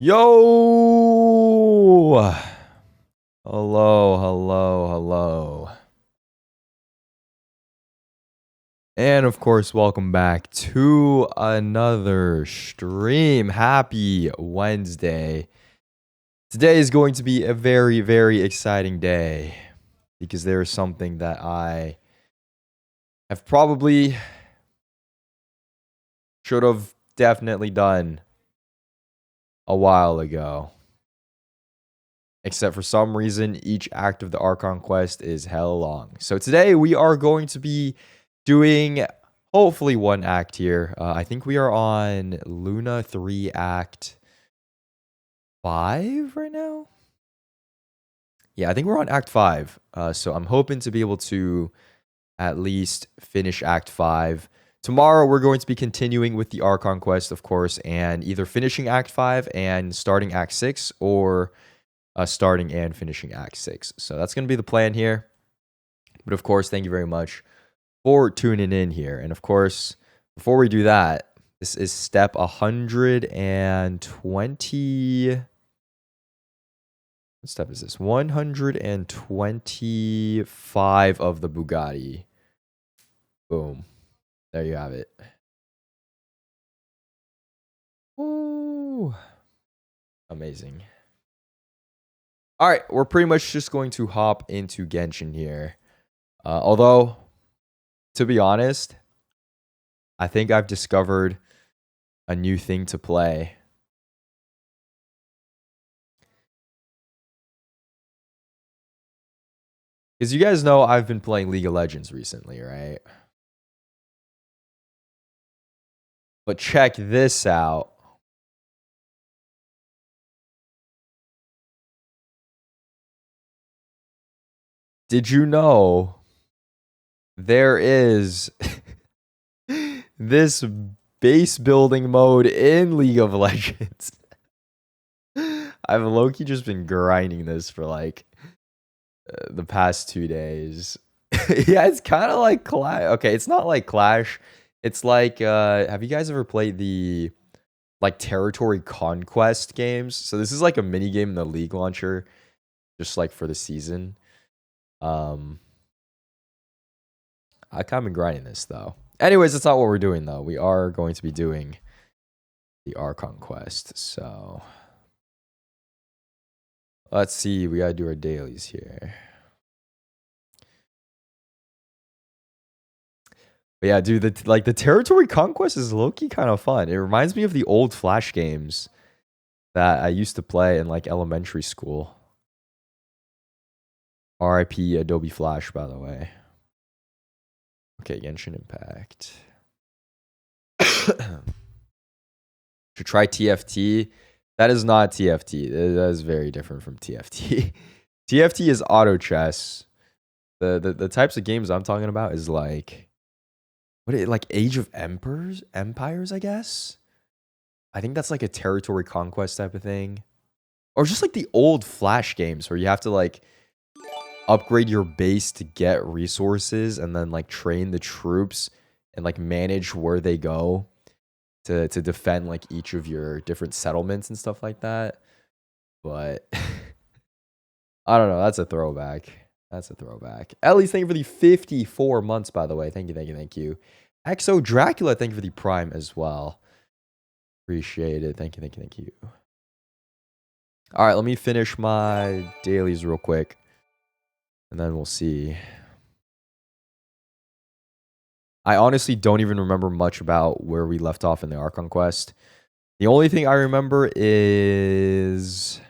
Yo! Hello, hello, hello. And of course, welcome back to another stream. Happy Wednesday. Today is going to be a very, very exciting day because there is something that I have probably should have definitely done a while ago. Except for some reason, each act of the Archon quest is hell long. So today we are going to be doing hopefully one act here. I think we are on Luna 3 Act 5 right now. Yeah, I think we're on Act 5. So I'm hoping to be able to at least finish Act 5. Tomorrow we're going to be continuing with the Archon quest, of course, and either finishing Act 5 and starting Act 6 or starting and finishing Act 6. So that's going to be the plan here. But of course, thank you very much for tuning in here. And of course, before we do that, this is step 120. What step is this? 125 of the Bugatti. Boom. There you have it. Ooh. Amazing. All right, we're pretty much just going to hop into Genshin here. Although, to be honest, I think I've discovered a new thing to play. Because you guys know I've been playing League of Legends recently, right? But check this out. Did you know there is this base building mode in League of Legends? I've low-key just been grinding this for like the past 2 days. Yeah, it's kind of like Clash. Okay, it's not like Clash. It's like, have you guys ever played the like territory conquest games? So this is like a mini game in the League launcher, just like for the season. I kind of been grinding this though. Anyways, that's not what we're doing though. We are going to be doing the Archon quest. So let's see. We gotta do our dailies here. But yeah, dude, the territory conquest is low-key kind of fun. It reminds me of the old Flash games that I used to play in like elementary school. RIP Adobe Flash, by the way. Okay, Genshin Impact. Should try TFT. That is not TFT. That is very different from TFT. TFT is auto chess. The types of games I'm talking about is like like Age of Empires, I guess. I think that's like a territory conquest type of thing. Or just like the old Flash games where you have to like upgrade your base to get resources and then like train the troops and like manage where they go to defend like each of your different settlements and stuff like that. But I don't know. That's a throwback. That's a throwback. At least thank you for the 54 months, by the way. Thank you, thank you, thank you. Exo Dracula, thank you for the Prime as well. Appreciate it. Thank you, thank you, thank you. All right, let me finish my dailies real quick. And then we'll see. I honestly don't even remember much about where we left off in the Archon quest. The only thing I remember is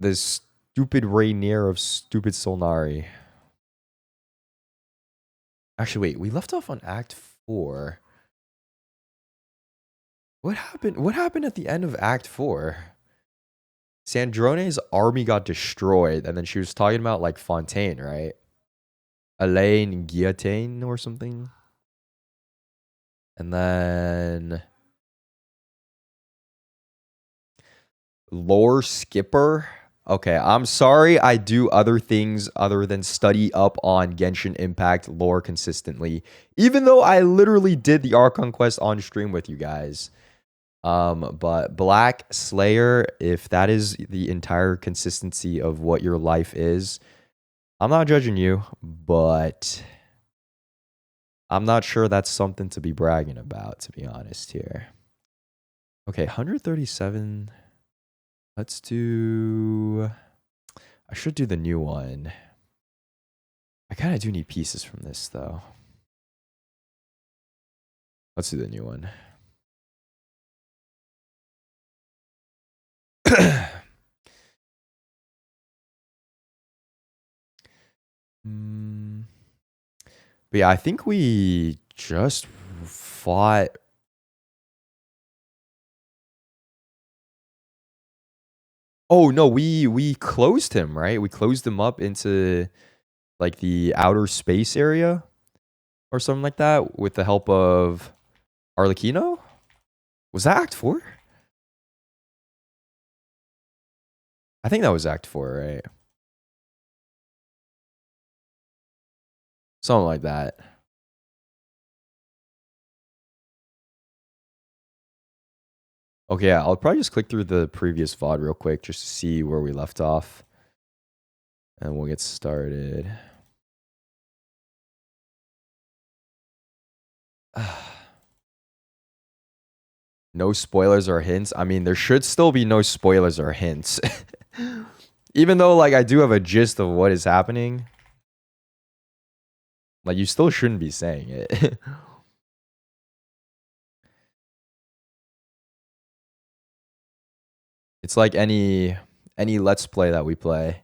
the stupid Rainier of stupid Solnari. Actually, wait, we left off on Act 4. What happened? What happened at the end of Act 4? Sandrone's army got destroyed, and then she was talking about like Fontaine, right? Elaine Guillotine or something. And then Lore Skipper. Okay, I'm sorry I do other things other than study up on Genshin Impact lore consistently. Even though I literally did the Archon quest on stream with you guys. But Black Slayer, if that is the entire consistency of what your life is, I'm not judging you, but I'm not sure that's something to be bragging about, to be honest here. Okay, 137. Let's do... I should do the new one. I kind of do need pieces from this, though. Let's do the new one. But yeah, I think we just fought... Oh, no, we closed him, right? We closed him up into, like, the outer space area or something like that with the help of Arlecchino? Was that Act 4? I think that was Act 4, right? Something like that. Okay, yeah, I'll probably just click through the previous VOD real quick just to see where we left off. And we'll get started. No spoilers or hints. I mean, there should still be no spoilers or hints. Even though, like, I do have a gist of what is happening. Like, you still shouldn't be saying it. It's like any Let's Play that we play.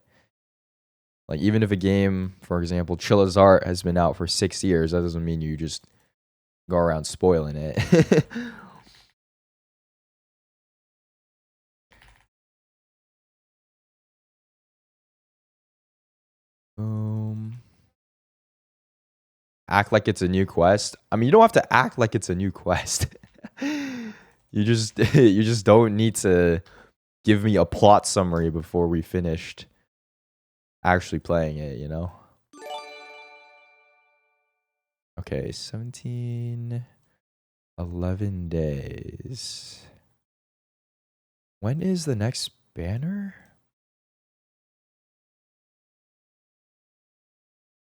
Like, even if a game, for example, Chilla's Art has been out for 6 years, that doesn't mean you just go around spoiling it. Act like it's a new quest. I mean, you don't have to act like it's a new quest. You just don't need to give me a plot summary before we finished actually playing it, you know? Okay, 17, 11 days. When is the next banner?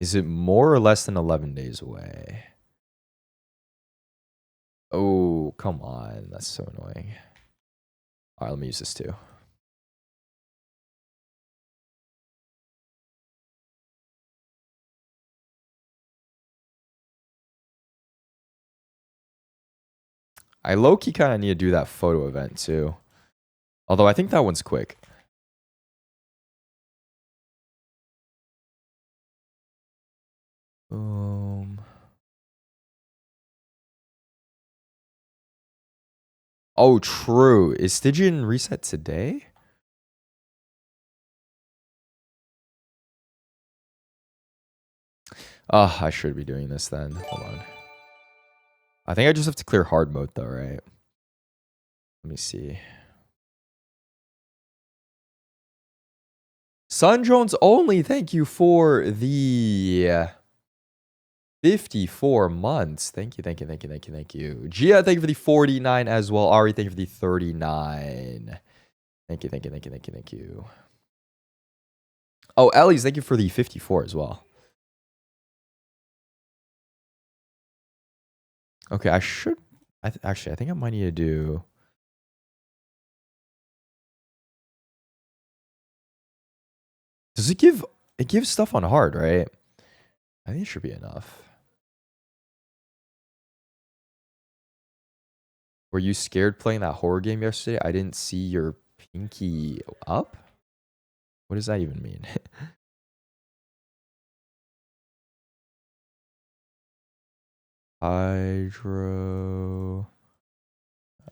Is it more or less than 11 days away? Oh, come on. That's so annoying. All right, let me use this too. I low-key kind of need to do that photo event too. Although I think that one's quick. Oh, true. Is Stygian reset today? Oh, I should be doing this then. Hold on. I think I just have to clear hard mode though, right? Let me see. Sun Jones only, thank you for the 54 months. Thank you, thank you, thank you, thank you, thank you. Gia, thank you for the 49 as well. Ari, thank you for the 39. Thank you, thank you, thank you, thank you, thank you. Oh, Ellie's, thank you for the 54 as well. Okay, I should... actually, I think I might need to do... Does it give... It gives stuff on hard, right? I think it should be enough. Were you scared playing that horror game yesterday? I didn't see your pinky up? What does that even mean? Hydro...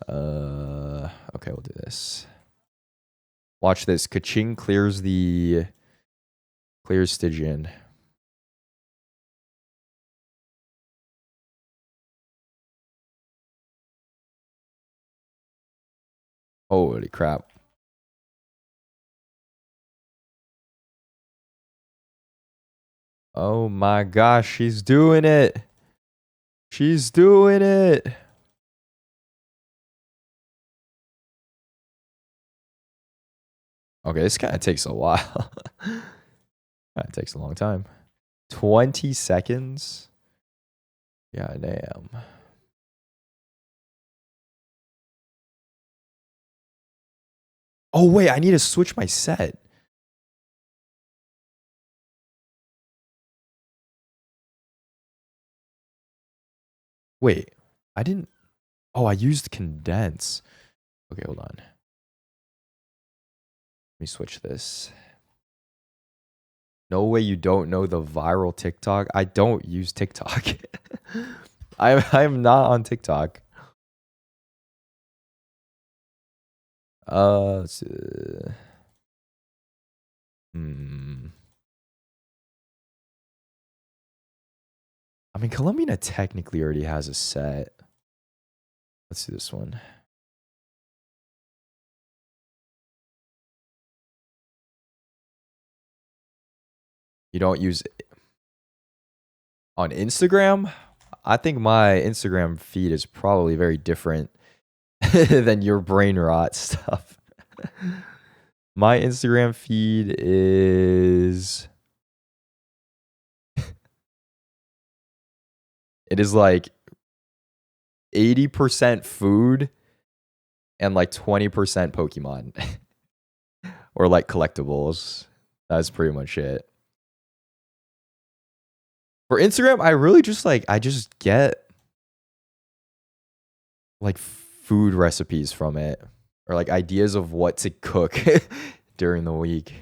Okay, we'll do this. Watch this. Kaching clears the... Clears Stygian. Holy crap. Oh my gosh, she's doing it. She's doing it. Okay, this kind of takes a while. That takes a long time. 20 seconds? Yeah, damn. Oh, wait, I need to switch my set. Wait, I didn't. Oh, I used condense. Okay, hold on. Let me switch this. No way you don't know the viral TikTok. I don't use TikTok. I'm not on TikTok. Let's see. Hmm. I mean, Columbia technically already has a set. Let's see this one. You don't use it on Instagram? I think my Instagram feed is probably very different than your brain rot stuff. My Instagram feed is it is like 80% food and like 20% Pokemon or like collectibles. That's pretty much it. For Instagram, I really just like I just get like food recipes from it or like ideas of what to cook during the week.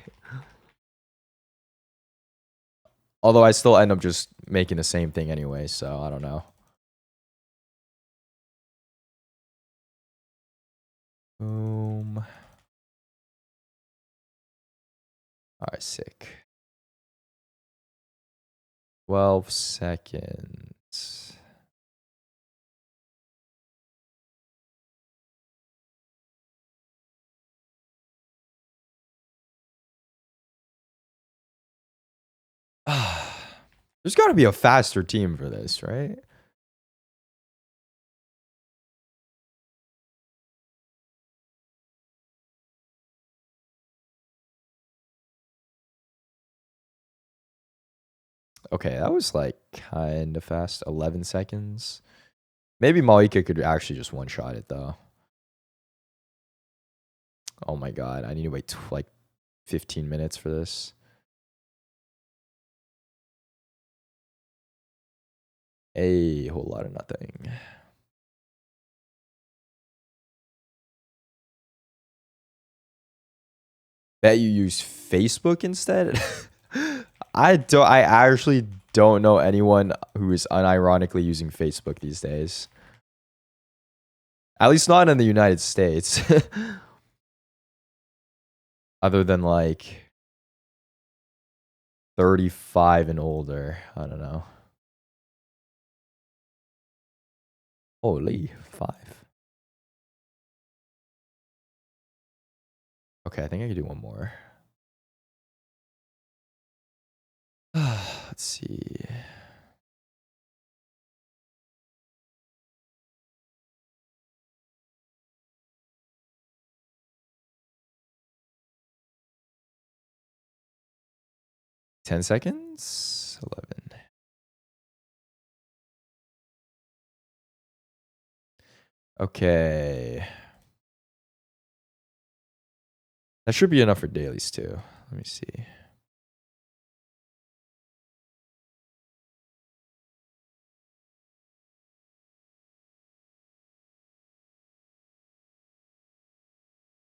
Although I still end up just making the same thing anyway, so I don't know. Boom. All right, sick. 12 seconds. There's got to be a faster team for this, right? Okay, that was like kind of fast. 11 seconds. Maybe Malika could actually just one-shot it though. Oh my god, I need to wait like 15 minutes for this. A whole lot of nothing. Bet you use Facebook instead? I actually don't know anyone who is unironically using Facebook these days. At least not in the United States. Other than like 35 and older. I don't know. Holy 5. Okay, I think I can do one more. Let's see. Ten seconds? 11. Okay. That should be enough for dailies too. Let me see.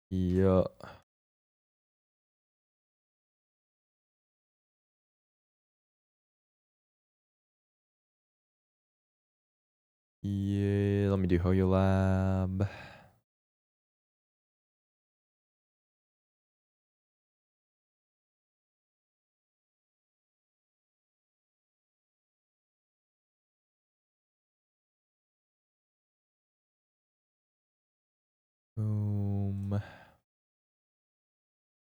Yeah. Yeah, let me do Hoyo Lab. Boom.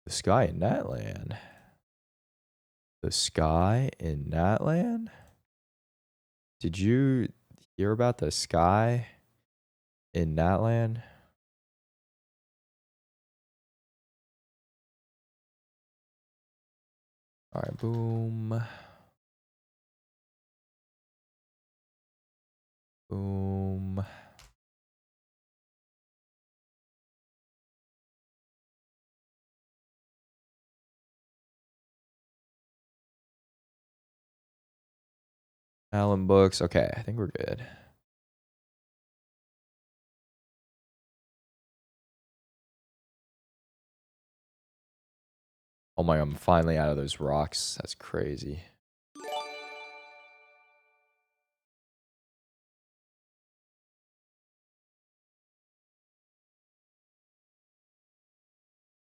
The sky in Natland. The sky in Natland? Did you hear about the sky in Natland? All right, boom. Boom. Allen books. Okay, I think we're good. Oh my, I'm finally out of those rocks. That's crazy.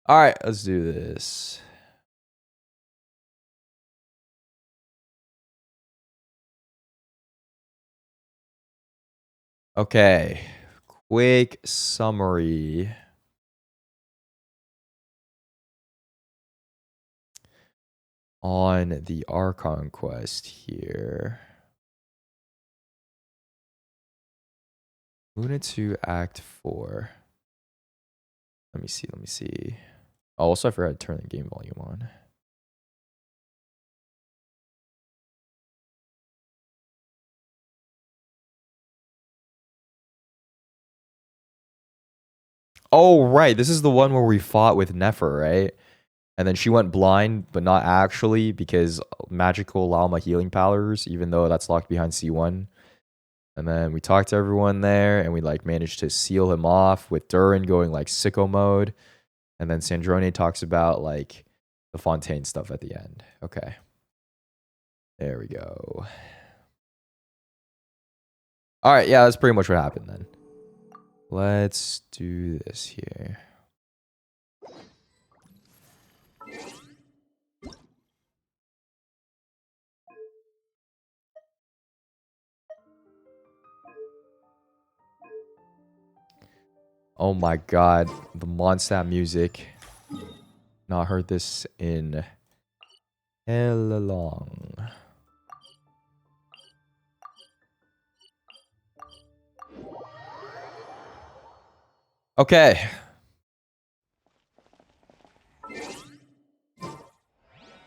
All right, let's do this. Okay, quick summary. On the Archon quest here. Luna 2 Act 4. Let me see. Oh, also, I forgot to turn the game volume on. Oh, right. This is the one where we fought with Nefer, right? And then she went blind, but not actually, because magical Llama healing powers, even though that's locked behind C1. And then we talked to everyone there, and we like managed to seal him off with Durin going like sicko mode. And then Sandrone talks about like the Fontaine stuff at the end. Okay. There we go. All right, yeah, that's pretty much what happened then. Let's do this here. Oh my god, the Mondstadt music. Not heard this in hella long. Okay.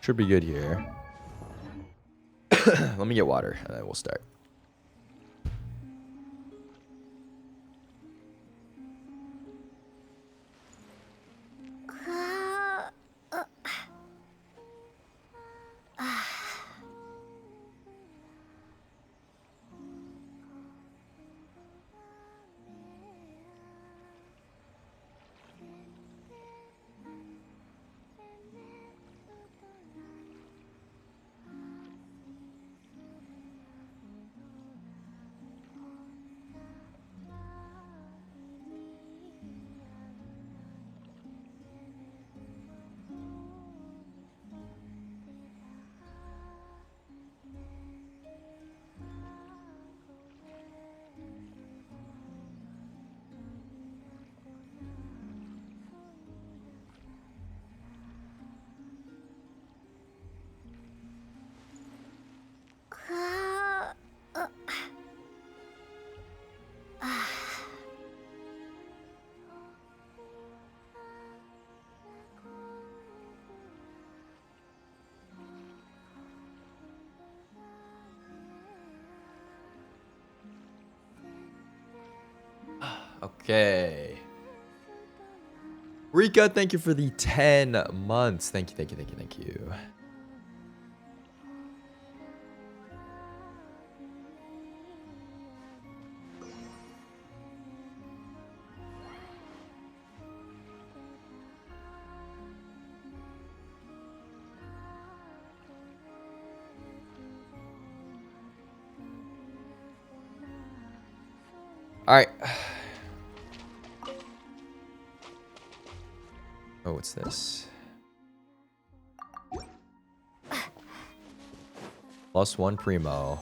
Should be good here. Let me get water and then we'll start. Okay. Rika, thank you for the 10 months. Thank you. All right. Oh, what's this? +1 primo.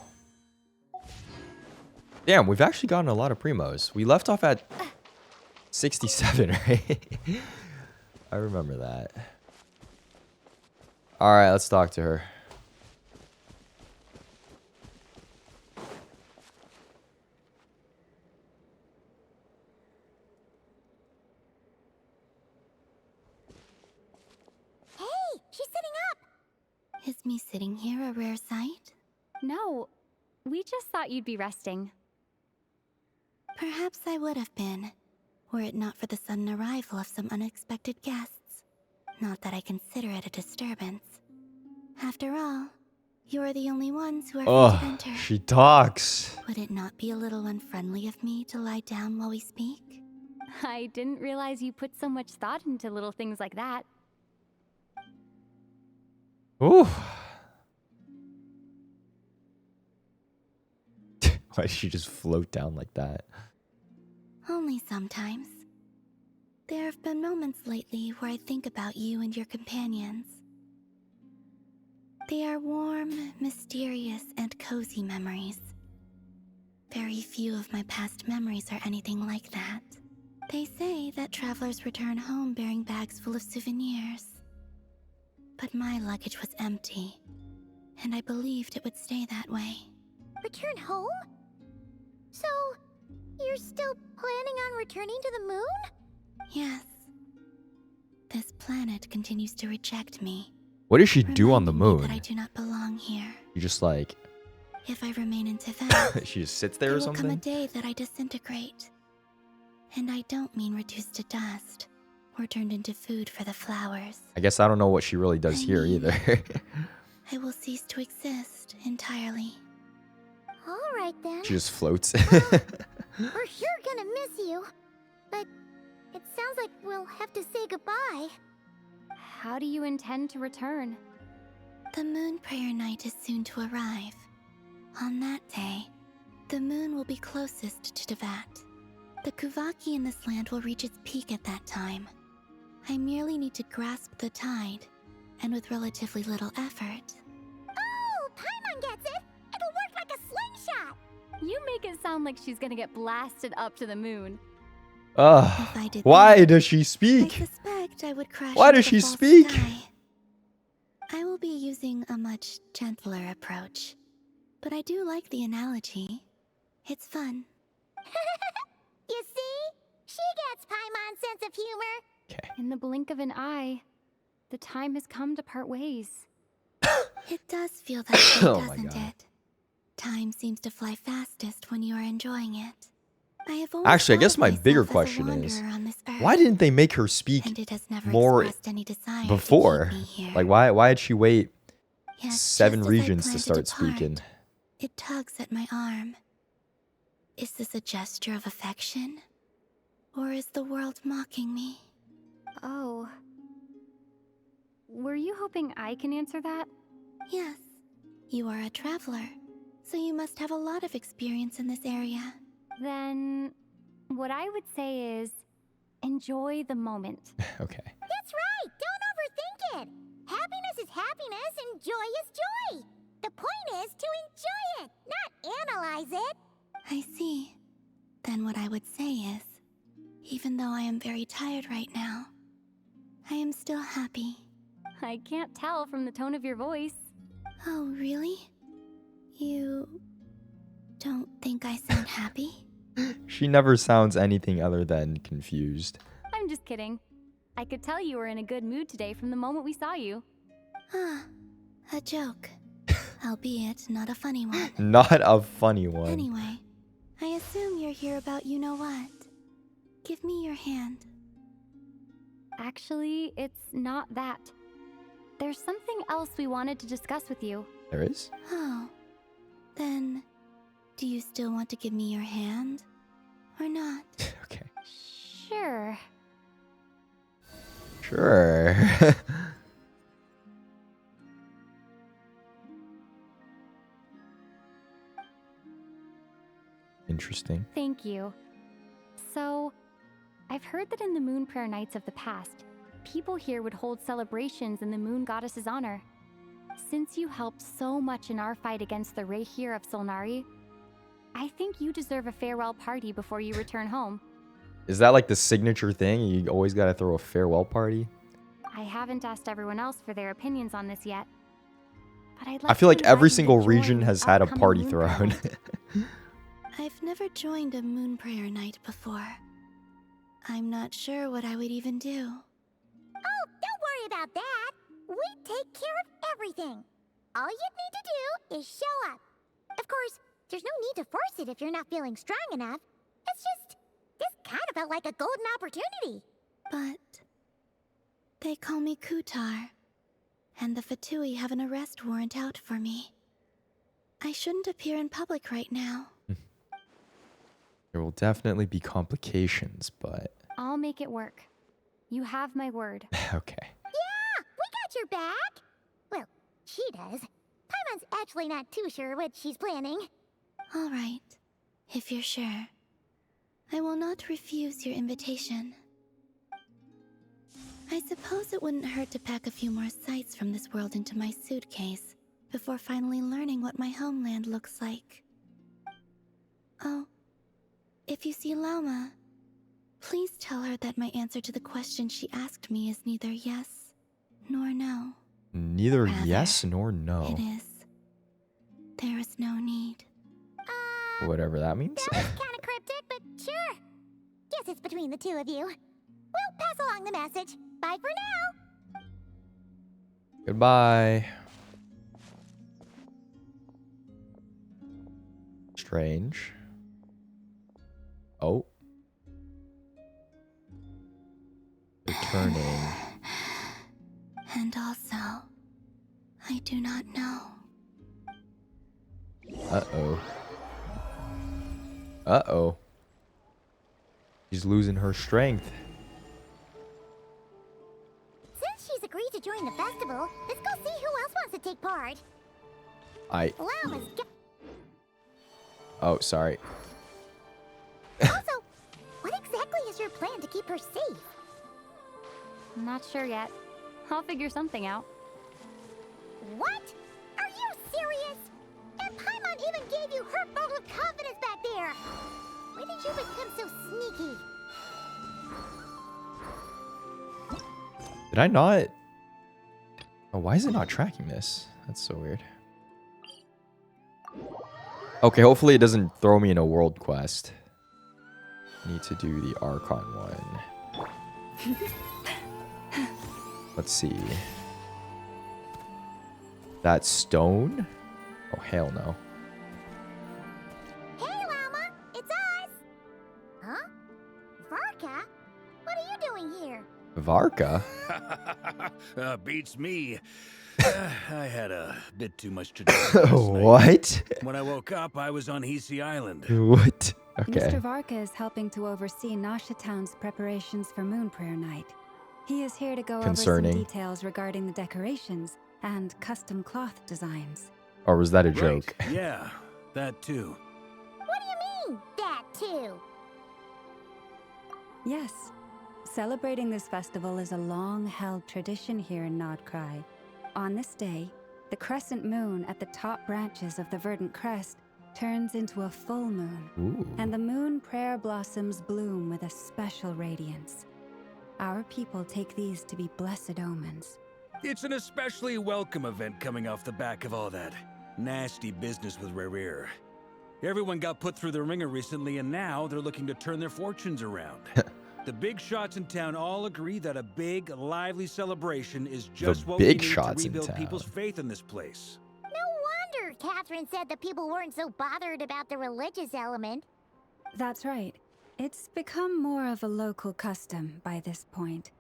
Damn, we've actually gotten a lot of primos. We left off at 67, right? I remember that. All right, let's talk to her. Hey, she's sitting up. Is me sitting here a rare sight? No, we just thought you'd be resting. Perhaps I would have been, were it not for the sudden arrival of some unexpected guests. Not that I consider it a disturbance. After all, you are the only ones who are free to enter. She talks. Would it not be a little unfriendly of me to lie down while we speak? I didn't realize you put so much thought into little things like that. Ooh. Why did she just float down like that? Only sometimes. There have been moments lately where I think about you and your companions. They are warm, mysterious, and cozy memories. Very few of my past memories are anything like that. They say that travelers return home bearing bags full of souvenirs. But my luggage was empty, and I believed it would stay that way. Return home? So, you're still planning on returning to the moon? Yes. This planet continues to reject me. What does she do on the reminding me moon? that I do not belong here. You just like... If I remain in Tibet, she just sits there there or will come a something? day that I disintegrate. And I don't mean reduced to dust, or turned into food for the flowers. I guess I don't know what she really does here either. I will cease to exist entirely. Alright then. She just floats. We're sure gonna miss you. But it sounds like we'll have to say goodbye. How do you intend to return? The moon prayer night is soon to arrive. On that day, the moon will be closest to Tibet. The Kuvaki in this land will reach its peak at that time. I merely need to grasp the tide, and with relatively little effort. Oh, Paimon gets it! It'll work like a slingshot! You make it sound like she's gonna get blasted up to the moon. If I did Why that, does she I speak? suspect I would crash Why into does the she false speak? sky. I will be using a much gentler approach. But I do like the analogy. It's fun. You see? She gets Paimon's sense of humor. Okay. In the blink of an eye, the time has come to part ways. It does feel that way, Oh my doesn't God. it? Time seems to fly fastest when you are enjoying it. I have always Actually, I thought guess of my bigger myself as a question is, wanderer on this earth, why didn't they make her speak and it has never more expressed any desire to before? keep me here. Like, why did she wait Yet, 7 just as I regions plan to start depart, speaking? It tugs at my arm. Is this a gesture of affection? Or is the world mocking me? Oh. Were you hoping I can answer that? Yes, you are a traveler, so you must have a lot of experience in this area. Then, what I would say is, enjoy the moment. Okay. That's right! Don't overthink it! Happiness is happiness and joy is joy! The point is to enjoy it, not analyze it! I see. Then what I would say is, even though I am very tired right now, I am still happy. I can't tell from the tone of your voice. Oh, really? You don't think I sound happy? She never sounds anything other than confused. I'm just kidding. I could tell you were in a good mood today from the moment we saw you. Ah, a joke. Albeit not a funny one. Not a funny one. Anyway, I assume you're here about you-know-what. Give me your hand. Actually, it's not that. There's something else we wanted to discuss with you. There is? Oh, then do you still want to give me your hand? Or not? Okay. Sure. Sure. Interesting. Thank you. So, I've heard that in the moon prayer nights of the past, people here would hold celebrations in the moon goddess's honor. Since you helped so much in our fight against the Rehir of Solnari, I think you deserve a farewell party before you return home. Is that like the signature thing? You always gotta throw a farewell party? I haven't asked everyone else for their opinions on this yet. But I'd I like feel to like every invite you to single join region the has had a upcoming party moon prayer thrown. night. I've never joined a moon prayer night before. I'm not sure what I would even do. Oh, don't worry about that! We take care of everything! all you need to do is show up. Of course, there's no need to force it if you're not feeling strong enough. It's just, this kind of felt like a golden opportunity. But they call me Kutar, and the Fatui have an arrest warrant out for me. I shouldn't appear in public right now. There will definitely be complications, but I'll make it work. You have my word. okay. Yeah, we got your back. Well, she does. Paimon's actually not too sure what she's planning. All right, if you're sure. I will not refuse your invitation. I suppose it wouldn't hurt to pack a few more sights from this world into my suitcase before finally learning what my homeland looks like. Oh, if you see Lauma, please tell her that my answer to the question she asked me is neither yes nor no. Neither Rather, yes nor no. It is. There is no need. Whatever that means. That was kind of cryptic, but sure. Guess it's between the two of you. We'll pass along the message. Bye for now. Goodbye. Strange. Oh. Returning. And also, I do not know. Uh-oh. Uh-oh. She's losing her strength. Since she's agreed to join the festival, let's go see who else wants to take part. Lauma's Oh, sorry. Also, what exactly is your plan to keep her safe? Not sure yet. I'll figure something out. What? Are you serious? And Paimon even gave you her vote of confidence back there. When did you become so sneaky? Did I not? Oh, why is it not tracking this? That's so weird. Okay, hopefully it doesn't throw me in a world quest. Need to do the Archon one. Let's see. That stone? Oh, hell no. Hey, Lauma, it's us. Huh? Varka? What are you doing here? Varka? Beats me. I had a bit too much to do. What? When I woke up, I was on Hisi Island. What? Okay. Mr. Varka is helping to oversee Nasha Town's preparations for Moon Prayer Night. He is here to go over Concerning. some details regarding the decorations and custom cloth designs. Or was that a Right. joke? Yeah, that too. What do you mean, that too? Yes, celebrating this festival is a long-held tradition here in Nodcry. On this day, the crescent moon at the top branches of the verdant crest turns into a full moon, Ooh. and the moon prayer blossoms bloom with a special radiance. Our people take these to be blessed omens. It's an especially welcome event coming off the back of all that nasty business with Rare. Everyone got put through the ringer recently, and now they're looking to turn their fortunes around. The big shots in town all agree that a big, lively celebration is just what we big need to shots in rebuild people's town. faith in this place. No wonder Catherine said the people weren't so bothered about the religious element. That's right. It's become more of a local custom by this point.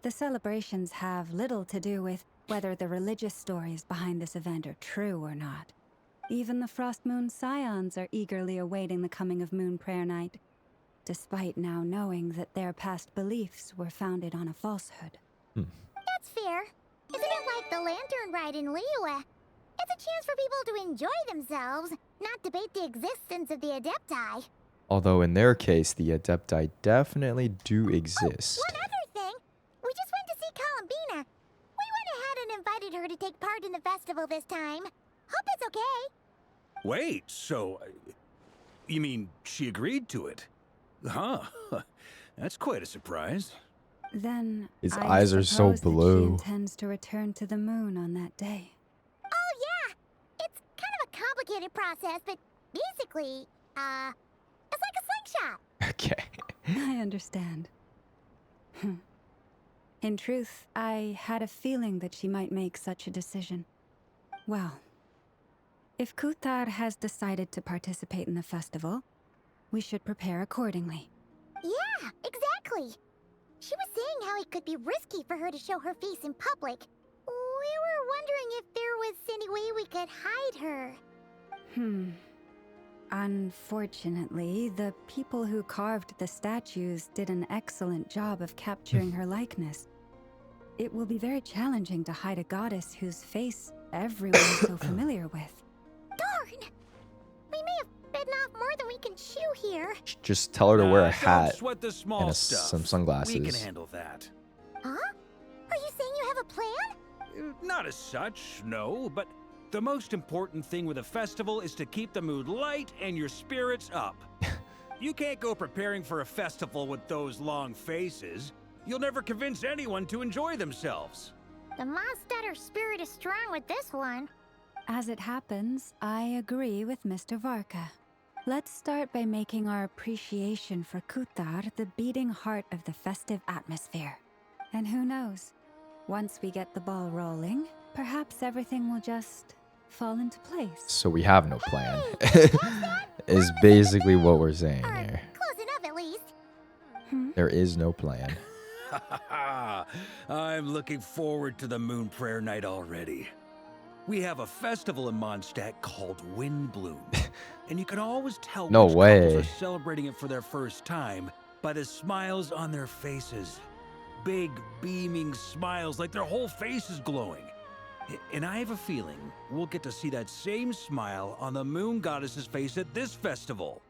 The celebrations have little to do with whether the religious stories behind this event are true or not. Even the Frost Moon Scions are eagerly awaiting the coming of Moon Prayer Night, despite now knowing that their past beliefs were founded on a falsehood. That's fair. Isn't it like the lantern ride in Liyue? It's a chance for people to enjoy themselves, not debate the existence of the Adepti. Although in their case, the Adepti definitely do exist. One other thing, we just went to see Columbina. We went ahead and invited her to take part in the festival this time. Hope it's okay. Wait, so... you mean she agreed to it? Huh. That's quite a surprise. Then His I eyes are so suppose that blue. she intends to return to the moon on that day. Oh yeah, it's kind of a complicated process, but basically, it's like a slingshot. Okay. I understand. In truth, I had a feeling that she might make such a decision. Well, If Kuthar has decided to participate in the festival, we should prepare accordingly. Yeah, exactly. She was saying how it could be risky for her to show her face in public. We were wondering if there was any way we could hide her. Unfortunately, the people who carved the statues did an excellent job of capturing her likeness. It will be very challenging to hide a goddess whose face everyone is so familiar with. Darn! We may have bitten off more than we can chew here. Just tell her to wear a Don't hat sweat the small and stuff. some sunglasses. We can handle that. Huh? Are you saying you have a plan? Not as such, no, but the most important thing with a festival is to keep the mood light and your spirits up. You can't go preparing for a festival with those long faces. You'll never convince anyone to enjoy themselves. The Mondstatter spirit is strong with this one. As it happens, I agree with Mr. Varka. Let's start by making our appreciation for Kuthar the beating heart of the festive atmosphere. And who knows, once we get the ball rolling, perhaps everything will just fall into place. So we have no plan. Is basically what we're saying here. Close enough at least. There is no plan. I'm looking forward to the Moon Prayer Night already. We have a festival in Mondstadt called Windbloom, and you can always tell No which way. couples are celebrating it for their first time by the smiles on their faces. Big, beaming smiles like their whole face is glowing. And I have a feeling we'll get to see that same smile on the Moon Goddess's face at this festival.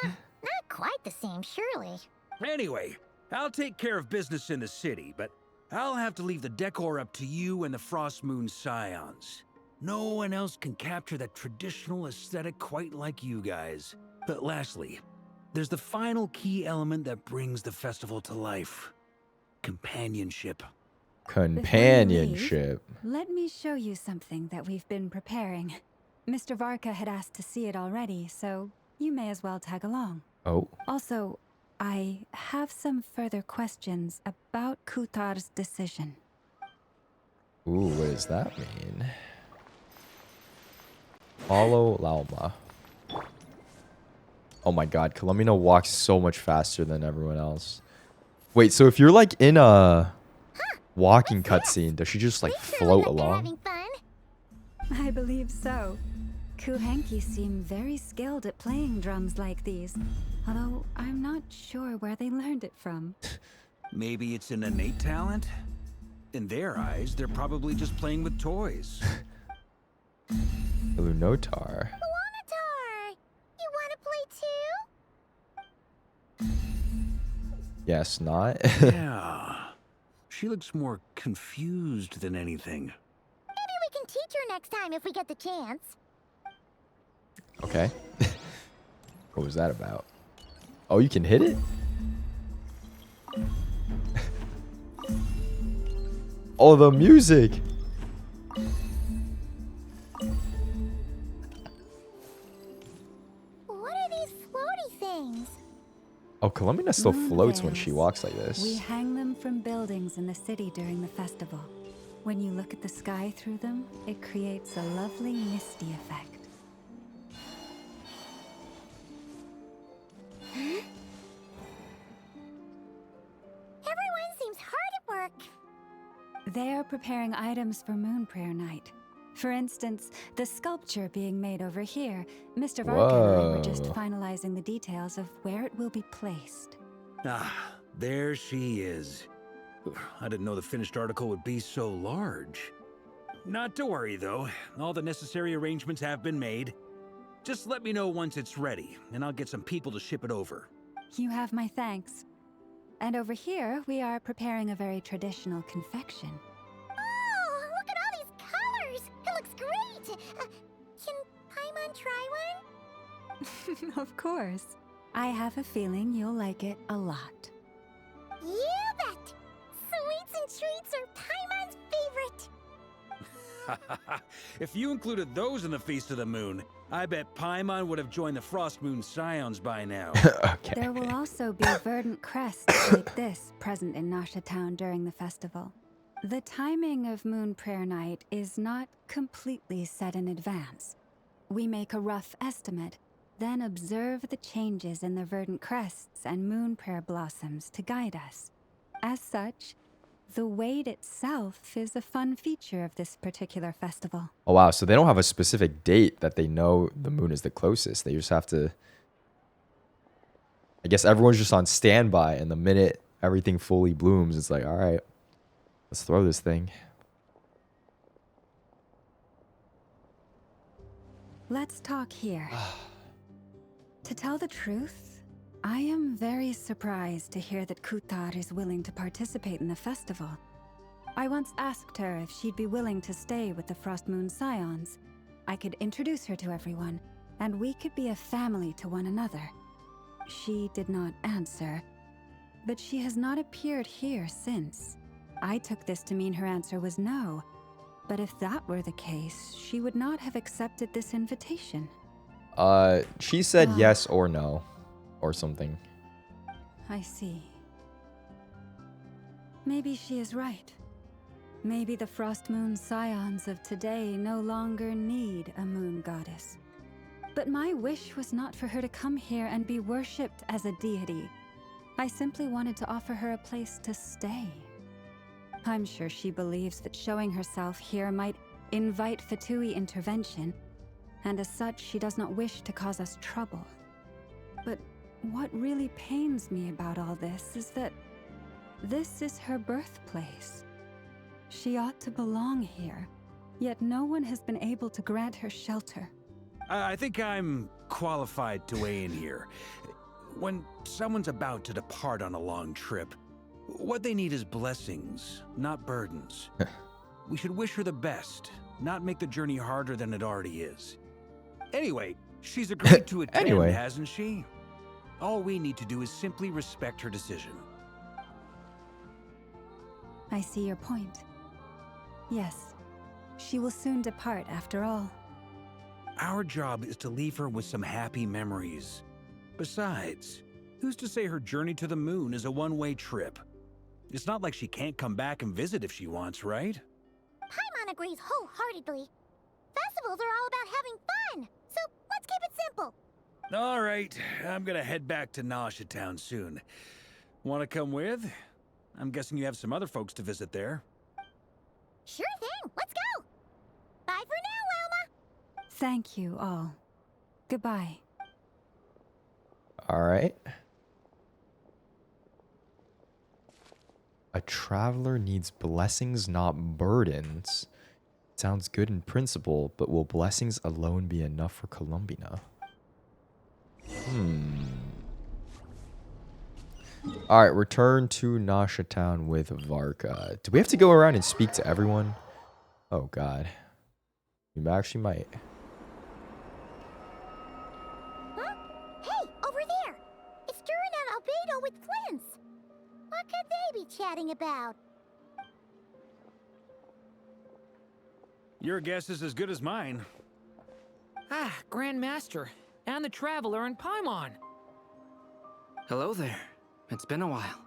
Not quite the same, surely. Anyway, I'll take care of business in the city, but I'll have to leave the decor up to you and the Frost Moon Scions. No one else can capture that traditional aesthetic quite like you guys. But lastly, there's the final key element that brings the festival to life. Companionship. Companionship. Let me show you something that we've been preparing. Mr. Varka had asked to see it already, so you may as well tag along. Oh. Also, I have some further questions about Kuthar's decision. Ooh, what does that mean? Follow Lauma. Oh my god, Columina walks so much faster than everyone else. Wait, so if you're like in a walking cutscene, does she just like float along? Having fun. I believe so. Kuhenki seem very skilled at playing drums like these, although I'm not sure where they learned it from. Maybe it's an innate talent? In their eyes, they're probably just playing with toys. Lunotar. Luonatar! You want to play too? Yes, not. Yeah. She looks more confused than anything. Maybe we can teach her next time if we get the chance. Okay. What was that about? Oh, you can hit it? Oh, the music. What are these floaty things? Oh, Columina still Moon floats when she veils. walks like We this. hang them from buildings in the city during the festival. When you look at the sky through them, it creates a lovely misty effect. Everyone seems hard at work. They are preparing items for Moon Prayer Night. For instance, the sculpture being made over here. Mr. Varka and I were just Whoa. finalizing the details of where it will be placed. Ah, there she is. I didn't know the finished article would be so large. Not to worry, though. All the necessary arrangements have been made. Just let me know once it's ready, and I'll get some people to ship it over. You have my thanks. And over here, we are preparing a very traditional confection. Oh, look at all these colors! It looks great! Can Paimon try one? Of course. I have a feeling you'll like it a lot. You bet! Sweets and treats are Paimon's favorite. If you included those in the Feast of the Moon, I bet Paimon would have joined the Frost Moon Scions by now. Okay. There will also be verdant crests like this present in Nasha Town during the festival. The timing of Moon Prayer Night is not completely set in advance. We make a rough estimate, then observe the changes in the verdant crests and moon prayer blossoms to guide us. As such, the wait itself is a fun feature of this particular festival. Oh, wow. So they don't have a specific date that they know the moon is the closest. They just have to... I guess everyone's just on standby, and the minute everything fully blooms, it's like, all right, let's throw this thing. Let's talk here. To tell the truth, I am very surprised to hear that Kutar is willing to participate in the festival. I once asked her if she'd be willing to stay with the Frost Moon Scions. I could introduce her to everyone, and we could be a family to one another. She did not answer, but she has not appeared here since. I took this to mean her answer was no, but if that were the case, she would not have accepted this invitation. She said yes or no, or something. I see. Maybe she is right. Maybe the Frost Moon Scions of today no longer need a moon goddess. But my wish was not for her to come here and be worshipped as a deity. I simply wanted to offer her a place to stay. I'm sure she believes that showing herself here might invite Fatui intervention, and as such, she does not wish to cause us trouble. But what really pains me about all this is that this is her birthplace. She ought to belong here, yet no one has been able to grant her shelter. I think I'm qualified to weigh in here. When someone's about to depart on a long trip, what they need is blessings, not burdens. We should wish her the best, not make the journey harder than it already is. Anyway, she's agreed to attend, hasn't she? All we need to do is simply respect her decision. I see your point. Yes, she will soon depart after all. Our job is to leave her with some happy memories. Besides, who's to say her journey to the moon is a one-way trip? It's not like she can't come back and visit if she wants, right? Paimon agrees wholeheartedly. Festivals are all about having fun, so let's keep it simple. All right, I'm gonna head back to Nasha Town soon. Want to come with? I'm guessing you have some other folks to visit there. Sure thing, let's go. Bye for now, Wilma. Thank you all. Goodbye. All right. A traveler needs blessings, not burdens. Sounds good in principle, but will blessings alone be enough for Columbina? All right, return to Nasha Town with Varka. Do we have to go around and speak to everyone? Oh, God. We actually might. Huh? Hey, over there! It's Durin and Albedo with Flint's. What could they be chatting about? Your guess is as good as mine. Ah, Grand Master, and the Traveler and Paimon. Hello there. It's been a while.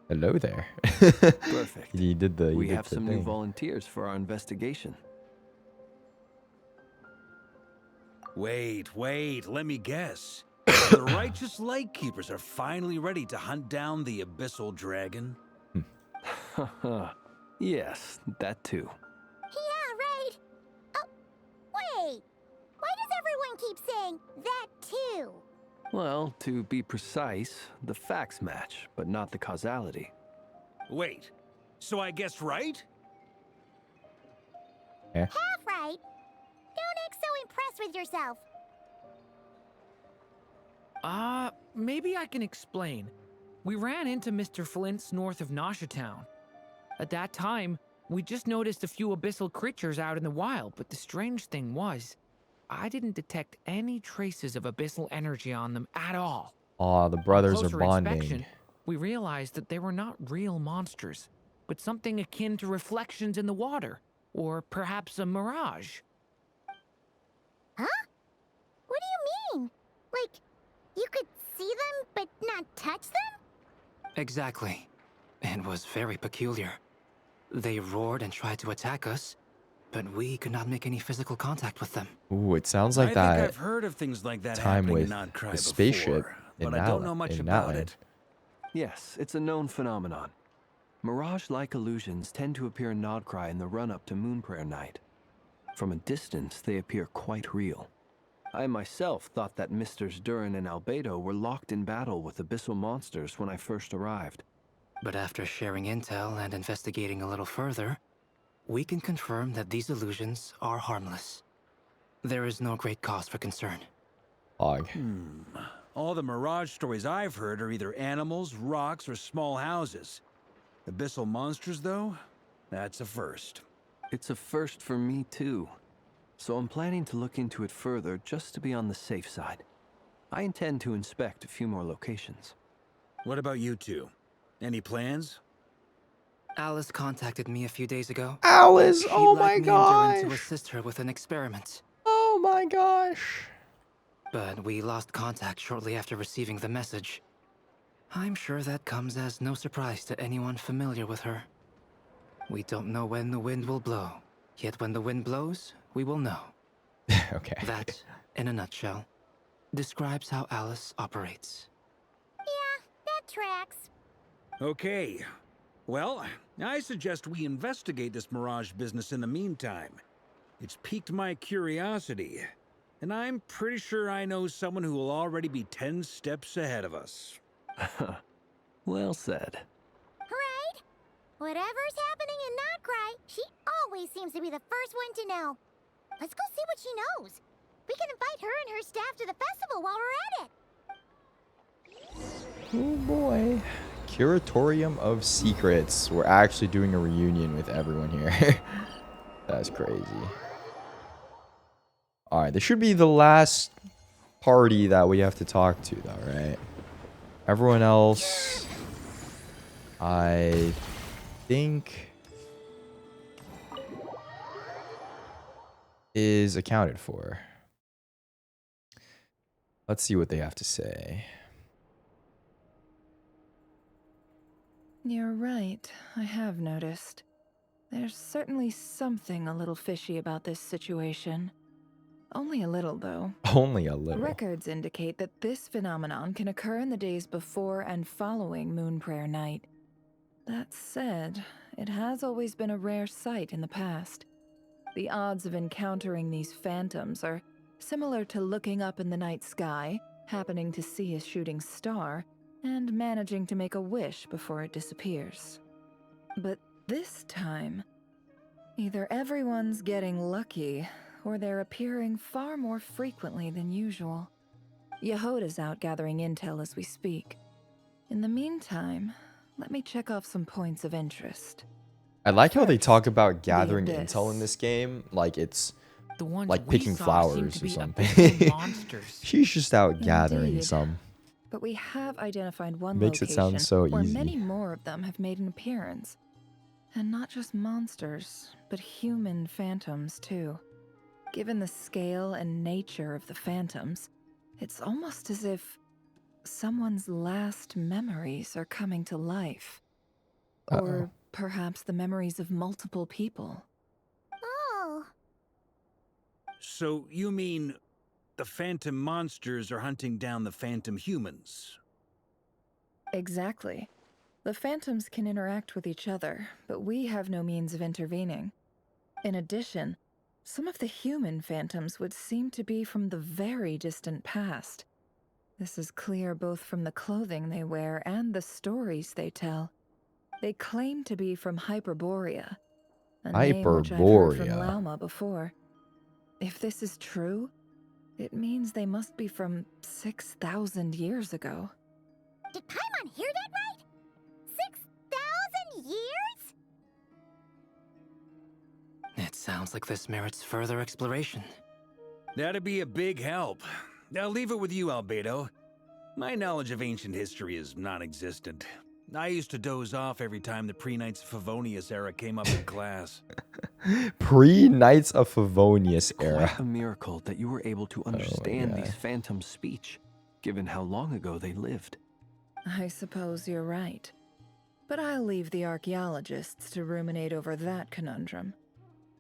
Hello there. Perfect. He did the. We have some new volunteers for our investigation. Wait, let me guess. The righteous Lightkeepers are finally ready to hunt down the Abyssal Dragon? Yes, that too. Yeah, right. Oh, wait. Why does everyone keep saying that too? Well, to be precise, the facts match, but not the causality. Wait, so I guessed right? Half right. Don't act so impressed with yourself. Maybe I can explain. We ran into Mr. Flint's north of Nasha Town. At that time, we just noticed a few abyssal creatures out in the wild, but the strange thing was, I didn't detect any traces of abyssal energy on them at all. Aw, the brothers are Closer bonding. inspection, we realized that they were not real monsters, but something akin to reflections in the water, or perhaps a mirage. Huh? What do you mean? Like, you could see them but not touch them? Exactly. It was very peculiar. They roared and tried to attack us, but we could not make any physical contact with them. Ooh, it sounds like I that think I've heard of things like that time happening with in Outcry the spaceship before, in but I don't know much about it. Yes, it's a known phenomenon. Mirage-like illusions tend to appear in Nodcry in the run-up to Moonprayer Night. From a distance, they appear quite real. I myself thought that Misters Durin and Albedo were locked in battle with abyssal monsters when I first arrived. But after sharing intel and investigating a little further, we can confirm that these illusions are harmless. There is no great cause for concern. Log. All the Mirage stories I've heard are either animals, rocks, or small houses. Abyssal monsters, though? That's a first. It's a first for me too. So I'm planning to look into it further just to be on the safe side. I intend to inspect a few more locations. What about you two? Any plans? Alice contacted me a few days ago. Alice! She'd Oh like my me and Durin to gosh! assist her with an experiment. Oh my gosh! But we lost contact shortly after receiving the message. I'm sure that comes as no surprise to anyone familiar with her. We don't know when the wind will blow, yet when the wind blows, we will know. Okay. That, in a nutshell, describes how Alice operates. Yeah, that tracks. Okay. Well, I suggest we investigate this Mirage business in the meantime. It's piqued my curiosity, and I'm pretty sure I know someone who will already be 10 steps ahead of us. Well said. Right? Whatever's happening in Nodcry, she always seems to be the first one to know. Let's go see what she knows. We can invite her and her staff to the festival while we're at it. Oh boy. Curatorium of Secrets. We're actually doing a reunion with everyone here. That's crazy. Alright, this should be the last party that we have to talk to, though, right? Everyone else, I think, is accounted for. Let's see what they have to say. You're right, I have noticed. There's certainly something a little fishy about this situation. Only a little, though. Only a little. Records indicate that this phenomenon can occur in the days before and following Moonprayer Night. That said, it has always been a rare sight in the past. The odds of encountering these phantoms are similar to looking up in the night sky, happening to see a shooting star, and managing to make a wish before it disappears. But this time, either everyone's getting lucky, or they're appearing far more frequently than usual. Yehoda's out gathering intel as we speak. In the meantime, let me check off some points of interest. I like how they talk about the gathering abyss. intel in this game like it's The ones like we picking saw seemed flowers to or be something. abyssal monsters. She's just out gathering Indeed. some. But we have identified one Makes it location sound so where easy. many more of them have made an appearance. And not just monsters, but human phantoms too. Given the scale and nature of the phantoms, it's almost as if someone's last memories are coming to life. Or perhaps the memories of multiple people. Oh, So you mean the phantom monsters are hunting down the phantom humans? Exactly. The phantoms can interact with each other, but we have no means of intervening. In addition, some of the human phantoms would seem to be from the very distant past. This is clear both from the clothing they wear and the stories they tell. They claim to be from Hyperborea, a name which I've heard from Hyperborea. Lauma before. If this is true, it means they must be from 6,000 years ago. did Paimon hear that right? 6,000 years? It sounds like this merits further exploration. That'd be a big help. I'll leave it with you, Albedo. My knowledge of ancient history is non-existent. I used to doze off every time the pre-Knights of Favonius era came up in class. Pre-Knights of Favonius era. Quite a miracle that you were able to understand God. these phantoms' speech, given how long ago they lived. I suppose you're right. But I'll leave the archaeologists to ruminate over that conundrum.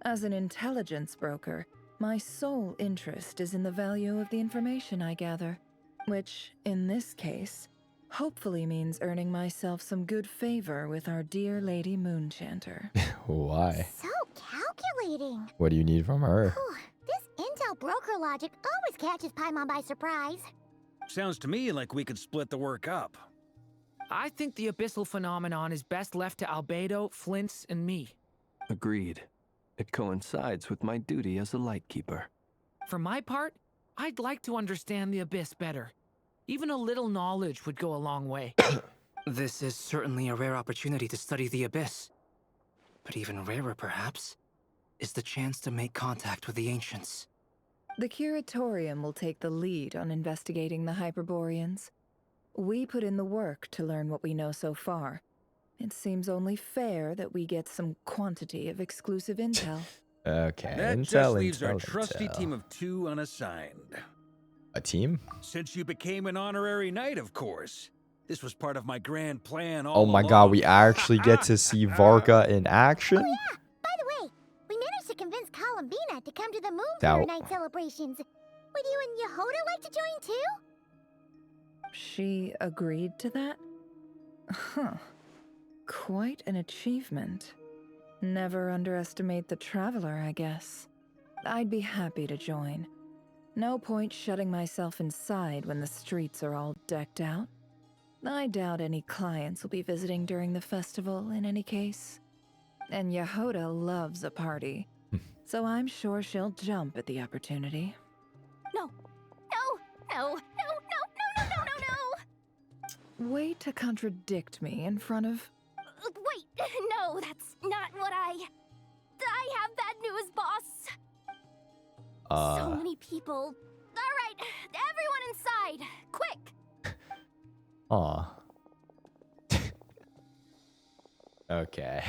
As an intelligence broker, my sole interest is in the value of the information I gather, which, in this case, hopefully means earning myself some good favor with our dear Lady Moonchanter. Why? So calculating. What do you need from her? Whew, this intel broker logic always catches Paimon by surprise. Sounds to me like we could split the work up. I think the abyssal phenomenon is best left to Albedo, Flints, and me. Agreed. It coincides with my duty as a lightkeeper. For my part, I'd like to understand the abyss better. Even a little knowledge would go a long way. This is certainly a rare opportunity to study the abyss. But even rarer, perhaps, is the chance to make contact with the ancients. The Curatorium will take the lead on investigating the Hyperboreans. We put in the work to learn what we know so far. It seems only fair that we get some quantity of exclusive intel. Okay. That just leaves our trusty team of 2 unassigned. A team? Since you became an honorary knight, of course. This was part of my grand plan all Oh my along. god, we actually get to see Varka in action? Oh yeah, by the way, we managed to convince Columbina to come to the Moonflower Doubt. Night celebrations. Would you and Yehoda like to join too? She agreed to that? Huh. Quite an achievement. Never underestimate the traveler, I guess. I'd be happy to join. No point shutting myself inside when the streets are all decked out. I doubt any clients will be visiting during the festival in any case. And Yehoda loves a party, so I'm sure she'll jump at the opportunity. No, no, no, no, no, no, no, no, no, no. Way to contradict me in front of... Wait, no, that's not what I have bad news, boss. So many people. All right, everyone inside, quick. Aw. Okay.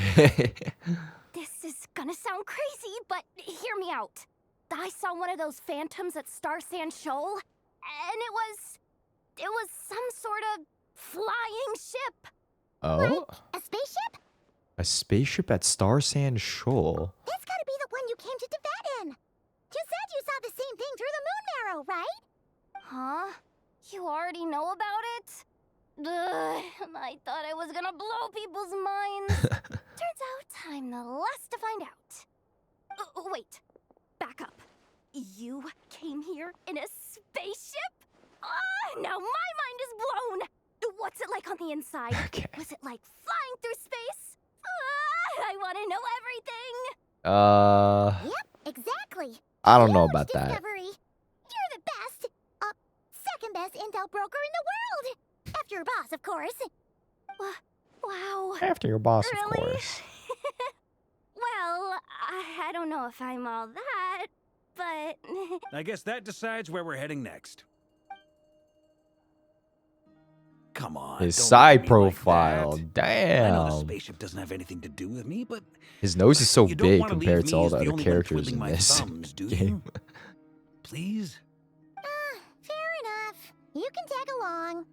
This is gonna sound crazy, but hear me out. I saw one of those phantoms at Star Sand Shoal, and it was some sort of flying ship. Oh? A spaceship? A spaceship at Star Sand Shoal? That's gotta be the one you came to Tibet in. You said you saw the same thing through the moon marrow, right? Huh? You already know about it? Ugh, I thought I was gonna blow people's minds. Turns out I'm the last to find out. Wait, back up. You came here in a spaceship? Now my mind is blown. What's it like on the inside? Okay. Was it like flying through space? I want to know everything. Yep, exactly. I don't know Huge about that. discovery. You're the best. Second best intel broker in the world. After your boss, of course. Wow. After your boss, of Really? course. Well, I don't know if I'm all that, but... I guess that decides where we're heading next. Come on. His don't side look at me like profile. that. I know the Damn. spaceship doesn't have anything to do with me, but His nose is so you don't big wanna leave compared me to all as the the other only one characters twiddling in my this thumbs, do you? game. Please? Fair enough. You can tag along.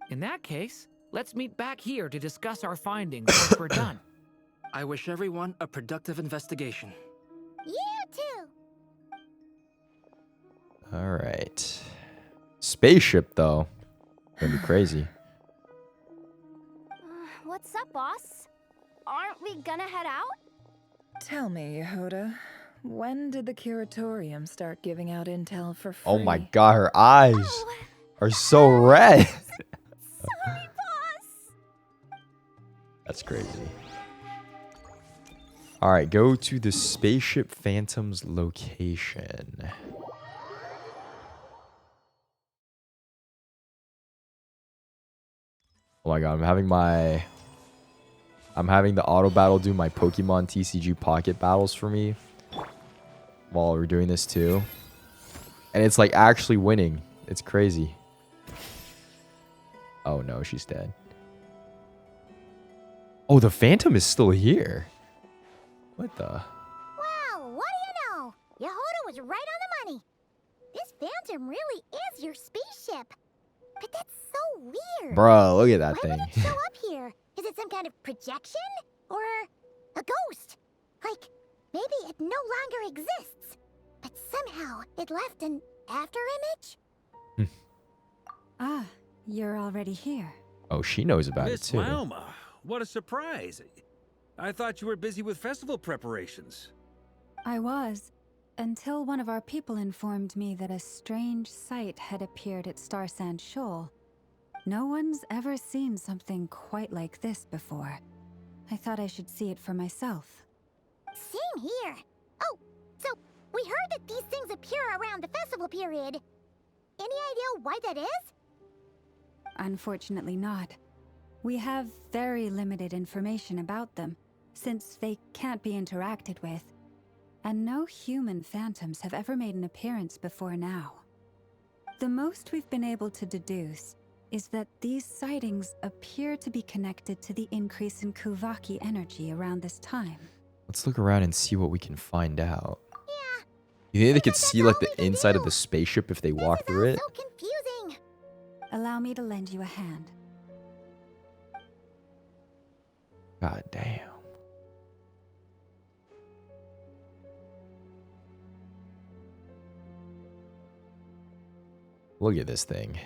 In that case, let's meet back here to discuss our findings once we're done. I wish everyone a productive investigation. You too. Alright. Spaceship, though. Gonna be crazy. What's up, boss? Aren't we gonna head out? Tell me, Yehoda, when did the Curatorium start giving out intel for free? Oh my god, her eyes Oh, are so red. sorry, boss. That's crazy. Alright, go to the Spaceship Phantom's location. Oh my god, I'm having the auto battle do my Pokemon TCG pocket battles for me while we're doing this too. And it's like actually winning. It's crazy. Oh no, she's dead. Oh, the Phantom is still here. What the? Wow, what do you know? Yehoda was right on the money. This phantom really is your spaceship. But that's so weird. Bro, look at that Why thing. would it show up here? Is it some kind of projection? Or a ghost? Like Maybe it no longer exists, but somehow it left an afterimage? Ah, you're already here. Oh, she knows about it Miss too. Lauma, what a surprise. I thought you were busy with festival preparations. I was, until one of our people informed me that a strange sight had appeared at Starsand Shoal. No one's ever seen something quite like this before. I thought I should see it for myself. Same here. Oh, so we heard that these things appear around the festival period. Any idea why that is? Unfortunately not. We have very limited information about them, since they can't be interacted with. And no human phantoms have ever made an appearance before now. The most we've been able to deduce is that these sightings appear to be connected to the increase in Kuvaki energy around this time. Let's look around and see what we can find out. Yeah. You think they could That's see all like we the can inside of do. the spaceship if they This walk is through all it? so confusing. Allow me to lend you a hand. God damn. Look at this thing.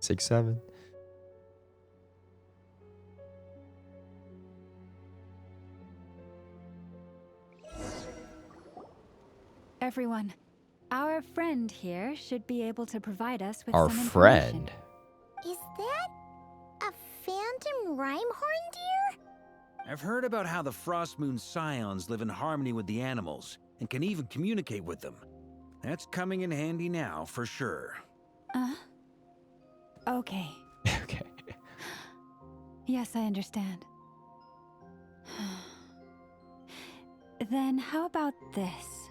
6'7". Everyone, our friend here should be able to provide us with Our some information. friend. Is that a phantom Rhymehorn deer? I've heard about how the Frost Moon Scions live in harmony with the animals and can even communicate with them. That's coming in handy now, for sure. Okay. Okay. Yes, I understand. Then how about this?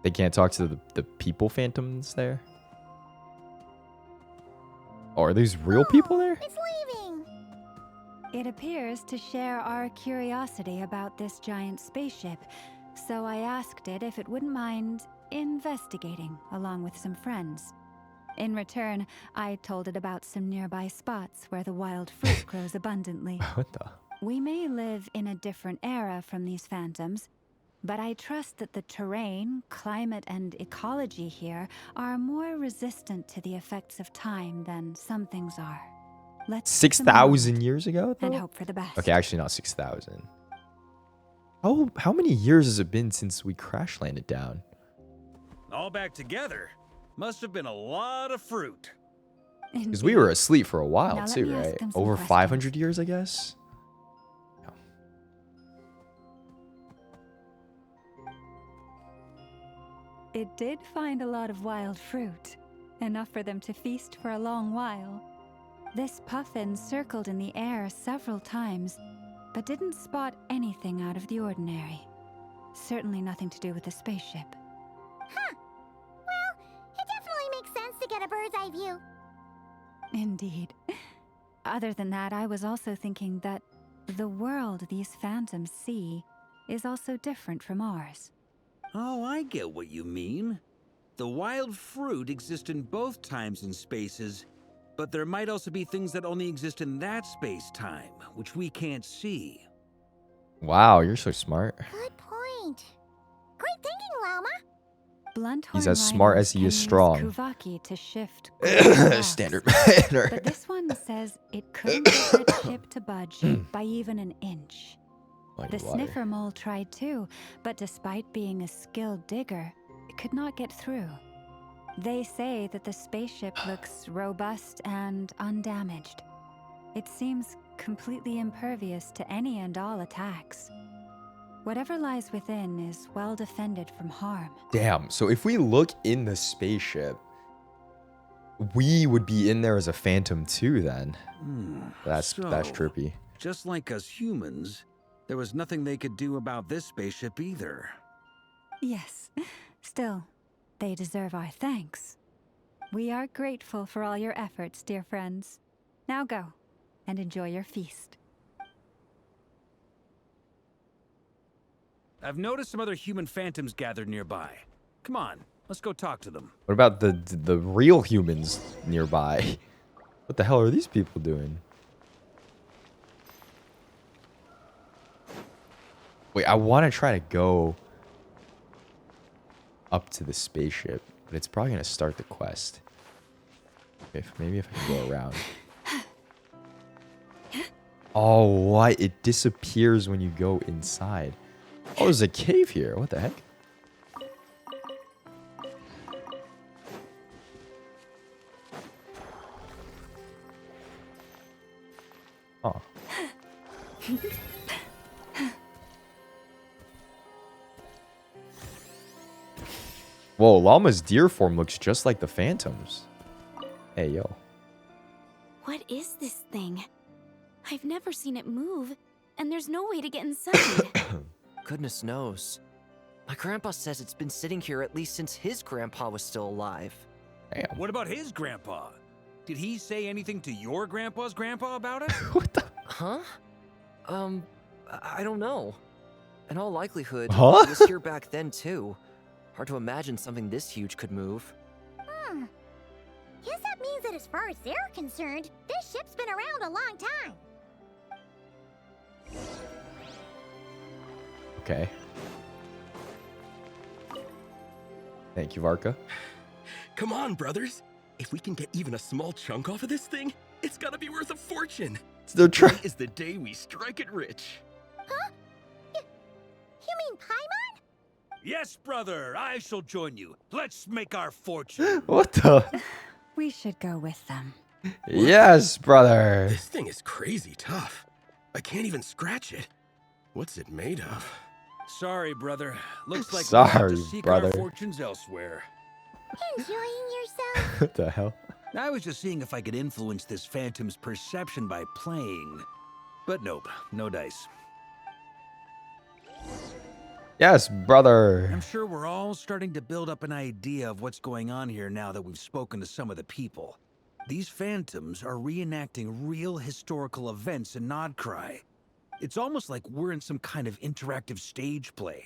They can't talk to the people phantoms there? Oh, are these real people there? It's leaving. It appears to share our curiosity about this giant spaceship, so I asked it if it wouldn't mind investigating along with some friends. In return, I told it about some nearby spots where the wild fruit grows abundantly. What the? We may live in a different era from these phantoms, but I trust that the terrain, climate, and ecology here are more resistant to the effects of time than some things are. Let's give them a 6,000 moment years ago, though? and hope for the best. Okay, actually not 6,000. How many years has it been since we crash landed down? All back together. Must have been a lot of fruit. Because we were asleep for a while, Now let too, me ask right? them some Over questions. 500 years, I guess? It did find a lot of wild fruit, enough for them to feast for a long while. This puffin circled in the air several times, but didn't spot anything out of the ordinary. Certainly nothing to do with the spaceship. Huh. Well, it definitely makes sense to get a bird's eye view. Indeed. Other than that, I was also thinking that the world these phantoms see is also different from ours. Oh, I get what you mean. The wild fruit exist in both times and spaces, but there might also be things that only exist in that space-time, which we can't see. Wow, you're so smart. Good point. Great thinking, Lauma. Blunt He's horn as smart rhinos as he can is use strong. Kuvaki to shift rocks. Standard But manner. this one says it couldn't get that ship to budge by even an inch. Like The water. sniffer mole tried too, but despite being a skilled digger, it could not get through. They say that the spaceship looks robust and undamaged. It seems completely impervious to any and all attacks. Whatever lies within is well defended from harm. Damn, so if we look in the spaceship, we would be in there as a phantom too then. That's So, trippy. Just like us humans, there was nothing they could do about this spaceship either. Yes, still, they deserve our thanks. We are grateful for all your efforts, dear friends. Now go and enjoy your feast. I've noticed some other human phantoms gathered nearby. Come on, let's go talk to them. What about the real humans nearby? What the hell are these people doing? Wait, I want to try to go up to the spaceship, but it's probably going to start the quest. Maybe if I can go around. Oh, what? It disappears when you go inside. Oh, there's a cave here. What the heck? Oh. Whoa, Llama's deer form looks just like the Phantom's. Hey, yo. What is this thing? I've never seen it move, and there's no way to get inside. Goodness knows. My grandpa says it's been sitting here at least since his grandpa was still alive. Damn. What about his grandpa? Did he say anything to your grandpa's grandpa about it? What the? Huh? I don't know. In all likelihood, Huh? he was here back then too. Hard to imagine something this huge could move. Guess that means that as far as they're concerned, this ship's been around a long time. Okay. Thank you, Varka. Come on, brothers. If we can get even a small chunk off of this thing, it's gotta be worth a fortune. They're trying. Today is the day we strike it rich. Huh? You mean Paimon? Yes, brother. I shall join you. Let's make our fortune. What the? We should go with them. Yes, brother. This thing is crazy tough. I can't even scratch it. What's it made of? Sorry, brother. Looks like Sorry, we'll have to seek brother. our fortunes elsewhere. Enjoying yourself? What the hell? I was just seeing if I could influence this Phantom's perception by playing. But nope, no dice. Yes, brother. I'm sure we're all starting to build up an idea of what's going on here now that we've spoken to some of the people. These Phantoms are reenacting real historical events in Nodcry. It's almost like we're in some kind of interactive stage play.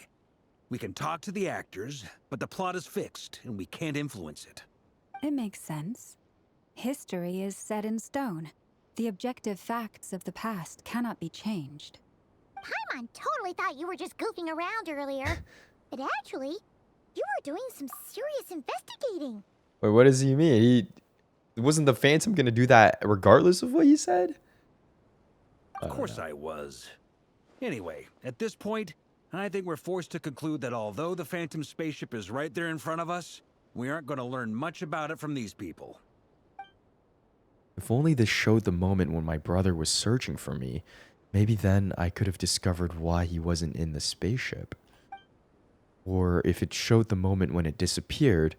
We can talk to the actors, but the plot is fixed, and we can't influence it. It makes sense. History is set in stone. The objective facts of the past cannot be changed. Paimon totally thought you were just goofing around earlier. But actually, you were doing some serious investigating. Wait, what does he mean? Wasn't the Phantom gonna do that regardless of what you said? Of course I was. Anyway, at this point, I think we're forced to conclude that although the Phantom spaceship is right there in front of us, we aren't going to learn much about it from these people. If only this showed the moment when my brother was searching for me, maybe then I could have discovered why he wasn't in the spaceship. Or if it showed the moment when it disappeared,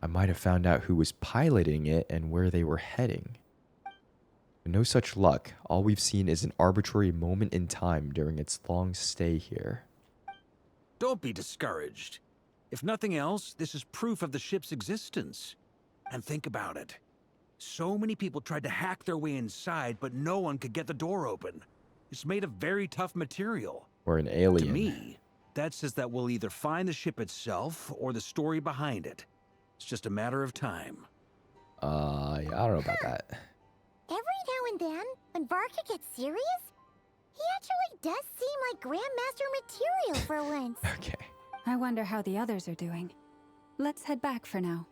I might have found out who was piloting it and where they were heading. No such luck. All we've seen is an arbitrary moment in time during its long stay here. Don't be discouraged. If nothing else, this is proof of the ship's existence. And think about it. So many people tried to hack their way inside, but no one could get the door open. It's made of very tough material. Or an alien. To me, that says that we'll either find the ship itself or the story behind it. It's just a matter of time. Yeah, I don't know about that. Every now and then, when Varka gets serious, he actually does seem like Grandmaster material for once. Okay. I wonder how the others are doing. Let's head back for now.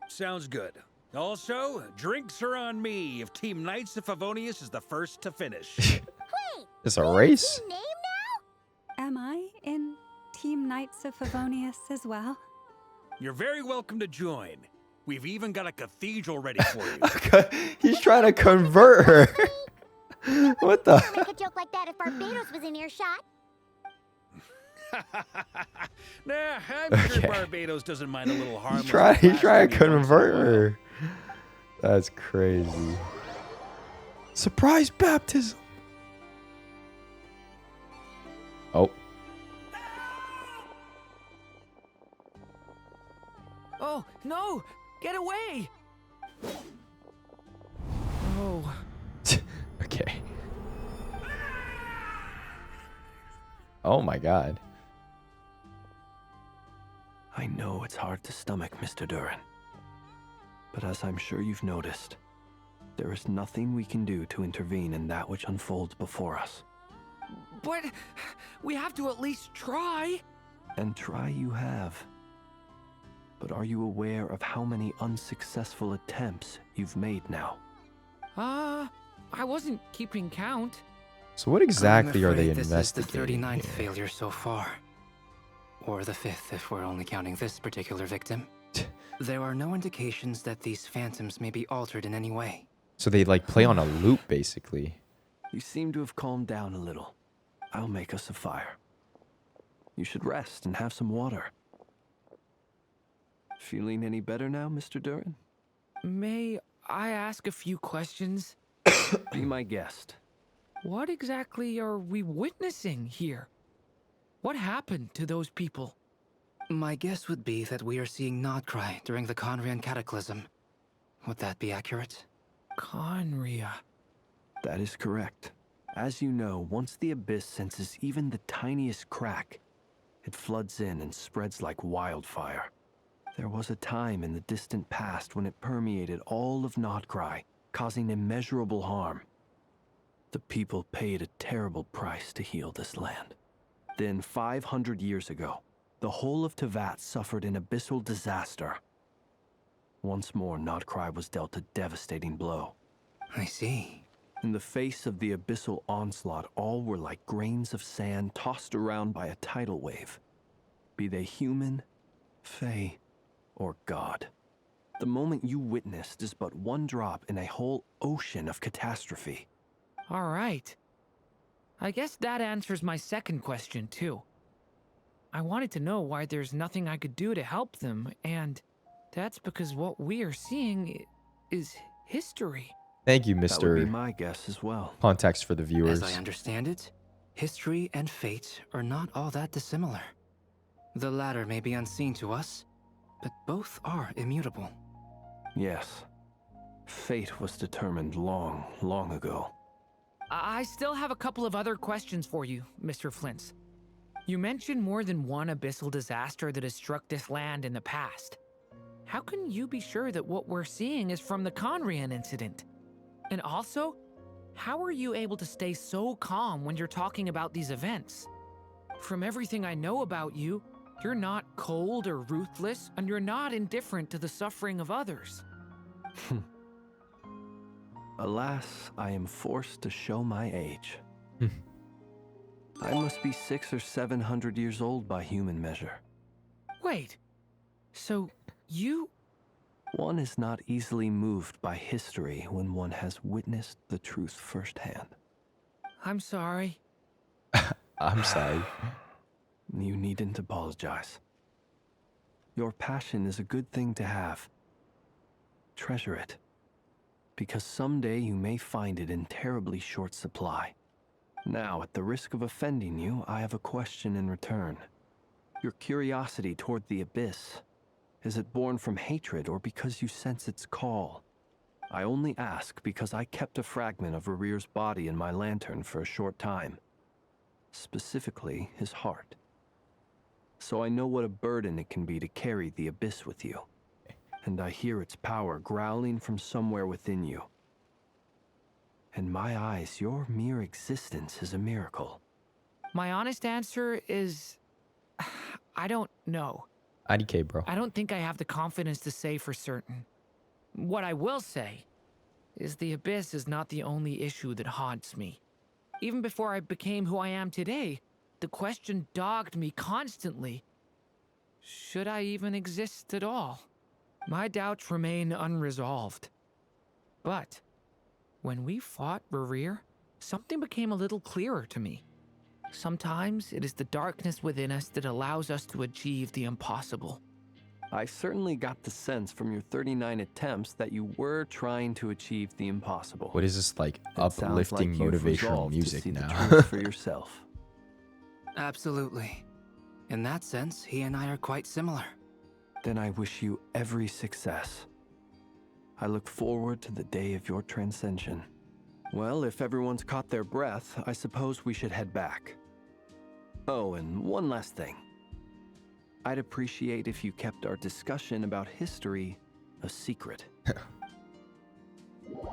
Sounds good. Also, drinks are on me if Team Knights of Favonius is the first to finish. Wait! It's a race? Team name now? Am I in Team Knights of Favonius as well? You're very welcome to join. We've even got a cathedral ready for you. He's trying to convert her. What the? Make a joke like that if Barbados was in earshot. Nah, I'm sure Okay. Barbados doesn't mind a little harmless. He's trying to blasphemy once in a convert while. her. That's crazy. Surprise baptism. Oh. Oh, no! Get away! Oh. Okay. Oh my god. I know it's hard to stomach, Mr. Duran. But as I'm sure you've noticed, there is nothing we can do to intervene in that which unfolds before us. But we have to at least try. And try you have. But are you aware of how many unsuccessful attempts you've made now? I wasn't keeping count. So what exactly are they This is the investigating 39th here? failure so far. Or the 5th if we're only counting this particular victim. There are no indications that these phantoms may be altered in any way. So they like play on a loop, basically. You seem to have calmed down a little. I'll make us a fire. You should rest and have some water. Feeling any better now, Mr. Durin? May I ask a few questions? Be my guest. What exactly are we witnessing here? What happened to those people? My guess would be that we are seeing Nodcry during the Conrian Cataclysm. Would that be accurate? Conria. That is correct. As you know, once the Abyss senses even the tiniest crack, it floods in and spreads like wildfire. There was a time in the distant past when it permeated all of Nodcry, causing immeasurable harm. The people paid a terrible price to heal this land. Then, 500 years ago, the whole of Tevat suffered an abyssal disaster. Once more, Nodcry was dealt a devastating blow. I see. In the face of the abyssal onslaught, all were like grains of sand tossed around by a tidal wave. Be they human, fae, or god. The moment you witnessed is but one drop in a whole ocean of catastrophe. All right. I guess that answers my second question, too. I wanted to know why there's nothing I could do to help them, and that's because what we are seeing is history. Thank you, That would be Mr. my guess as well. Context for the viewers. As I understand it, history and fate are not all that dissimilar. The latter may be unseen to us, but both are immutable. Yes. Fate was determined long, long ago. I still have a couple of other questions for you, Mr. Flint's. You mentioned more than one abyssal disaster that has struck this land in the past. How can you be sure that what we're seeing is from the Conrian incident? And also, how are you able to stay so calm when you're talking about these events? From everything I know about you, you're not cold or ruthless, and you're not indifferent to the suffering of others. Alas, I am forced to show my age. I must be 600 or 700 years old by human measure. Wait, so you... One is not easily moved by history when one has witnessed the truth firsthand. I'm sorry. I'm sorry. You needn't apologize. Your passion is a good thing to have. Treasure it, because someday you may find it in terribly short supply. Now, at the risk of offending you, I have a question in return. Your curiosity toward the Abyss, is it born from hatred or because you sense its call? I only ask because I kept a fragment of Rarir's body in my lantern for a short time. Specifically, his heart. So I know what a burden it can be to carry the Abyss with you. And I hear its power growling from somewhere within you. In my eyes, your mere existence is a miracle. My honest answer is... I don't know. IDK, bro. I don't think I have the confidence to say for certain. What I will say is the Abyss is not the only issue that haunts me. Even before I became who I am today, the question dogged me constantly. Should I even exist at all? My doubts remain unresolved. But when we fought Rarir, something became a little clearer to me. Sometimes it is the darkness within us that allows us to achieve the impossible. I certainly got the sense from your 39 attempts that you were trying to achieve the impossible. What is this, like, It sounds uplifting like you've motivational resolved to music see the now? truth for yourself. Absolutely. In that sense, he and I are quite similar. Then I wish you every success. I look forward to the day of your transcension. Well, if everyone's caught their breath, I suppose we should head back. Oh, and one last thing. I'd appreciate if you kept our discussion about history a secret.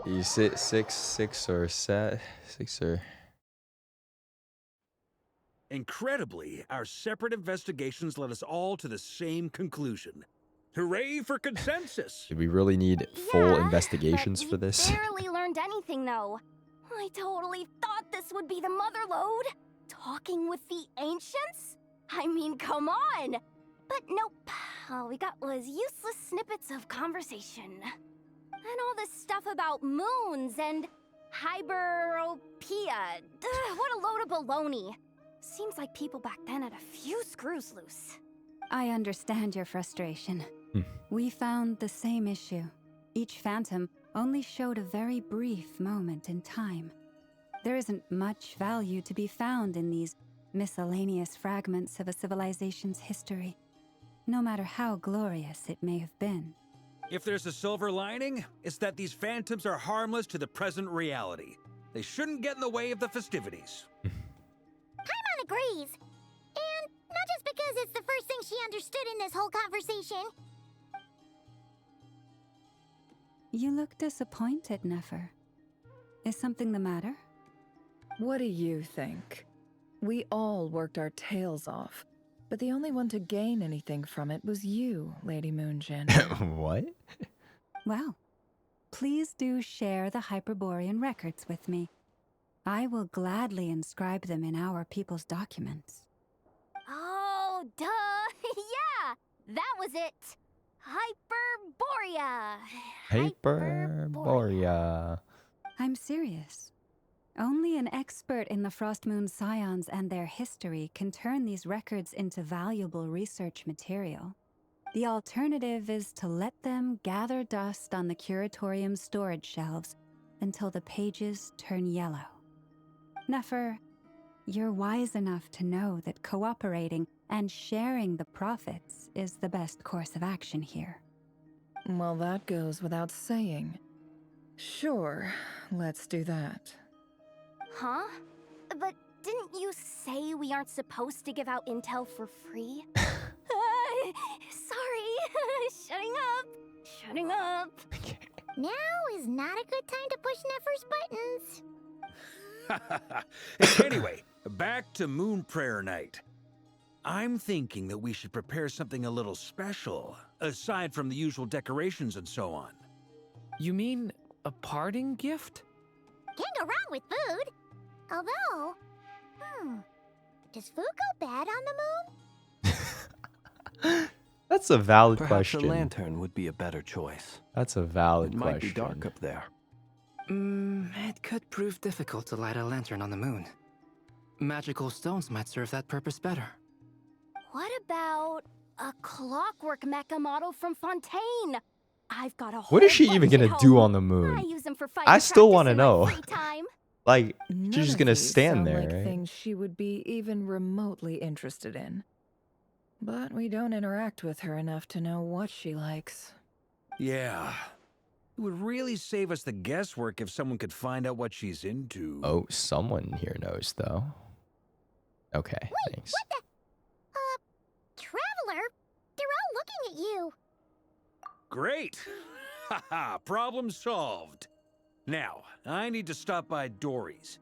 You sit six or set? Six or... Incredibly, our separate investigations led us all to the same conclusion. Hooray for consensus! Did we really need full Yeah, investigations but for this? We barely learned anything, though. I totally thought this would be the mother lode. Talking with the ancients? I mean, come on! But nope. All we got was useless snippets of conversation. And all this stuff about moons and hyperopia. What a load of baloney. Seems like people back then had a few screws loose. I understand your frustration. We found the same issue. Each phantom only showed a very brief moment in time. There isn't much value to be found in these miscellaneous fragments of a civilization's history, no matter how glorious it may have been. If there's a silver lining, it's that these phantoms are harmless to the present reality. They shouldn't get in the way of the festivities. Paimon agrees. And not just because it's the first thing she understood in this whole conversation. You look disappointed, Nefer. Is something the matter? What do you think? We all worked our tails off, but the only one to gain anything from it was you, Lady Moonjin. What? Well, please do share the Hyperborean records with me. I will gladly inscribe them in our people's documents. Oh, duh! Yeah! That was it! Hyperborea! Hyperborea. I'm serious. Only an expert in the Frostmoon Scions and their history can turn these records into valuable research material. The alternative is to let them gather dust on the curatorium's storage shelves until the pages turn yellow. Nefer, you're wise enough to know that cooperating and sharing the profits is the best course of action here. Well, that goes without saying. Sure, let's do that. Huh? But didn't you say we aren't supposed to give out intel for free? Sorry. Shutting up. Now is not a good time to push Nefer's buttons. Anyway, back to Moon Prayer Night. I'm thinking that we should prepare something a little special, aside from the usual decorations and so on. You mean a parting gift? Can't go wrong with food. Although, does food go bad on the moon? That's a valid Perhaps question. a lantern would be a better choice. That's a valid It question. might be dark up there. It could prove difficult to light a lantern on the moon. Magical stones might serve that purpose better. What about a clockwork mecha model from Fontaine? I've got a whole What is she bunch even gonna at do home. on the moon? I use them for fighting I still want wanna to know. Free time. Like, None she's just of gonna these stand sound there, like right? things she would be even remotely interested in. But we don't interact with her enough to know what she likes. Yeah. It would really save us the guesswork if someone could find out what she's into. Oh, someone here knows, though. Okay, Wait, thanks. what the? Traveler? They're all looking at you. Great! Haha, problem solved. Now, I need to stop by Dory's.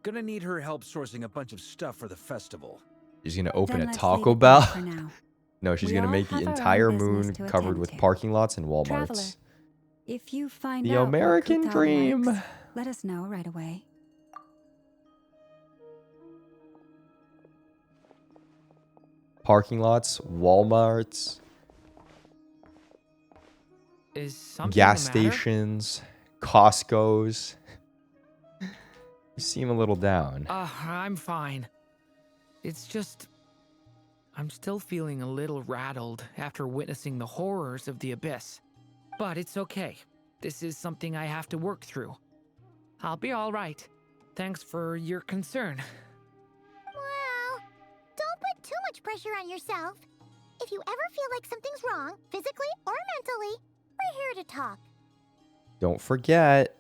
Gonna need her help sourcing a bunch of stuff for the festival. She's gonna open Then a let's Taco leave it there Bell? for now. No, she's We gonna all make the have our own entire business moon to covered attend with to. parking lots and Traveler, Walmarts. if you find The out what American Kutao dream. likes, let us know right away. Parking lots, Walmarts, Is something gas the matter? stations, Costco's. You seem a little down. I'm fine. It's just... I'm still feeling a little rattled after witnessing the horrors of the Abyss. But it's okay. This is something I have to work through. I'll be all right. Thanks for your concern. Well, don't put too much pressure on yourself. If you ever feel like something's wrong, physically or mentally, we're here to talk. Don't forget.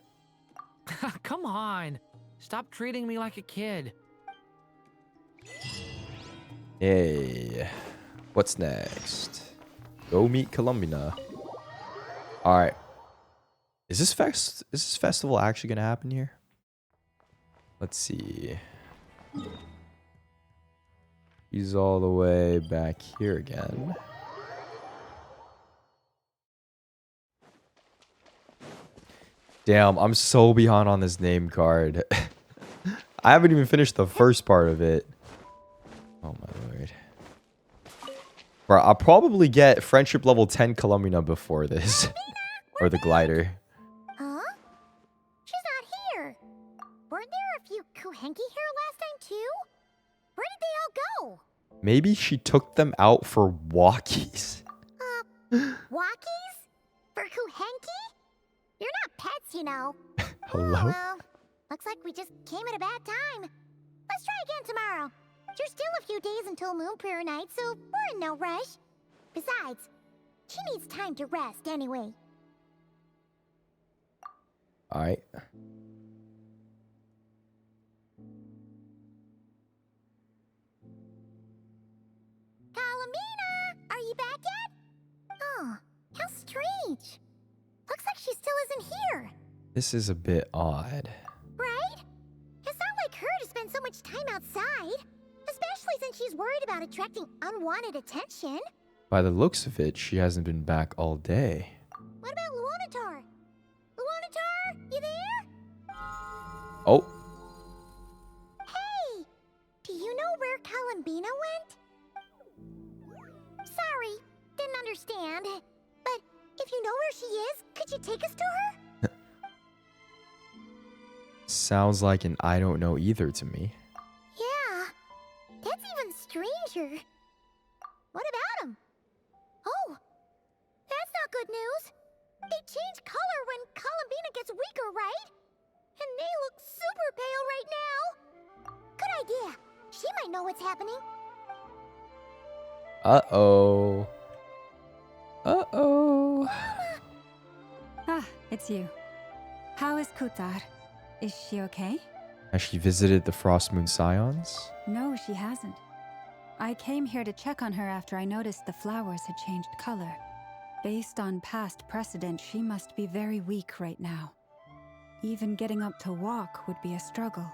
Come on. Stop treating me like a kid. Hey, what's next? Go meet Columbina. All right. Is this festival actually gonna happen here? Let's see. She's all the way back here again. Damn, I'm so behind on this name card. I haven't even finished the first part of it. Oh my lord. Bro, I'll probably get friendship level 10 Columbina before this. Or the glider. Huh? She's not here. Weren't there a few Kuhenki here last time too? Where did they all go? Maybe she took them out for walkies. Walkies? For Kuhenki? You're not pets, you know. Hello? Oh, well, looks like we just came at a bad time. Let's try again tomorrow. There's still a few days until Moon Prayer Night, so we're in no rush. Besides, she needs time to rest anyway. Alright. Calamina! Are you back yet? Oh, how strange. Looks like she still isn't here. This is a bit odd. Right? It's not like her to spend so much time outside. Especially since she's worried about attracting unwanted attention. By the looks of it, she hasn't been back all day. What about Luanatar? Luanatar, you there? Oh. Hey! Do you know where Columbina went? Sorry, didn't understand. But if you know where she is, could you take us to her? Sounds like an I don't know either to me. Yeah, that's even stranger. What about him? Oh, that's not good news. They change color when Columbina gets weaker, right? And they look super pale right now. Good idea. She might know what's happening. Uh-oh. Uh-oh. Ah, it's you. How is Kutar? Is she okay? Has she visited the Frost Moon Scions? No, she hasn't. I came here to check on her after I noticed the flowers had changed color. Based on past precedent, she must be very weak right now. Even getting up to walk would be a struggle.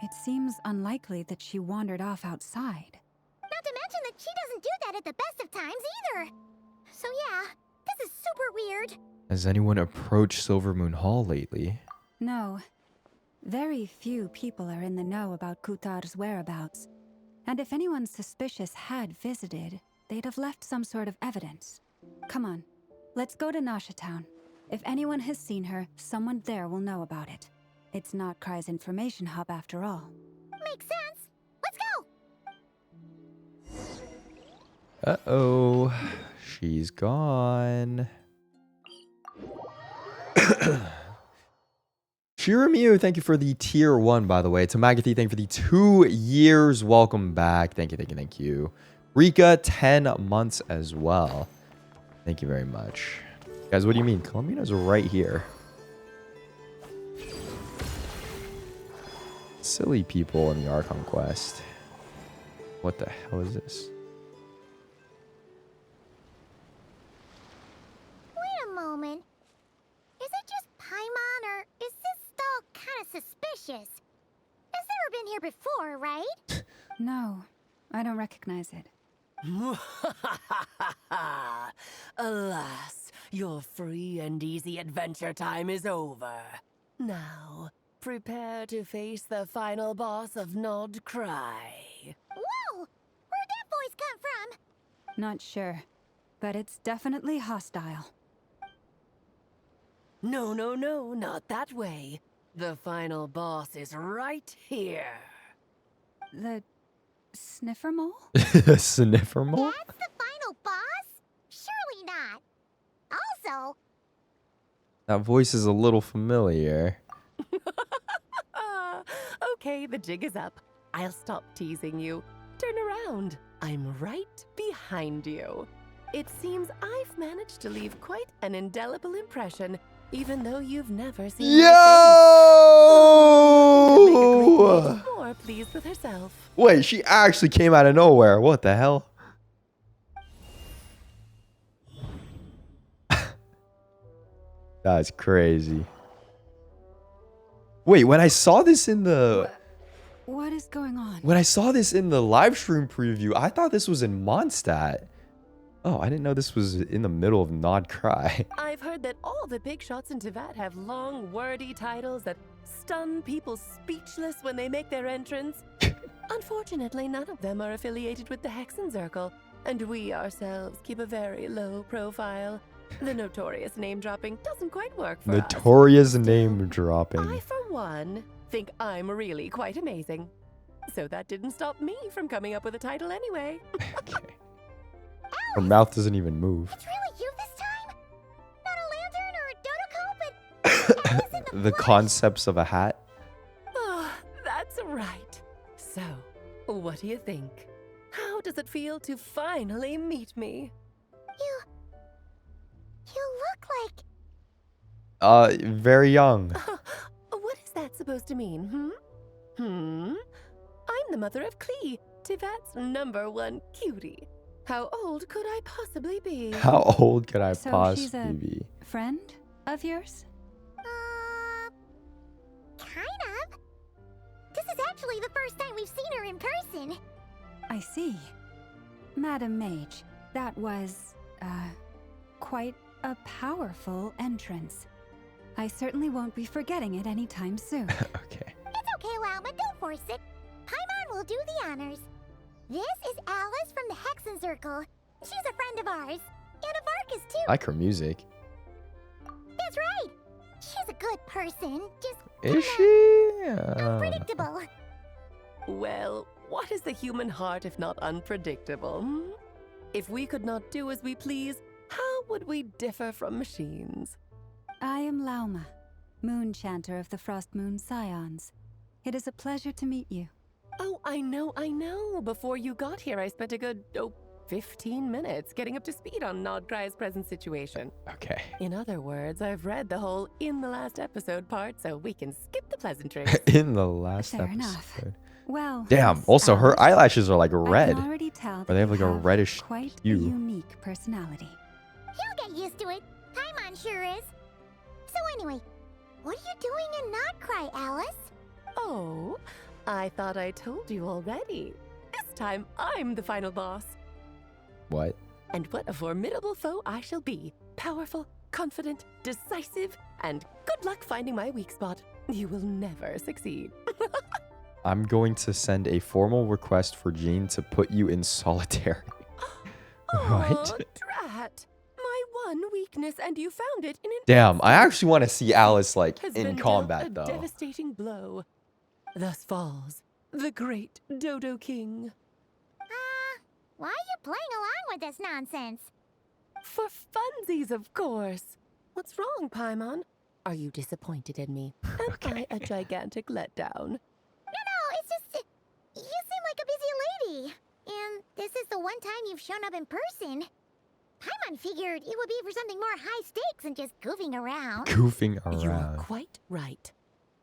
It seems unlikely that she wandered off outside. Not to mention that she doesn't do that at the best of times either. So yeah, this is super weird. Has anyone approached Silver Moon Hall lately? No. Very few people are in the know about Kutar's whereabouts. And if anyone suspicious had visited, they'd have left some sort of evidence. Come on, let's go to Nasha Town. If anyone has seen her, someone there will know about it. It's not Cry's information hub after all. Makes sense. Let's go! Uh-oh. She's gone. Shiramiu, thank you for the tier 1, by the way. Tamagathy, thank you for the 2 years. Welcome back. Thank you, thank you, thank you. Rika, 10 months as well. Thank you very much. Guys, what do you mean? Columbina's right here. Silly people in the Archon quest. What the hell is this? Wait a moment. Is it just Paimon, or is this stall kind of suspicious? It's never been here before, right? No, I don't recognize it. Alas, your free and easy adventure time is over. Now, prepare to face the final boss of Nod Cry. Whoa! Where'd that voice come from? Not sure, but it's definitely hostile. No, no, no, not that way. The final boss is right here. The sniffer mole? Sniffer mole? That's the final boss? Surely not. Also, That voice is a little familiar. Okay, the jig is up. I'll stop teasing you. Turn around. I'm right behind you. It seems I've managed to leave quite an indelible impression, even though you've never seen my face. More pleased with herself. Wait, she actually came out of nowhere. What the hell? That's crazy. Wait, when I saw this in the What is going on? When I saw this in the live stream preview, I thought this was in Mondstadt. Oh, I didn't know this was in the middle of Nod Cry. I've heard that all the big shots in Teyvat have long, wordy titles that stun people speechless when they make their entrance. Unfortunately, none of them are affiliated with the Hexenzirkel, and we ourselves keep a very low profile. The notorious name-dropping doesn't quite work for us. Notorious name dropping. I, for one, think I'm really quite amazing. So that didn't stop me from coming up with a title anyway. Okay. Her mouth doesn't even move. It's really you this time? Not a lantern or a dodo coat, but Alice in The concepts of a hat. Oh, that's right. So, what do you think? How does it feel to finally meet me? You look like... Very young. What is that supposed to mean, I'm the mother of Klee, Teyvat's #1 cutie. How old could I possibly be? How old could I So possibly she's a be? friend of yours? Kind of. This is actually the first time we've seen her in person. I see. Madam Mage, that was, quite a powerful entrance. I certainly won't be forgetting it anytime soon. Okay. It's okay, Lauma, don't force it. Paimon will do the honors. This is Alice from the Hexenzirkel. She's a friend of ours. And of Arcus, too. I like her music. That's right. She's a good person. Just Is she? unpredictable. Well, what is the human heart if not unpredictable? If we could not do as we please, how would we differ from machines? I am Lauma, Moon Chanter of the Frost Moon Scions. It is a pleasure to meet you. Oh, I know. Before you got here, I spent a good, 15 minutes getting up to speed on Nodcry's present situation. Okay. In other words, I've read the whole in the last episode part, so we can skip the pleasantries. In the last Fair episode. enough. Well, Damn. Miss Also, her Alice, eyelashes are like I red. can already tell Or that they have you like a reddish quite a hue. unique personality. He'll get used to it. Paimon sure is. So anyway, what are you doing in Nodcry, Alice? Oh, I thought I told you already. This time, I'm the final boss. What? And what a formidable foe I shall be. Powerful, confident, decisive, and good luck finding my weak spot. You will never succeed. I'm going to send a formal request for Jean to put you in solitary. Oh, What? drat. My one weakness, and you found it in an Damn, I actually want to see Alice like has in been combat dealt a though. devastating blow. Thus falls the great Dodo King. Why are you playing along with this nonsense? For funsies, of course. What's wrong, Paimon? Are you disappointed in me? Am I a gigantic letdown? No, it's just... you seem like a busy lady. And this is the one time you've shown up in person. Paimon figured it would be for something more high stakes than just goofing around. Goofing You are around. quite right.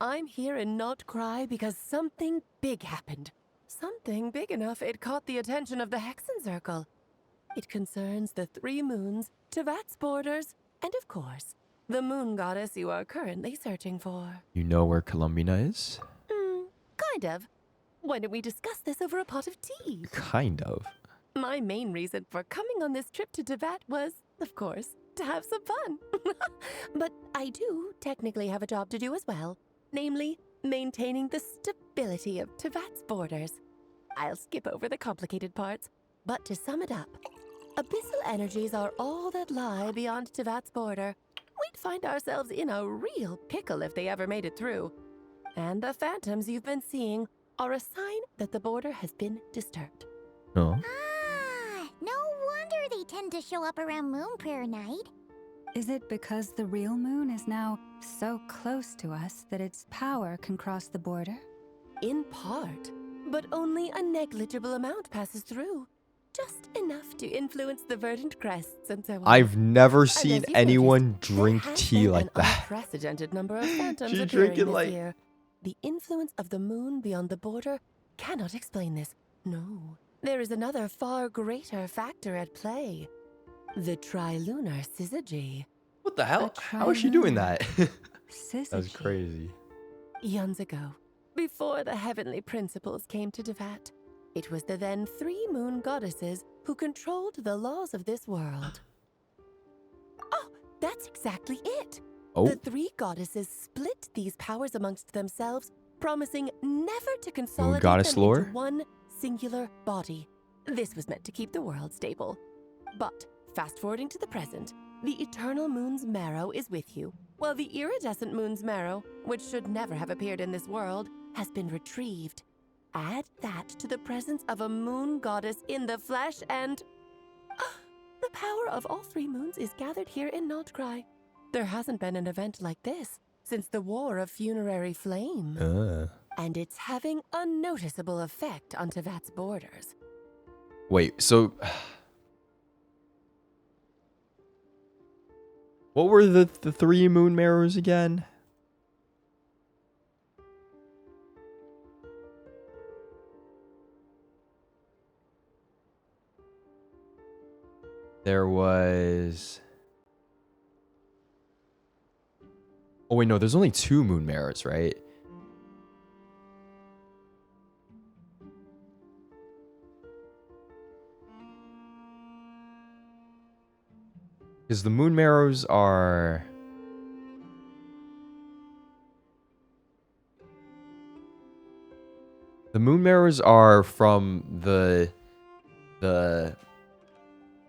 I'm here in Nodcry because something big happened. Something big enough it caught the attention of the Hexenzirkel. It concerns the 3 moons, Teyvat's borders, and of course, the moon goddess you are currently searching for. You know where Columbina is? Kind of. Why don't we discuss this over a pot of tea? Kind of. My main reason for coming on this trip to Teyvat was, of course, to have some fun. But I do technically have a job to do as well. Namely, maintaining the stability of Teyvat's borders. I'll skip over the complicated parts, but to sum it up, abyssal energies are all that lie beyond Teyvat's border. We'd find ourselves in a real pickle if they ever made it through. And the phantoms you've been seeing are a sign that the border has been disturbed. Oh. No wonder they tend to show up around Moon Prayer Night. Is it because the real moon is now so close to us that its power can cross the border? In part, but only a negligible amount passes through. Just enough to influence the verdant crests and so on. I've never And seen as you anyone noticed, drink there has tea been like an that. Unprecedented number of phantoms She appearing drinking this like- year. The influence of the moon beyond the border cannot explain this. No, there is another far greater factor at play. The trilunar syzygy. What the hell? A How is she doing trilunar that? That was syzygy. crazy. Eons ago, Before the heavenly principles came to Devat, it was the then 3 moon goddesses who controlled the laws of this world. Oh, that's exactly it. Oh. The 3 goddesses split these powers amongst themselves, promising never to consolidate goddess them lore? into one singular body. This was meant to keep the world stable. But, fast-forwarding to the present, the eternal moon's marrow is with you, while the iridescent moon's marrow, which should never have appeared in this world, has been retrieved. Add that to the presence of a moon goddess in the flesh and... the power of all 3 moons is gathered here in Notcry. There hasn't been an event like this since the War of Funerary Flame. And it's having a noticeable effect on Tevat's borders. Wait, so... What were the 3 moon mirrors again? There was... Oh wait, no, there's only 2 moon mirrors, right? Because the moon marrows are... The moon marrows are from the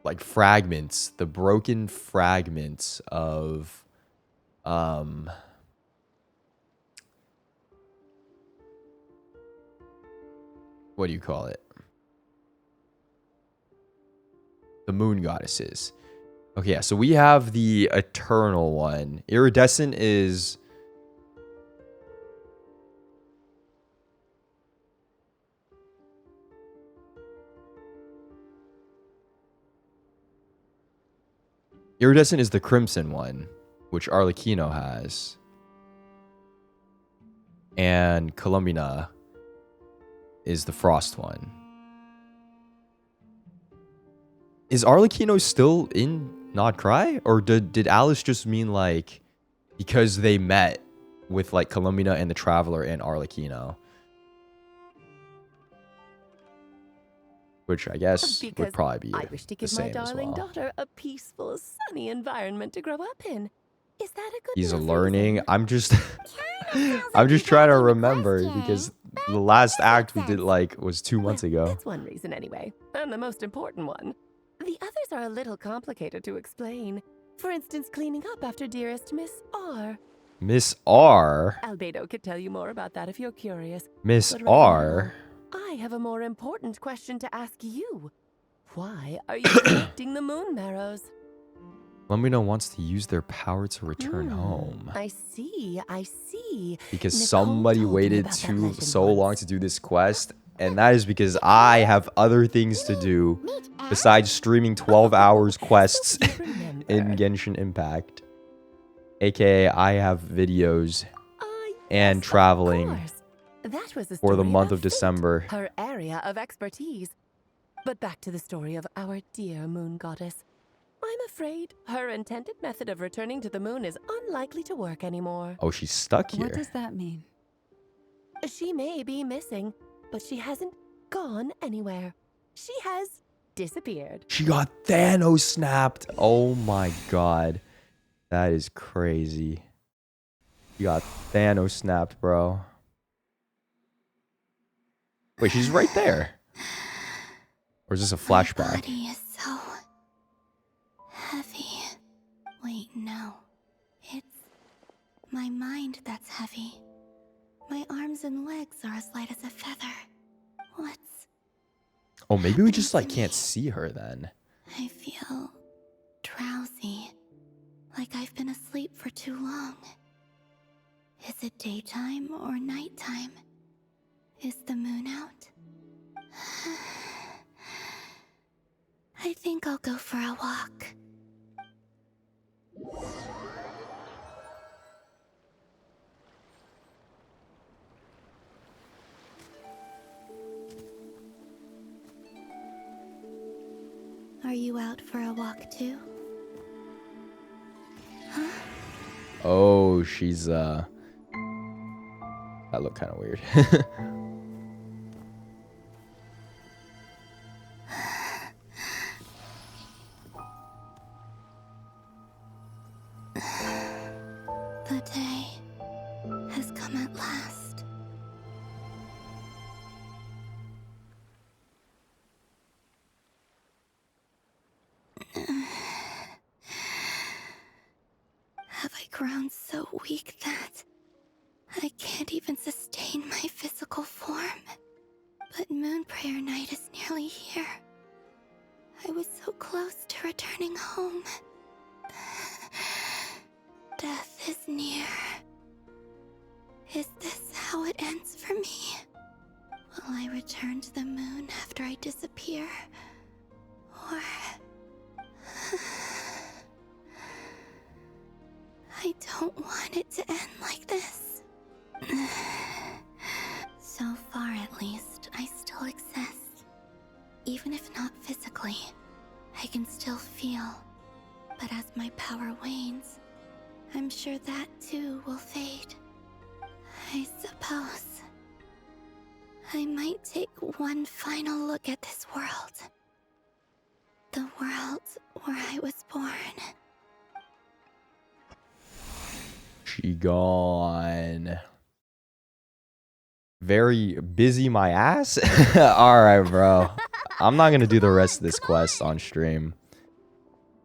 like fragments, the broken fragments of what do you call it? The moon goddesses. Okay, yeah, so we have the eternal one. Iridescent is... Iridescent is the crimson one, which Arlecchino has. And Columbina is the frost one. Is Arlecchino still in Notcry? Or did Alice just mean like because they met with like Columbina and the Traveler and Arlecchino? Which I guess would probably be I wish to the give my same as darling well. daughter a peaceful, sunny environment to grow up in. Is that a good He's enough learning. reason? I'm just I'm just trying to remember because the last act we did like was 2 months ago. That's one reason anyway, and the most important one. The others are a little complicated to explain. For instance, cleaning up after dearest Miss R. Miss R. Albedo could tell you more about that if you're curious. Miss But right R. now, I have a more important question to ask you. Why are you collecting the moon marrows? Columbina wants to use their power to return home. I see. Because Nicole somebody told me waited about that too legend so once. long to do this quest, and that is because I have other things to do besides streaming 12 hours quests in Genshin Impact. AKA I have videos and traveling That was the for the story month about of December. Fate, her area of expertise. But back to the story of our dear moon goddess. I'm afraid her intended method of returning to the moon is unlikely to work anymore. Oh, she's stuck here. What does that mean? She may be missing, but she hasn't gone anywhere. She has disappeared. She got Thanos snapped. Oh my god. That is crazy. She got Thanos snapped, bro. Wait, she's right there. Or is this a My flashback? body is so heavy. Wait, no. It's my mind that's heavy. My arms and legs are as light as a feather. What's... Oh, maybe we just like can't see her then. I feel drowsy. Like I've been asleep for too long. Is it daytime or nighttime? Is the moon out? I think I'll go for a walk. Are you out for a walk too? Oh, she's That looked kind of weird. The day has come at last. Have I grown so weak that I can't even sustain my physical form? But Moon Prayer Night is nearly here. I was so close to returning home. Death is near. Is this how it ends for me? Will I return to the moon after I disappear? Or... I don't want it to end like this. So far, at least, I still exist. Even if not physically, I can still feel. But as my power wanes, I'm sure that too will fade. I suppose I might take one final look at this world. The world where I was born. She gone. Very busy my ass? Alright, bro. I'm not gonna do the rest of this quest on stream.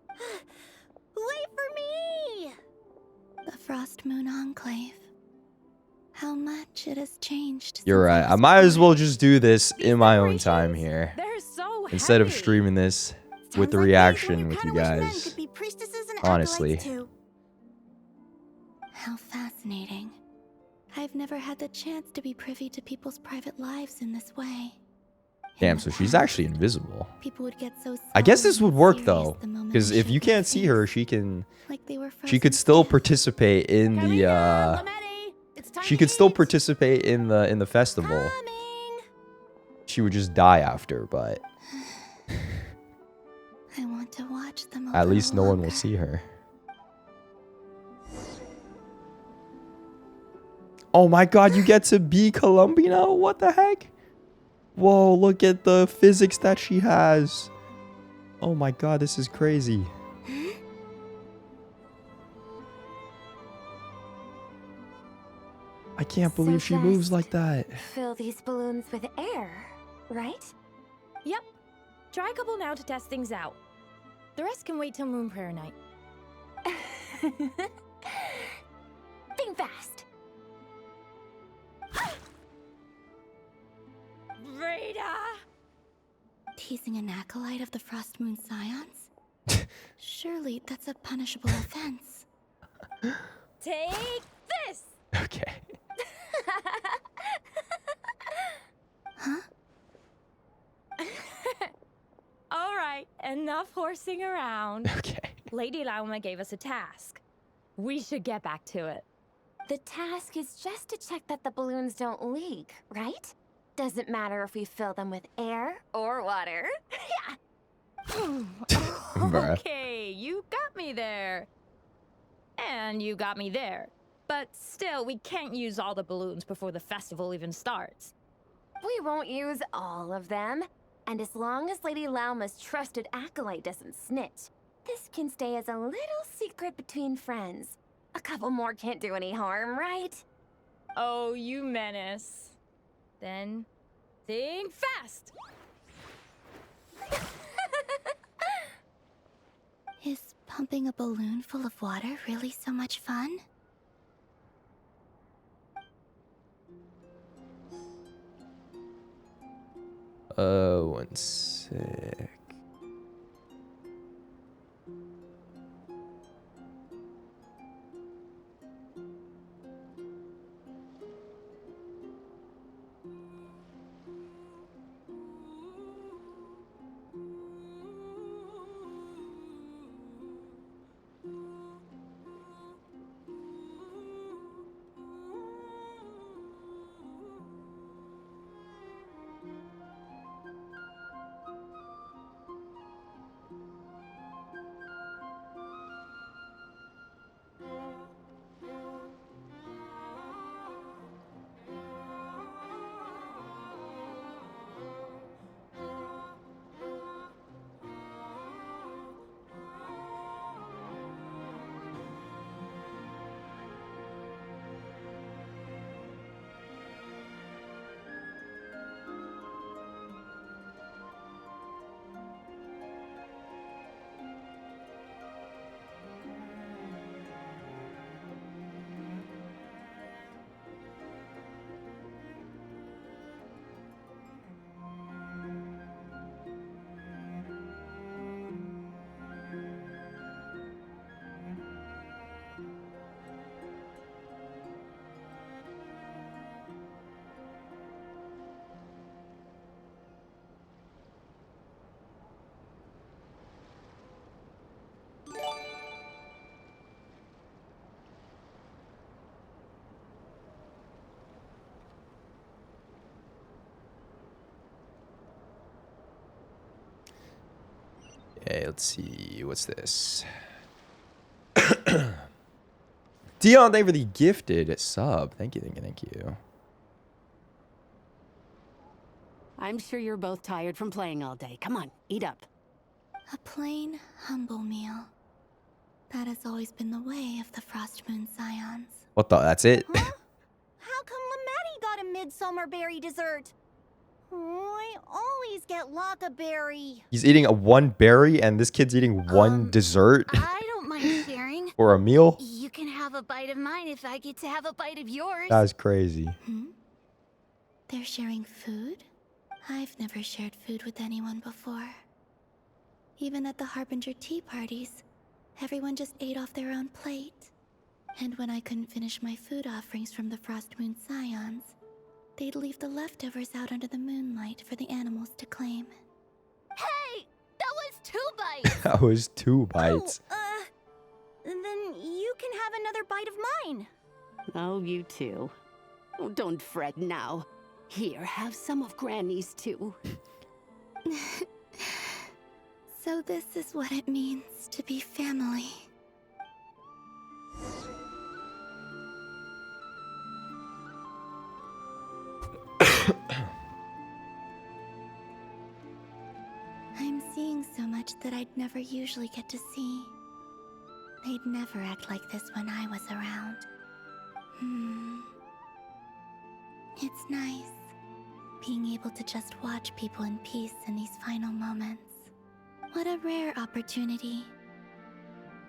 Wait for me! The Frost Moon Enclave. How much it has changed. You're right. I might as well just do this in my own time here. They're so instead of heavy. streaming this with the reaction with you guys. Honestly. How fascinating. I've never had the chance to be privy to people's private lives in this way. Damn, so she's actually invisible. People would get so I guess this would work though, the moment because I if showed you my can't see face. her, she can. Like they were She could frozen still stiff. participate in the. She could still participate in the festival. She would just die after, but I want to watch them a at least no little one will see her. Oh my god, you get to be Columbina? What the heck? Whoa, look at the physics that she has. Oh my god, this is crazy. I can't believe she moves like that. Fill these balloons with air, right? Yep. Try a couple now to test things out. The rest can wait till Moon Prayer Night. Think fast. Breda! Teasing an acolyte of the Frost Moon Scions? Surely that's a punishable offense. Take this! Okay. Huh? All right, enough horsing around. Okay. Lady Lauma gave us a task. We should get back to it. The task is just to check that the balloons don't leak, right? Doesn't matter if we fill them with air or water. Bruh. Okay, you got me there. And you got me there. But still, we can't use all the balloons before the festival even starts. We won't use all of them. And as long as Lady Lauma's trusted acolyte doesn't snitch, this can stay as a little secret between friends. A couple more can't do any harm, right? Oh, you menace. Then, think fast! Is pumping a balloon full of water really so much fun? One sec. Okay, let's see. What's this? Dion, thank you for the gifted sub. Thank you, thank you, thank you. I'm sure you're both tired from playing all day. Come on, eat up. A plain, humble meal. That has always been the way of the Frost Moon Scions. What the? That's it? How come Lamatti got a midsummer berry dessert? Oh, I always get Lockaberry. He's eating one berry and this kid's eating one dessert I don't mind sharing. for a meal? You can have a bite of mine if I get to have a bite of yours. That's crazy. They're sharing food? I've never shared food with anyone before. Even at the Harbinger tea parties, everyone just ate off their own plate. And when I couldn't finish my food offerings from the Frost Moon Scions, they'd leave the leftovers out under the moonlight for the animals to claim. Hey! That was 2 bites! That was 2 bites. Then you can have another bite of mine. Oh, you too. Oh, don't fret now. Here, have some of Granny's too. So this is what it means to be family. I'm seeing so much that I'd never usually get to see. They'd never act like this when I was around. It's nice, being able to just watch people in peace in these final moments. What a rare opportunity.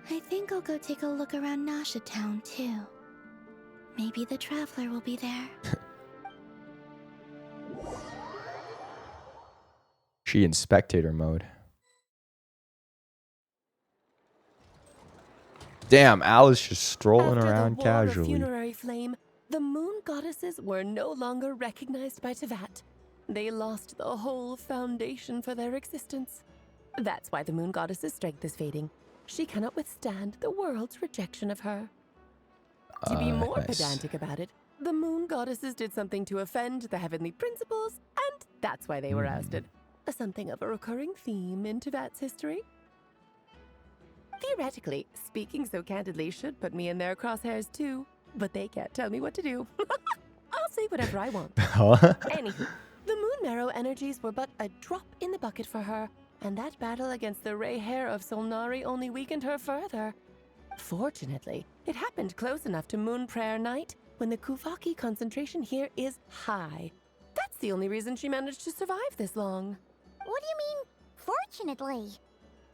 I think I'll go take a look around Nasha Town too. Maybe the Traveler will be there. She in spectator mode. Damn, Alice just strolling around casually. Funerary flame, the moon goddesses were no longer recognized by Tevat. They lost the whole foundation for their existence. That's why the moon goddess's strength is fading. She cannot withstand the world's rejection of her. To be more pedantic about it, the moon goddesses did something to offend the heavenly principles, and that's why they were ousted. Something of a recurring theme in Tevat's history. Theoretically, speaking so candidly should put me in their crosshairs too, but they can't tell me what to do. I'll say whatever I want. Anywho, the moon marrow energies were but a drop in the bucket for her, and that battle against the Ray Hair of Solnari only weakened her further. Fortunately, it happened close enough to Moon Prayer Night when the Kuvaki concentration here is high. That's the only reason she managed to survive this long. What do you mean, fortunately?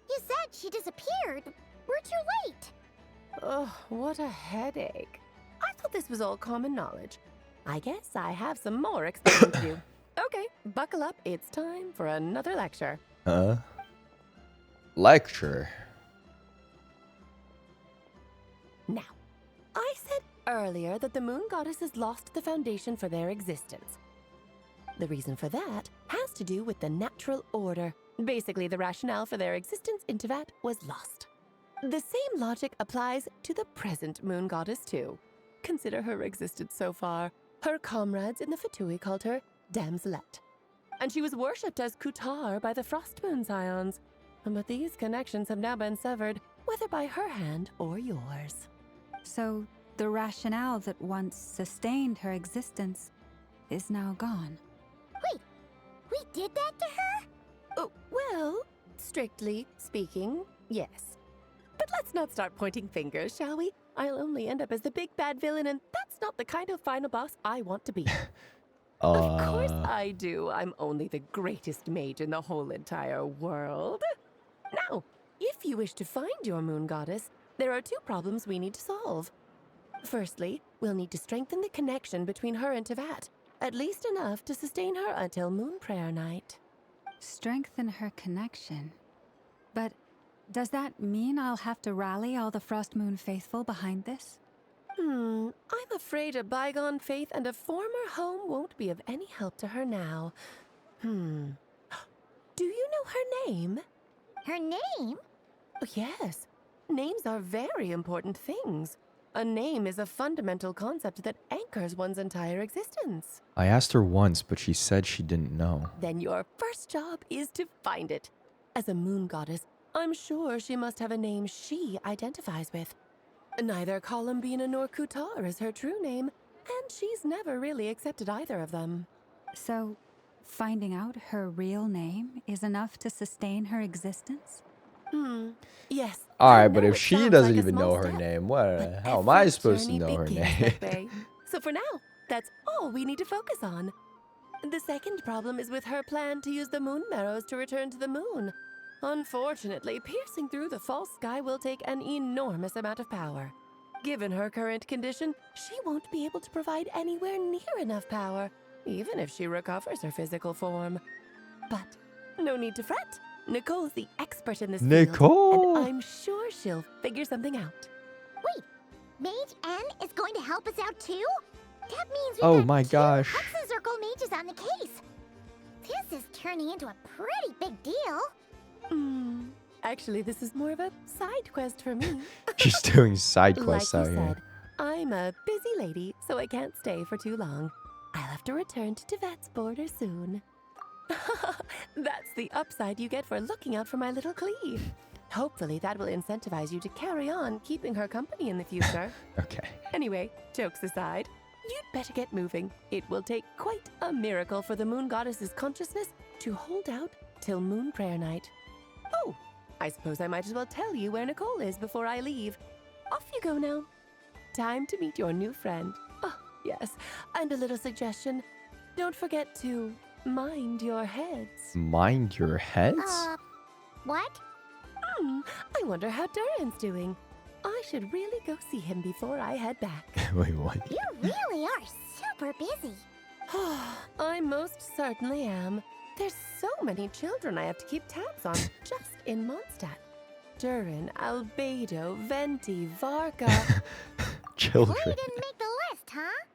You said she disappeared. We're too late. Ugh, what a headache. I thought this was all common knowledge. I guess I have some more explaining to do. Okay, buckle up. It's time for another lecture. Lecture. Now, I said earlier that the moon goddesses lost the foundation for their existence. The reason for that has to do with the natural order. Basically, the rationale for their existence in Tevat was lost. The same logic applies to the present moon goddess too. Consider her existence so far. Her comrades in the Fatui called her Damselette. And she was worshipped as Kutar by the Frost Moon Scions. But these connections have now been severed, whether by her hand or yours. So the rationale that once sustained her existence is now gone. Wait, we did that to her? Oh, well, strictly speaking, yes. But let's not start pointing fingers, shall we? I'll only end up as the big bad villain, and that's not the kind of final boss I want to be. Of course I do. I'm only the greatest mage in the whole entire world. Now, if you wish to find your moon goddess, there are 2 problems we need to solve. Firstly, we'll need to strengthen the connection between her and Tevat, at least enough to sustain her until Moon Prayer Night. Strengthen her connection. But does that mean I'll have to rally all the Frost Moon faithful behind this? I'm afraid a bygone faith and a former home won't be of any help to her now. Do you know her name? Her name? Oh, yes. Names are very important things. A name is a fundamental concept that anchors one's entire existence. I asked her once, but she said she didn't know. Then your first job is to find it. As a moon goddess, I'm sure she must have a name she identifies with. Neither Columbina nor Kutar is her true name, and she's never really accepted either of them. So, finding out her real name is enough to sustain her existence? Yes. Alright, but if she doesn't even know her name, how am I supposed to know her name? So for now, that's all we need to focus on. The second problem is with her plan to use the moon marrows to return to the moon. Unfortunately, piercing through the false sky will take an enormous amount of power. Given her current condition, she won't be able to provide anywhere near enough power, even if she recovers her physical form. But no need to fret. Nicole's the expert in this field, and I'm sure she'll figure something out. Wait, Mage N is going to help us out too? That means Oh we've my got gosh. two Hudson Circle mages on the case. This is turning into a pretty big deal. Actually, this is more of a side quest for me. She's doing side quests Like out you here. said, I'm a busy lady, so I can't stay for too long. I'll have to return to Tibet's border soon. That's the upside you get for looking out for my little Cleve. Hopefully that will incentivize you to carry on keeping her company in the future. Okay. Anyway, jokes aside, you'd better get moving. It will take quite a miracle for the moon goddess's consciousness to hold out till moon prayer night. Oh, I suppose I might as well tell you where Nicole is before I leave. Off you go now. Time to meet your new friend. Oh, yes, and a little suggestion. Don't forget to mind your heads. Mind your heads? What? I wonder how Duran's doing. I should really go see him before I head back. Wait, what? You really are super busy. I most certainly am. There's so many children I have to keep tabs on just in Mondstadt. Duran, Albedo, Venti, Varka. Children. Clee didn't make the list, huh?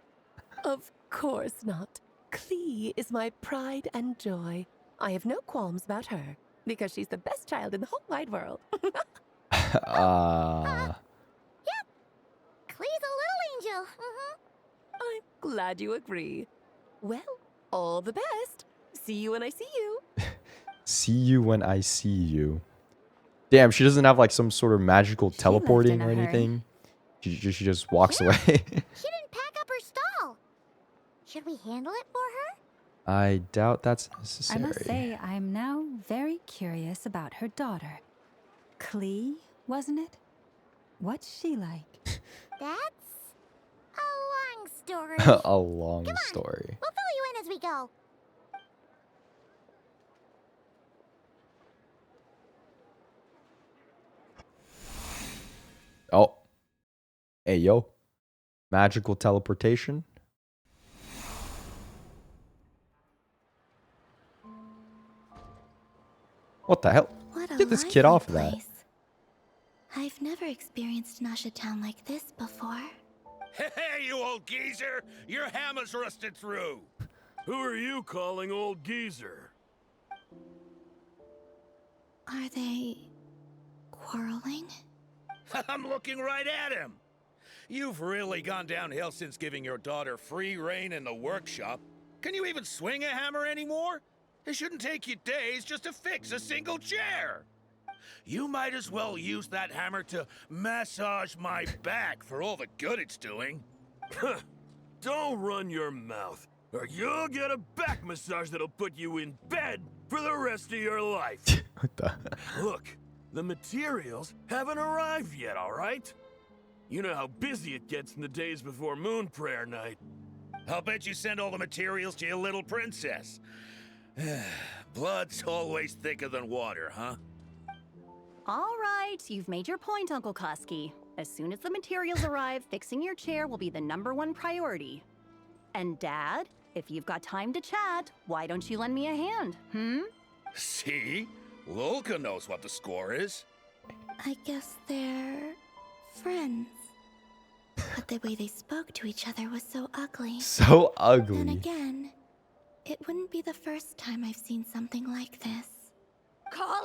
Of course not. Clee is my pride and joy. I have no qualms about her, because she's the best child in the whole wide world. Yep. Clee's a little angel. I'm glad you agree. Well, all the best. See you when I see you. See you when I see you. Damn, she doesn't have like some sort of magical teleporting or anything. She just walks away. She didn't pack up her stall. Should we handle it for her? I doubt that's I necessary. must say, I'm now very curious about her daughter. Clee, wasn't it? What's she like? That's a long story. A long story. We'll fill you in as we go. Oh. Hey, yo. Magical teleportation. What the hell? What a Get this kid lively off of that. place. I've never experienced Nasha Town like this before. Hey, you old geezer! Your hammer's rusted through! Who are you calling old geezer? Are they quarreling? I'm looking right at him! You've really gone downhill since giving your daughter free reign in the workshop. Can you even swing a hammer anymore? It shouldn't take you days just to fix a single chair. You might as well use that hammer to massage my back for all the good it's doing. Don't run your mouth, or you'll get a back massage that'll put you in bed for the rest of your life. What the? Look, the materials haven't arrived yet, all right? You know how busy it gets in the days before moon prayer night. I'll bet you send all the materials to your little princess. Blood's always thicker than water, huh? All right, you've made your point, Uncle Koski. As soon as the materials arrive, fixing your chair will be the #1 priority. And Dad, if you've got time to chat, why don't you lend me a hand, See? Lolka knows what the score is. I guess they're friends. But the way they spoke to each other was so ugly. So ugly. And again, it wouldn't be the first time I've seen something like this. Columbina!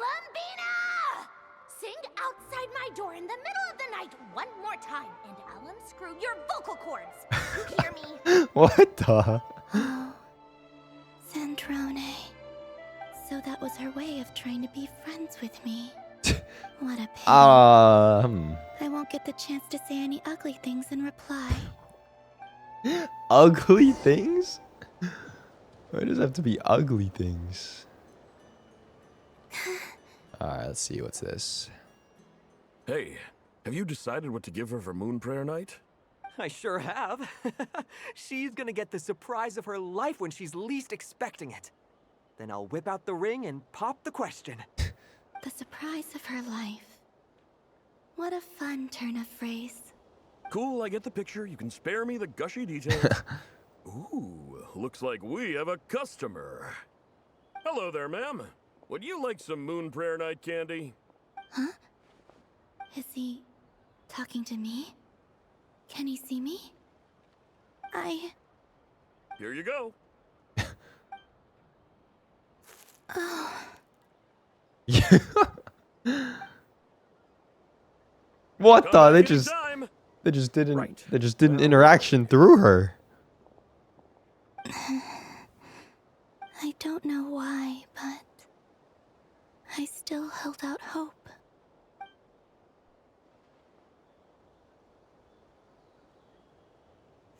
Sing outside my door in the middle of the night one more time, and I'll unscrew your vocal cords. You hear me? What the? Oh, Sandrone. So that was her way of trying to be friends with me. What a pity. I won't get the chance to say any ugly things in reply. Ugly things? Why does it have to be ugly things? Alright, let's see. What's this? Hey, have you decided what to give her for Moon Prayer Night? I sure have. She's gonna get the surprise of her life when she's least expecting it. Then I'll whip out the ring and pop the question. The surprise of her life. What a fun turn of phrase. Cool, I get the picture. You can spare me the gushy details. Ooh, looks like we have a customer. Hello there, ma'am. Would you like some Moon Prayer Night candy? Huh? Is he talking to me? Can he see me? Here you go. Oh. What the? They just did an interaction through her. I don't know why, but I still held out hope.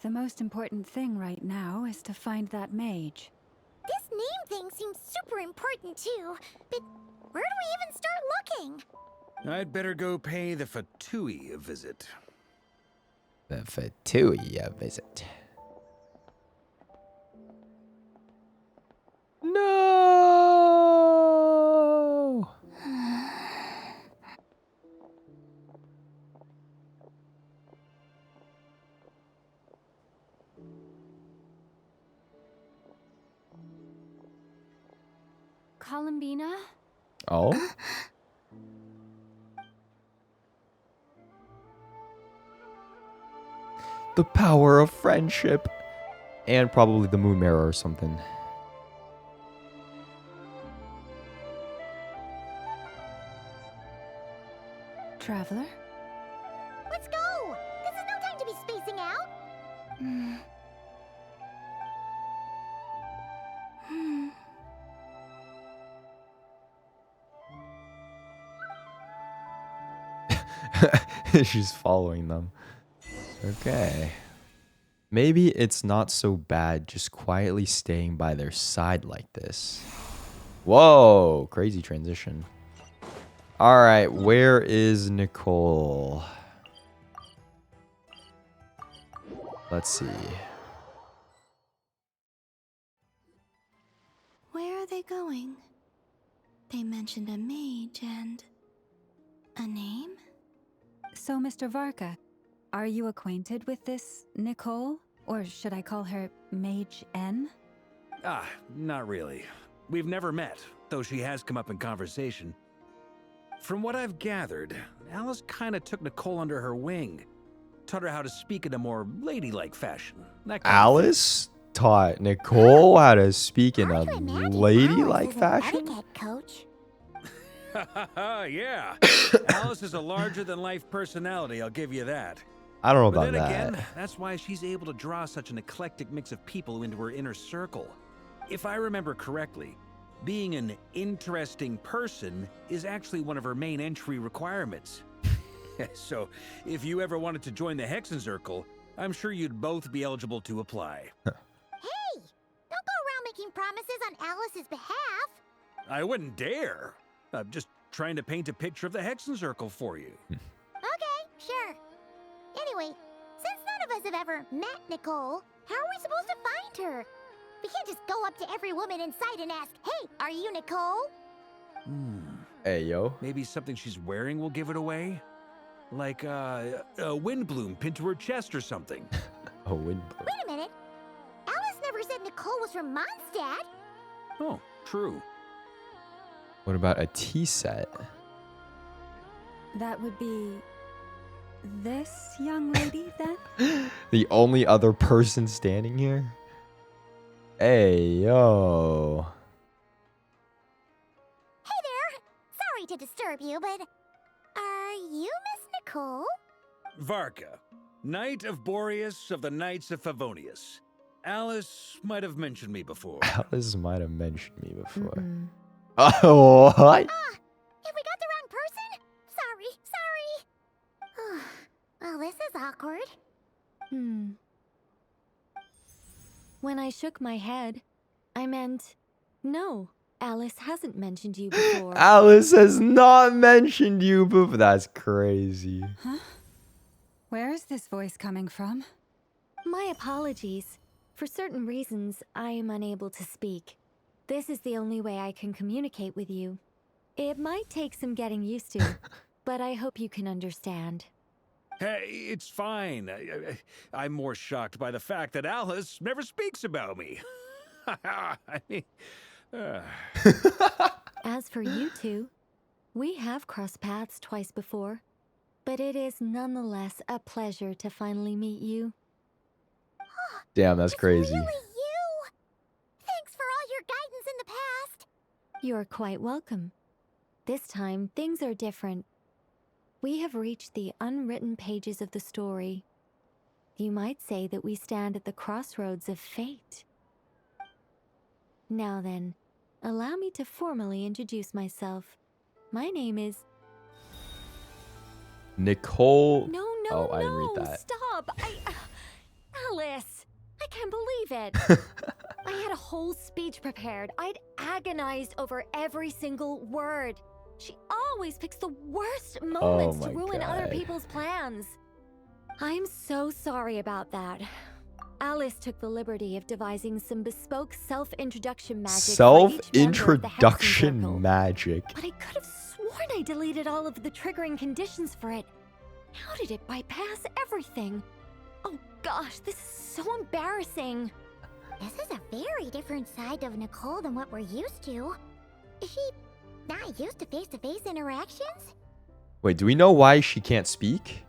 The most important thing right now is to find that mage. This name thing seems super important too, but where do we even start looking? I'd better go pay the Fatui a visit. The Fatui visit. No. Columbina? Oh? The power of friendship. And probably the moon mirror or something. Traveler? Let's go! This is no time to be spacing out! She's following them. Okay. Maybe it's not so bad just quietly staying by their side like this. Whoa, crazy transition. All right, where is Nicole? Let's see. Where are they going? They mentioned a mage and a name? So, Mr. Varka, are you acquainted with this Nicole? Or should I call her Mage N? Ah, not really. We've never met, though she has come up in conversation. From what I've gathered, Alice kinda took Nicole under her wing. Taught her how to speak in a more ladylike fashion. That kind Alice taught Nicole how to speak in a ladylike fashion? Coach. Yeah. Alice is a larger-than-life personality, I'll give you that. I don't know But about then that. again, that's why she's able to draw such an eclectic mix of people into her inner circle. If I remember correctly, being an interesting person is actually one of her main entry requirements. So, if you ever wanted to join the Hexen Circle, I'm sure you'd both be eligible to apply. Hey! Don't go around making promises on Alice's behalf! I wouldn't dare. I'm just trying to paint a picture of the Hexen Circle for you. Okay, sure. Anyway, since none of us have ever met Nicole, how are we supposed to find her? We can't just go up to every woman in sight and ask, hey, are you Nicole? Hey, yo. Maybe something she's wearing will give it away? Like a wind bloom pinned to her chest or something. A wind bloom. Wait a minute. Alice never said Nicole was from Mondstadt. Oh, true. What about a tea set? That would be this young lady, then? The only other person standing here? Hey, yo. Hey there. Sorry to disturb you, but are you Miss Nicole? Varka, Knight of Boreas of the Knights of Favonius. Alice might have mentioned me before. Alice might have mentioned me before. Oh, what? Have we got the wrong person? awkward. When I shook my head, I meant, no, Alice hasn't mentioned you before. Alice has not mentioned you before. That's crazy. Huh? Where is this voice coming from? My apologies. For certain reasons, I am unable to speak. This is the only way I can communicate with you. It might take some getting used to, but I hope you can understand. Hey, it's fine. I'm more shocked by the fact that Alice never speaks about me. I mean, As for you two, we have crossed paths twice before, but it is nonetheless a pleasure to finally meet you. Damn, that's crazy. Really you! Thanks for all your guidance in the past. You're quite welcome. This time, things are different. We have reached the unwritten pages of the story. You might say that we stand at the crossroads of fate. Now then, allow me to formally introduce myself. My name is... Nicole. No, I didn't read that. Stop! Alice! I can't believe it! I had a whole speech prepared. I'd agonized over every single word. She always picks the worst moments to ruin other people's plans. I'm so sorry about that. Alice took the liberty of devising some bespoke self-introduction magic. Self-introduction magic. But I could have sworn I deleted all of the triggering conditions for it. How did it bypass everything? Oh gosh, this is so embarrassing. This is a very different side of Nicole than what we're used to. Is she not used to face-to-face interactions? Wait, do we know why she can't speak?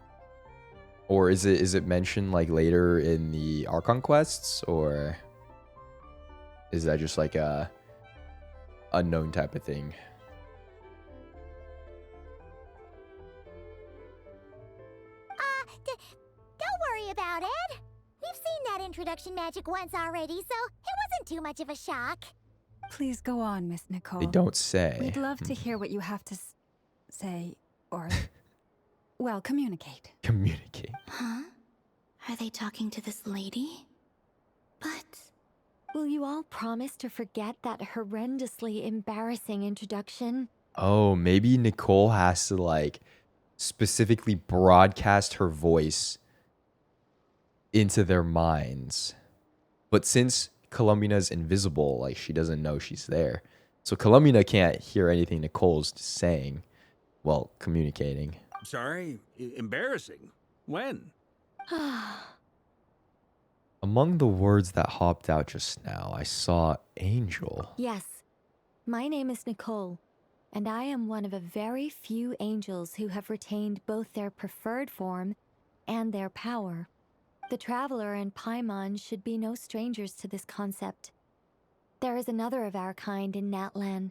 Or is it mentioned like later in the Archon quests, or is that just like a unknown type of thing? Don't worry about it. We've seen that introduction magic once already, so it wasn't too much of a shock. Please go on, Miss Nicole. They don't say. We'd love to hear what you have to say, or, well, communicate. Communicate. Huh? Are they talking to this lady? But... Will you all promise to forget that horrendously embarrassing introduction? Oh, maybe Nicole has to like specifically broadcast her voice into their minds. But since Columbina's invisible, like she doesn't know she's there. So Columbina can't hear anything Nicole's saying. Well, communicating. I'm sorry, embarrassing. When? Among the words that hopped out just now, I saw angel. Yes, my name is Nicole, and I am one of a very few angels who have retained both their preferred form and their power. The Traveler and Paimon should be no strangers to this concept. There is another of our kind in Natlan.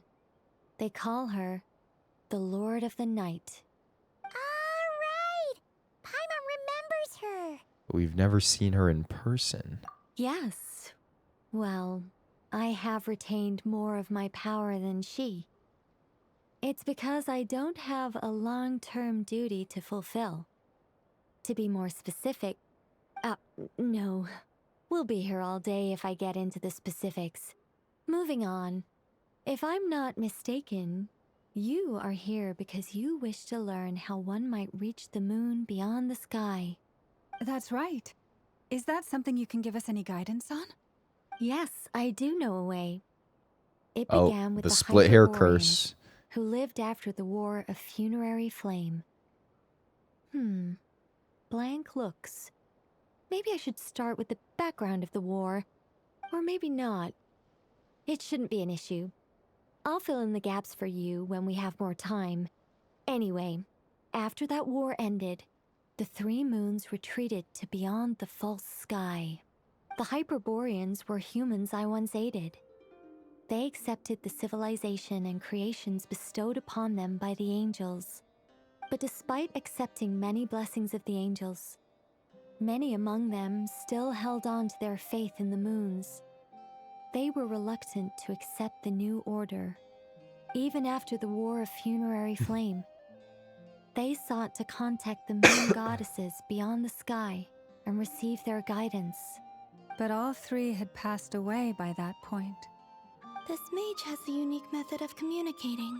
They call her the Lord of the Night. Alright! Paimon remembers her! We've never seen her in person. Yes. Well, I have retained more of my power than she. It's because I don't have a long-term duty to fulfill. To be more specific, no. We'll be here all day if I get into the specifics. Moving on. If I'm not mistaken, you are here because you wish to learn how one might reach the moon beyond the sky. That's right. Is that something you can give us any guidance on? Yes, I do know a way. It Oh, began with the the split hair Hyperboreans, curse. who lived after the War of Funerary Flame. Blank looks. Maybe I should start with the background of the war. Or maybe not. It shouldn't be an issue. I'll fill in the gaps for you when we have more time. Anyway, after that war ended, the three moons retreated to beyond the false sky. The Hyperboreans were humans I once aided. They accepted the civilization and creations bestowed upon them by the angels. But despite accepting many blessings of the angels, many among them still held on to their faith in the moons. They were reluctant to accept the new order, even after the War of Funerary Flame. They sought to contact the moon goddesses beyond the sky and receive their guidance. But all three had passed away by that point. This mage has a unique method of communicating.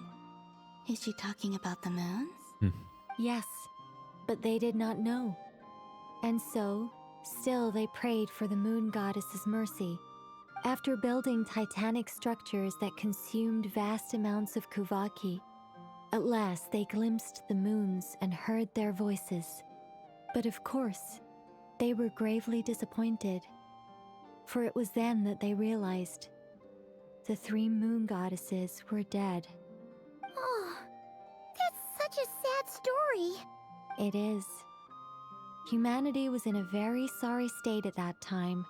Is she talking about the moons? Yes, but they did not know. And so, still they prayed for the moon goddess's mercy. After building titanic structures that consumed vast amounts of Kuvaki, at last they glimpsed the moons and heard their voices. But of course, they were gravely disappointed. For it was then that they realized the three moon goddesses were dead. Oh, that's such a sad story. It is. Humanity was in a very sorry state at that time.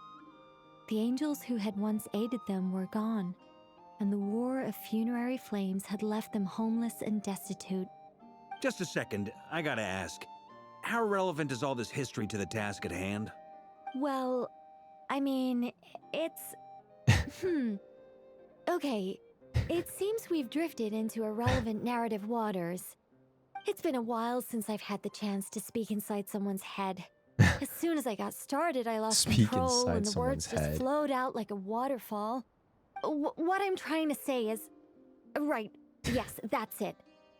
The angels who had once aided them were gone, and the war of funerary flames had left them homeless and destitute. Just a second, I gotta ask. How relevant is all this history to the task at hand? Well, I mean, it's... Okay, it seems we've drifted into irrelevant narrative waters. It's been a while since I've had the chance to speak inside someone's head. As soon as I got started, I lost control and the words just flowed out like a waterfall. What I'm trying to say is... Right, yes, that's it.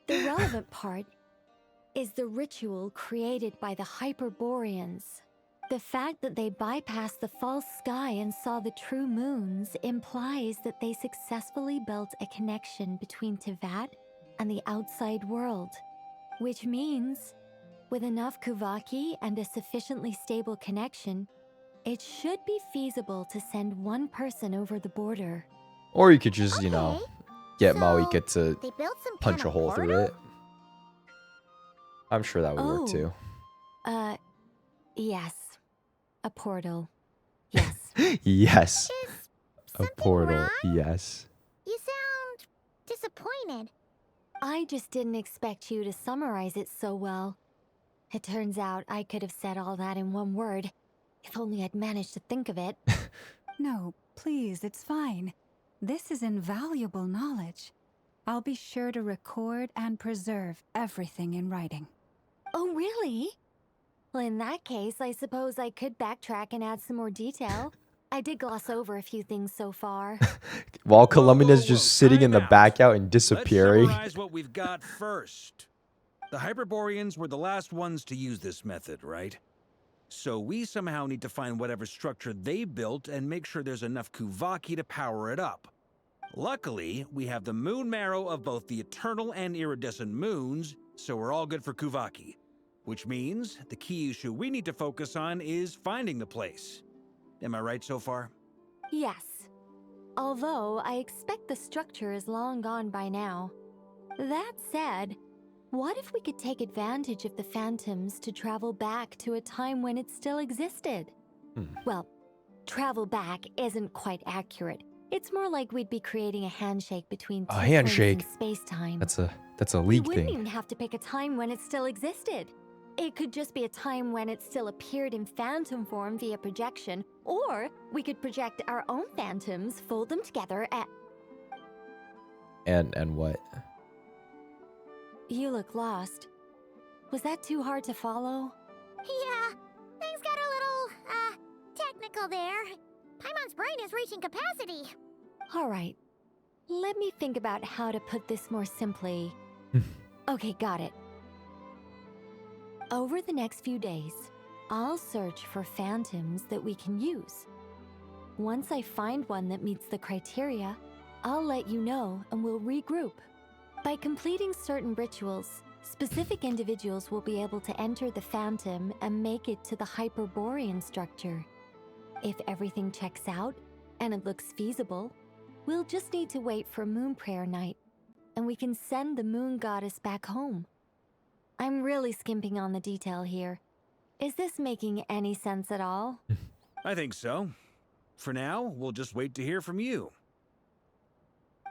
The relevant part is the ritual created by the Hyperboreans. The fact that they bypassed the false sky and saw the true moons implies that they successfully built a connection between Teyvat and the outside world. Which means, with enough Kuvaki and a sufficiently stable connection, it should be feasible to send one person over the border. Or you could just, you know, get So, Malika to they built some punch kind a of hole through portal? it. I'm sure that would work too. Yes. A portal. Yes. Yes. A portal. Yes. You sound disappointed. I just didn't expect you to summarize it so well. It turns out I could have said all that in one word, if only I'd managed to think of it. No, please, it's fine. This is invaluable knowledge. I'll be sure to record and preserve everything in writing. Oh, really? Well, in that case, I suppose I could backtrack and add some more detail. I did gloss over a few things so far. While Columbina's just sitting in the back out and disappearing. Let's summarize what we've got first. The Hyperboreans were the last ones to use this method, right? So we somehow need to find whatever structure they built and make sure there's enough Kuvaki to power it up. Luckily, we have the moon marrow of both the eternal and iridescent moons, so we're all good for Kuvaki. Which means the key issue we need to focus on is finding the place. Am I right so far? Yes. Although I expect the structure is long gone by now. That said, what if we could take advantage of the phantoms to travel back to a time when it still existed? Well, travel back isn't quite accurate. It's more like we'd be creating a handshake between two points in space-time. That's a We league wouldn't thing. even have to pick a time when it still existed. It could just be a time when it still appeared in phantom form via projection, or we could project our own phantoms, fold them together, And what? You look lost. Was that too hard to follow? Yeah, things got a little, technical there. Paimon's brain is reaching capacity. All right. Let me think about how to put this more simply. Okay, got it. Over the next few days, I'll search for phantoms that we can use. Once I find one that meets the criteria, I'll let you know and we'll regroup. By completing certain rituals, specific individuals will be able to enter the phantom and make it to the Hyperborean structure. If everything checks out and it looks feasible, we'll just need to wait for Moon Prayer Night, and we can send the moon goddess back home. I'm really skimping on the detail here. Is this making any sense at all? I think so. For now, we'll just wait to hear from you.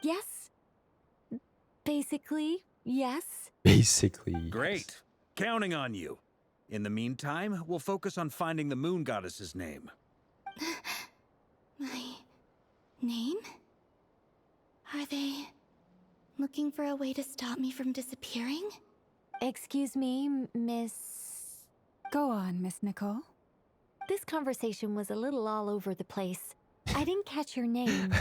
Yes. Basically, yes. Basically. Great. Counting on you. In the meantime, we'll focus on finding the moon goddess's name. My name? Are they looking for a way to stop me from disappearing? Excuse me, Miss... Go on, Miss Nicole. This conversation was a little all over the place. I didn't catch your name.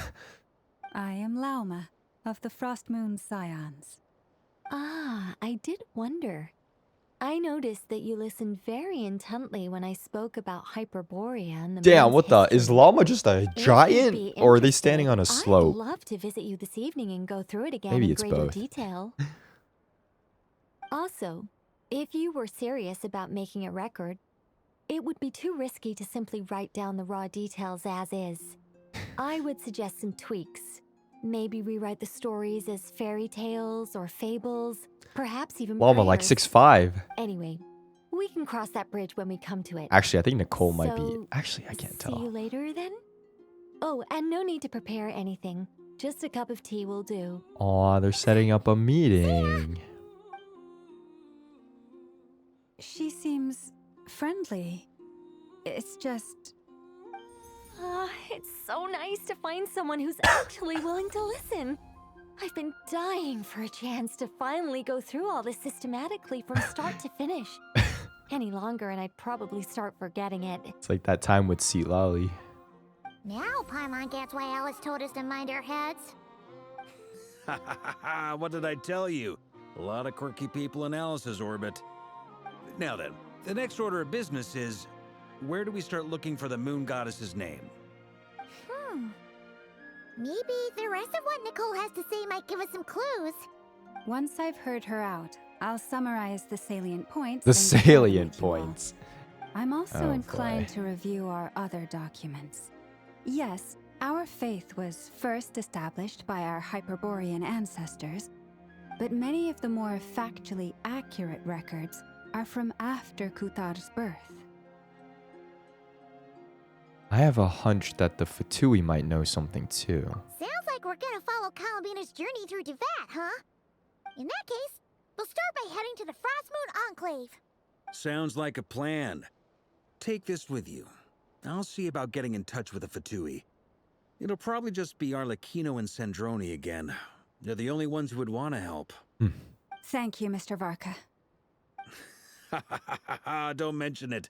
I am Lauma, of the Frost Moon Scions. Ah, I did wonder. I noticed that you listened very intently when I spoke about Hyperborea and the Damn, moon's what the? Is history. Llama just a If you'd giant? be Or are they standing on a interested, slope? I'd love to visit you this evening and go through it again Maybe in it's greater both. detail. Also, if you were serious about making a record, it would be too risky to simply write down the raw details as is. I would suggest some tweaks. Maybe rewrite the stories as fairy tales or fables, perhaps even Llama like prayers. 6'5". Anyway, we can cross that bridge when we come to it. Actually, I think Nicole might be. So, Actually, I can't See you tell. later then? Oh, and no need to prepare anything. Just a cup of tea will do. Aw, they're setting up a meeting. She seems friendly. It's just... It's so nice to find someone who's actually willing to listen. I've been dying for a chance to finally go through all this systematically from start to finish. Any longer and I'd probably start forgetting it. It's like that time with Seat Lolly. Now Paimon gets why Alice told us to mind our heads. What did I tell you? A lot of quirky people in Alice's orbit. Now then, the next order of business is, where do we start looking for the moon goddess's name? Maybe the rest of what Nicole has to say might give us some clues. Once I've heard her out, I'll summarize the salient points. The and compare them salient with you all. points. I'm also Oh, inclined boy. to review our other documents. Yes, our faith was first established by our Hyperborean ancestors, but many of the more factually accurate records are from after Kutar's birth. I have a hunch that the Fatui might know something too. Sounds like we're gonna follow Columbina's journey through Devat, huh? In that case, we'll start by heading to the Frost Moon Enclave. Sounds like a plan. Take this with you. I'll see about getting in touch with the Fatui. It'll probably just be Arlecchino and Sandroni again. They're the only ones who would want to help. Thank you, Mr. Varka. Don't mention it.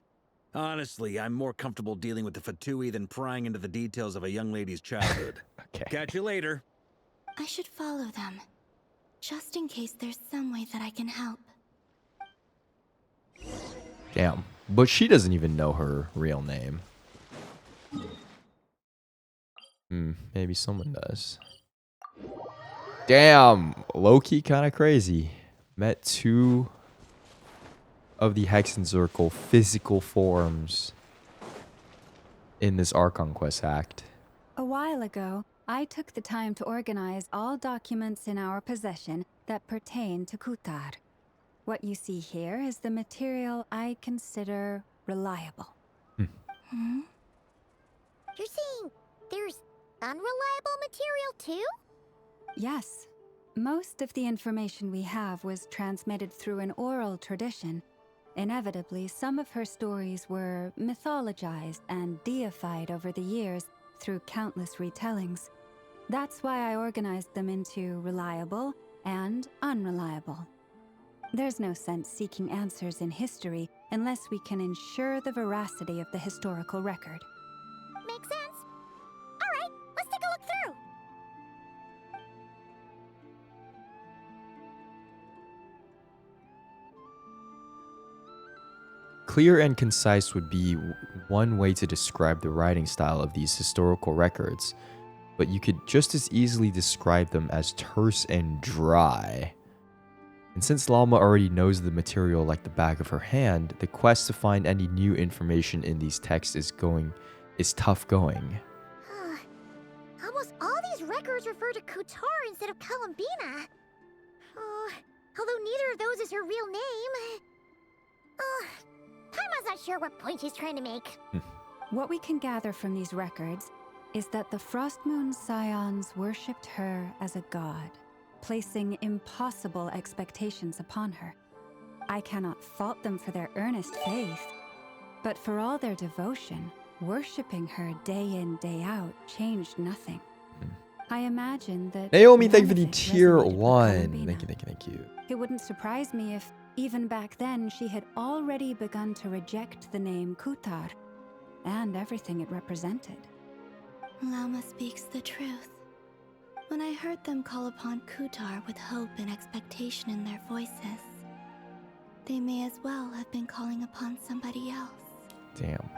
Honestly, I'm more comfortable dealing with the Fatui than prying into the details of a young lady's childhood. Okay. Catch you later. I should follow them, just in case there's some way that I can help. Damn. But she doesn't even know her real name. Maybe someone does. Damn. Low-key kind of crazy. Met two of the Hexenzirkel physical forms in this Archon Quest Act. A while ago, I took the time to organize all documents in our possession that pertain to Kutar. What you see here is the material I consider reliable. You're saying there's unreliable material too? Yes. Most of the information we have was transmitted through an oral tradition. Inevitably, some of her stories were mythologized and deified over the years through countless retellings. That's why I organized them into reliable and unreliable. There's no sense seeking answers in history unless we can ensure the veracity of the historical record. Makes sense. Alright, let's take a look through. Clear and concise would be one way to describe the writing style of these historical records, but you could just as easily describe them as terse and dry. And since Llama already knows the material like the back of her hand, the quest to find any new information in these texts is tough going. Almost all these records refer to Kutar instead of Columbina. Although neither of those is her real name. Paimon's not sure what point she's trying to make. What we can gather from these records is that the Frost Moon Scions worshipped her as a god, placing impossible expectations upon her. I cannot fault them for their earnest faith, but for all their devotion, worshipping her day in, day out changed nothing. I imagine that Naomi, none thank you for of the it tier resonated with 1. Columbina. Thank you, thank you, thank you. It wouldn't surprise me if, even back then, she had already begun to reject the name Kutar and everything it represented. Lama speaks the truth. When I heard them call upon Kutar with hope and expectation in their voices, they may as well have been calling upon somebody else. Damn.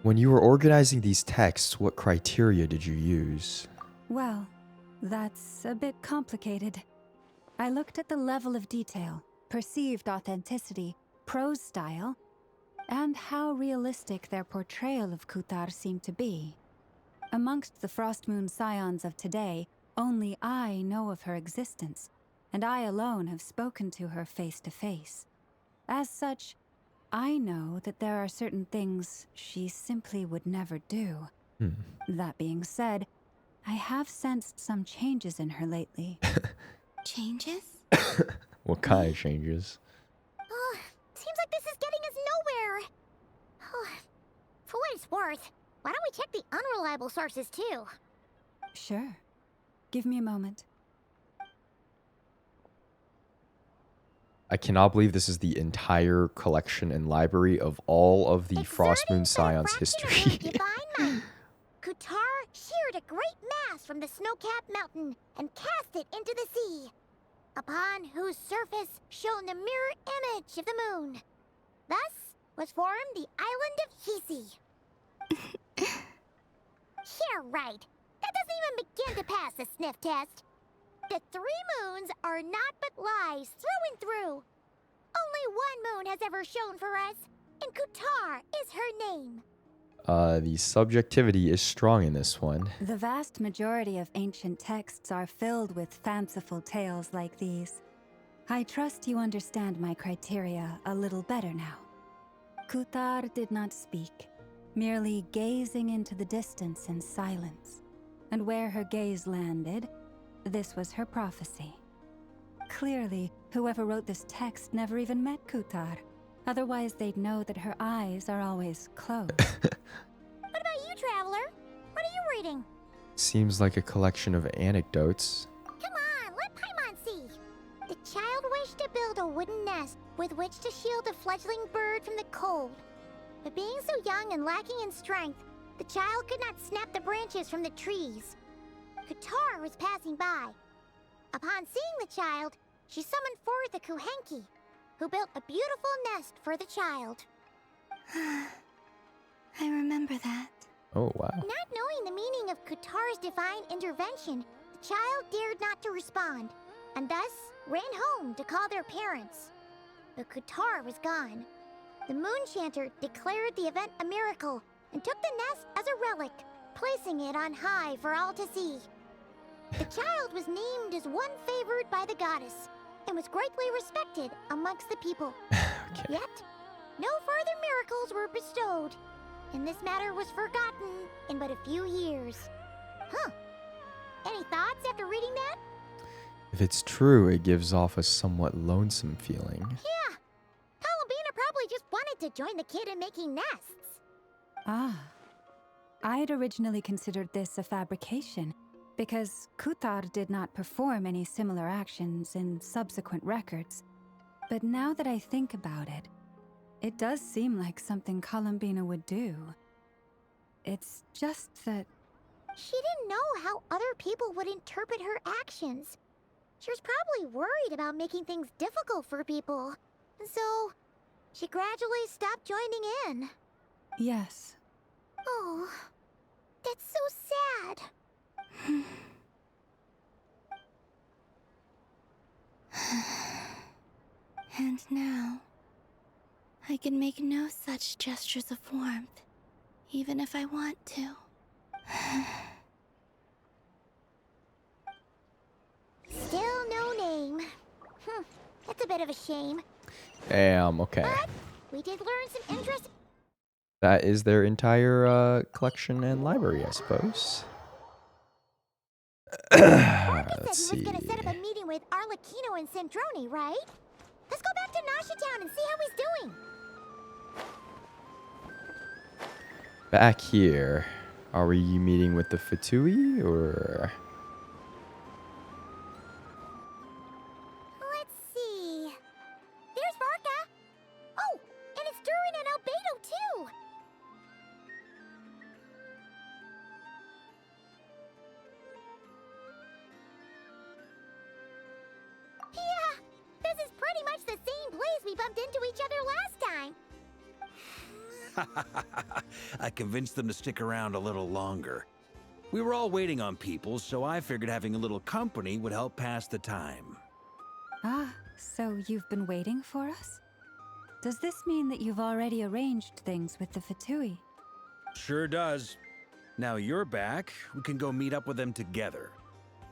When you were organizing these texts, what criteria did you use? Well, that's a bit complicated. I looked at the level of detail, perceived authenticity, prose style, and how realistic their portrayal of Kutar seemed to be. Amongst the Frostmoon scions of today, only I know of her existence, and I alone have spoken to her face to face. As such, I know that there are certain things she simply would never do. That being said, I have sensed some changes in her lately. Changes? What kind of changes? Seems like this is getting us nowhere. For what it's worth, why don't we check the unreliable sources too? Sure. Give me a moment. I cannot believe this is the entire collection and library of all of the Frostmoon Scions history. Kutar sheared a great mass from the snow-capped mountain and cast it into the sea, upon whose surface shone the mirror image of the moon. Thus was formed the island of Hisi. Yeah, right. That doesn't even begin to pass the sniff test. The 3 moons are not but lies through and through. Only one moon has ever shone for us, and Kutar is her name. The subjectivity is strong in this one. The vast majority of ancient texts are filled with fanciful tales like these. I trust you understand my criteria a little better now. Kutar did not speak, merely gazing into the distance in silence. And where her gaze landed, this was her prophecy. Clearly, whoever wrote this text never even met Kutar. Otherwise, they'd know that her eyes are always closed. What about you, Traveler? What are you reading? Seems like a collection of anecdotes. Come on, let Paimon see. The child wished to build a wooden nest with which to shield a fledgling bird from the cold. But being so young and lacking in strength, the child could not snap the branches from the trees. Kutar was passing by. Upon seeing the child, she summoned forth the Kuhenki, who built a beautiful nest for the child. I remember that. Oh, wow. Not knowing the meaning of Kutar's divine intervention, the child dared not to respond, and thus ran home to call their parents. But Kutar was gone. The Moon Chanter declared the event a miracle and took the nest as a relic, placing it on high for all to see. The child was named as one favored by the goddess, and was greatly respected amongst the people. Yet, no further miracles were bestowed, and this matter was forgotten in but a few years. Any thoughts after reading that? If it's true, it gives off a somewhat lonesome feeling. Yeah, Columbina probably just wanted to join the kid in making nests. Ah. I'd originally considered this a fabrication, because Kutar did not perform any similar actions in subsequent records. But now that I think about it, it does seem like something Columbina would do. It's just that... She didn't know how other people would interpret her actions. She was probably worried about making things difficult for people. And so, she gradually stopped joining in. Yes. Oh, that's so sad. And now, I can make no such gestures of warmth, even if I want to. Still no name. That's a bit of a shame. Damn, okay. But we did learn some interesting... That is their entire collection and library, I suppose. Let's He was gonna set up a meeting with Arlecchino and Sandrone, right? Let's go back to Nasha Town and see how he's doing. Back here. Are we meeting with the Fatui or? Let's see. There's Varka. Oh, and it's Durin and Albedo too. Yeah, this is pretty much the same place we bumped into each other last time. I convinced them to stick around a little longer. We were all waiting on people, so I figured having a little company would help pass the time. Ah, so you've been waiting for us? Does this mean that you've already arranged things with the Fatui? Sure does. Now you're back, we can go meet up with them together.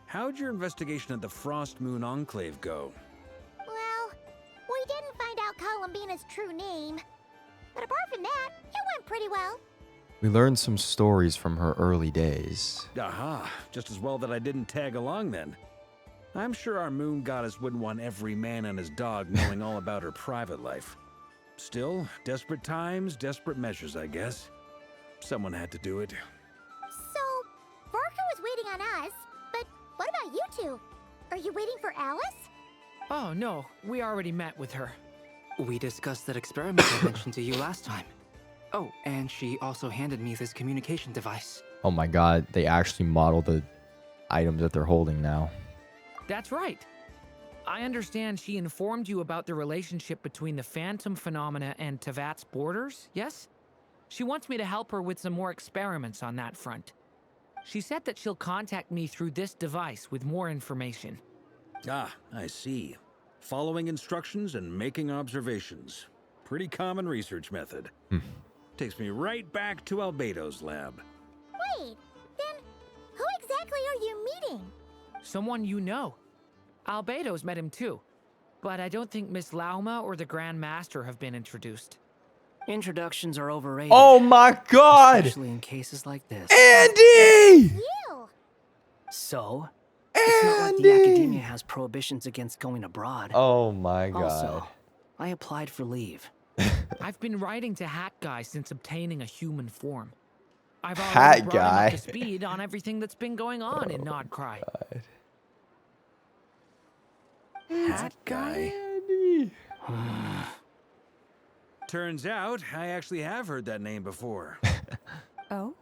How'd your investigation at the Frost Moon Enclave go? Well, we didn't find out Columbina's true name. But apart from that, it went pretty well. We learned some stories from her early days. Aha, just as well that I didn't tag along then. I'm sure our moon goddess wouldn't want every man and his dog knowing all about her private life. Still, desperate times, desperate measures, I guess. Someone had to do it. So, Varka was waiting on us, but what about you two? Are you waiting for Alice? Oh, no. We already met with her. We discussed that experiment I mentioned to you last time. Oh, and she also handed me this communication device. Oh my god, they actually model the items that they're holding now. That's right. I understand she informed you about the relationship between the phantom phenomena and Tevat's borders, yes? She wants me to help her with some more experiments on that front. She said that she'll contact me through this device with more information. Ah, I see. Following instructions and making observations. Pretty common research method. Takes me right back to Albedo's lab. Wait, then who exactly are you meeting? Someone you know. Albedo's met him too. But I don't think Miss Lauma or the Grand Master have been introduced. Introductions are overrated. Oh my god! Especially in cases like this. Andy! You! So? It's not like the academia has prohibitions against going abroad. Oh my god. Also, I applied for leave. I've been writing to Hat Guy since obtaining a human form. I've Hat already brought him Guy. up to speed on everything that's been going on in Nodcry. Hat guy. Turns out, I actually have heard that name before. Oh?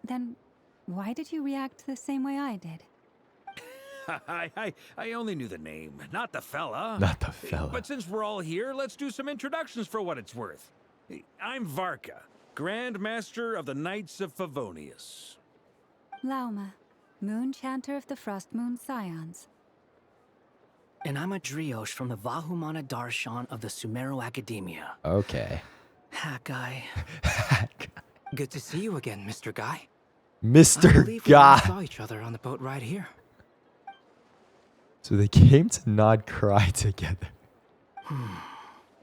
Then why did you react the same way I did? I only knew the name, not the fella. Not the fella. But since we're all here, let's do some introductions for what it's worth. I'm Varka, Grand Master of the Knights of Favonius. Lauma, Moon Chanter of the Frost Moon Scions. And I'm a Driosh from the Vahumana Darshan of the Sumero Academia. Okay. Hat Guy. Good to see you again, Mr. Guy. I Mr. believe we Guy. saw each other on the boat right here. So they came to Nod Cry together.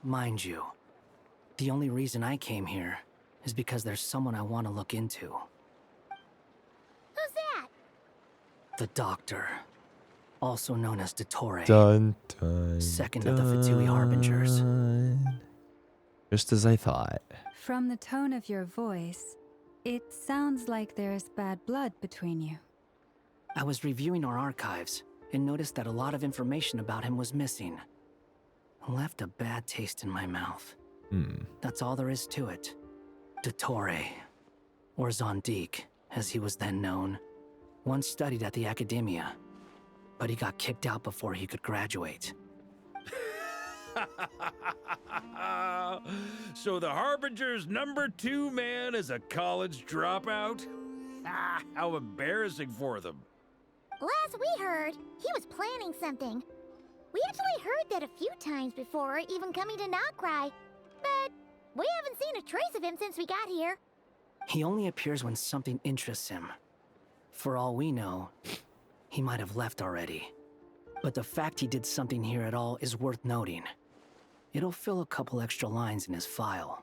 Mind you, the only reason I came here is because there's someone I want to look into. Who's that? The Doctor, also known as Dottore. Dun, dun, Second of the Fatui Harbingers. Just as I thought. From the tone of your voice, it sounds like there's bad blood between you. I was reviewing our archives and noticed that a lot of information about him was missing. Left a bad taste in my mouth. That's all there is to it. Dottore, or Zondik, as he was then known, once studied at the Academia, but he got kicked out before he could graduate. So the Harbinger's #2 man is a college dropout? Ah, how embarrassing for them. Last we heard, he was planning something. We actually heard that a few times before, even coming to Nodcry, but we haven't seen a trace of him since we got here. He only appears when something interests him. For all we know, he might have left already. But the fact he did something here at all is worth noting. It'll fill a couple extra lines in his file.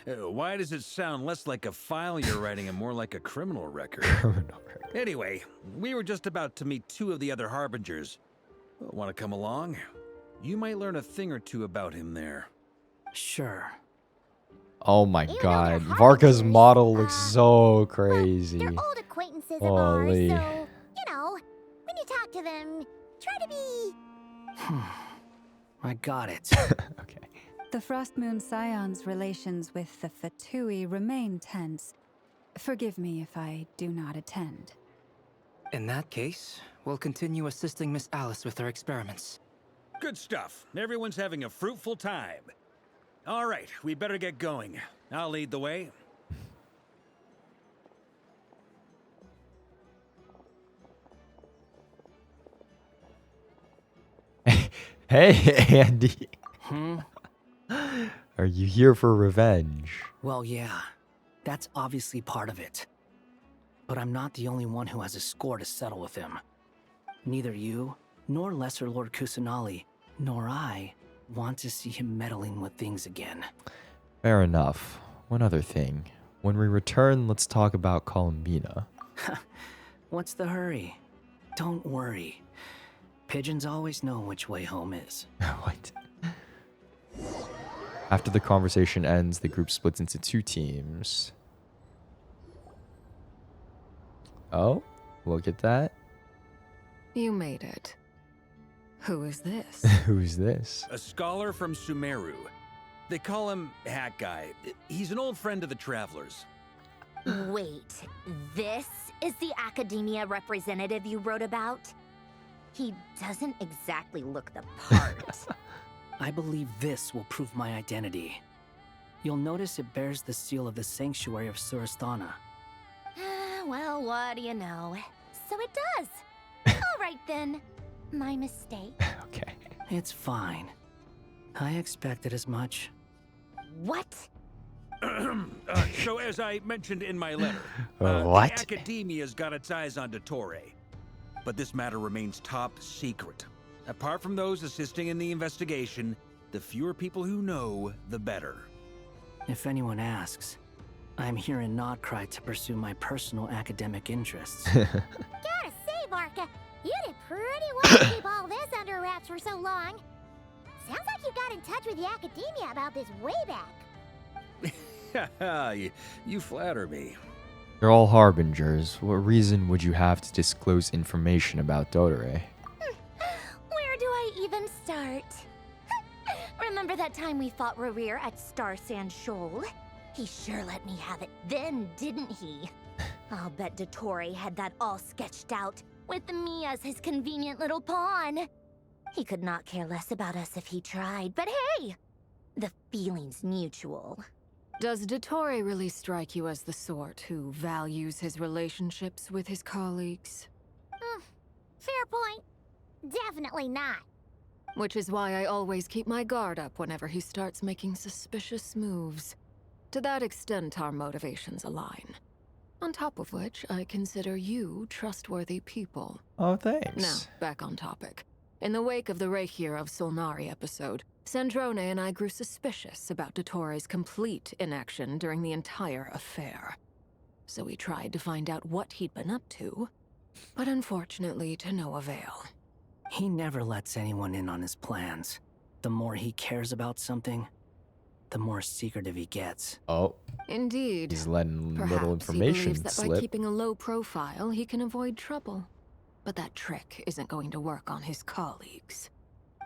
Why does it sound less like a file you're writing and more like a criminal record? Anyway, we were just about to meet 2 of the other Harbingers. Want to come along? You might learn a thing or two about him there. Sure. Oh my god. Varka's model looks so crazy. They're old acquaintances Holy. of ours, so, you know, when you talk to them, try to be... I got it. The Frost Moon Scion's relations with the Fatui remain tense. Forgive me if I do not attend. In that case, we'll continue assisting Miss Alice with her experiments. Good stuff. Everyone's having a fruitful time. All right, we better get going. I'll lead the way. Hey, Andy. Hmm? Are you here for revenge? Well, yeah. That's obviously part of it. But I'm not the only one who has a score to settle with him. Neither you, nor Lesser Lord Kusanali, nor I want to see him meddling with things again. Fair enough. One other thing. When we return, let's talk about Columbina. What's the hurry? Don't worry. Pigeons always know which way home is. What? After the conversation ends, the group splits into 2 teams. Oh, look at that. You made it. Who is this? Who's this? A scholar from Sumeru. They call him Hat Guy. He's an old friend of the Travelers. Wait, this is the academia representative you wrote about? He doesn't exactly look the part. I believe this will prove my identity. You'll notice it bears the seal of the Sanctuary of Surasthana. Well, what do you know? So it does. All right then. My mistake. Okay. It's fine. I expected as much. What? So as I mentioned in my letter, What? the Academia's got its eyes on Dottore. But this matter remains top secret. Apart from those assisting in the investigation, the fewer people who know, the better. If anyone asks, I'm here in Nodcry to pursue my personal academic interests. Gotta say, Varka, you did pretty well to keep all this under wraps for so long. Sounds like you got in touch with the academia about this way back. You flatter me. They're all harbingers. What reason would you have to disclose information about Dottore? Where do I even start? Remember that time we fought Rerir at Star Sand Shoal? He sure let me have it then, didn't he? I'll bet Dottore had that all sketched out, with me as his convenient little pawn. He could not care less about us if he tried, but hey! The feeling's mutual. Does Dottore really strike you as the sort who values his relationships with his colleagues? Fair point. Definitely not. Which is why I always keep my guard up whenever he starts making suspicious moves. To that extent, our motivations align. On top of which, I consider you trustworthy people. Oh, thanks. Now, back on topic. In the wake of the Reikir of Solnari episode, Sandrone and I grew suspicious about Dottore's complete inaction during the entire affair. So we tried to find out what he'd been up to, but unfortunately to no avail. He never lets anyone in on his plans. The more he cares about something, the more secretive he gets. Oh. Indeed. He's letting Perhaps little information he believes that slip. by keeping a low profile, he can avoid trouble. But that trick isn't going to work on his colleagues.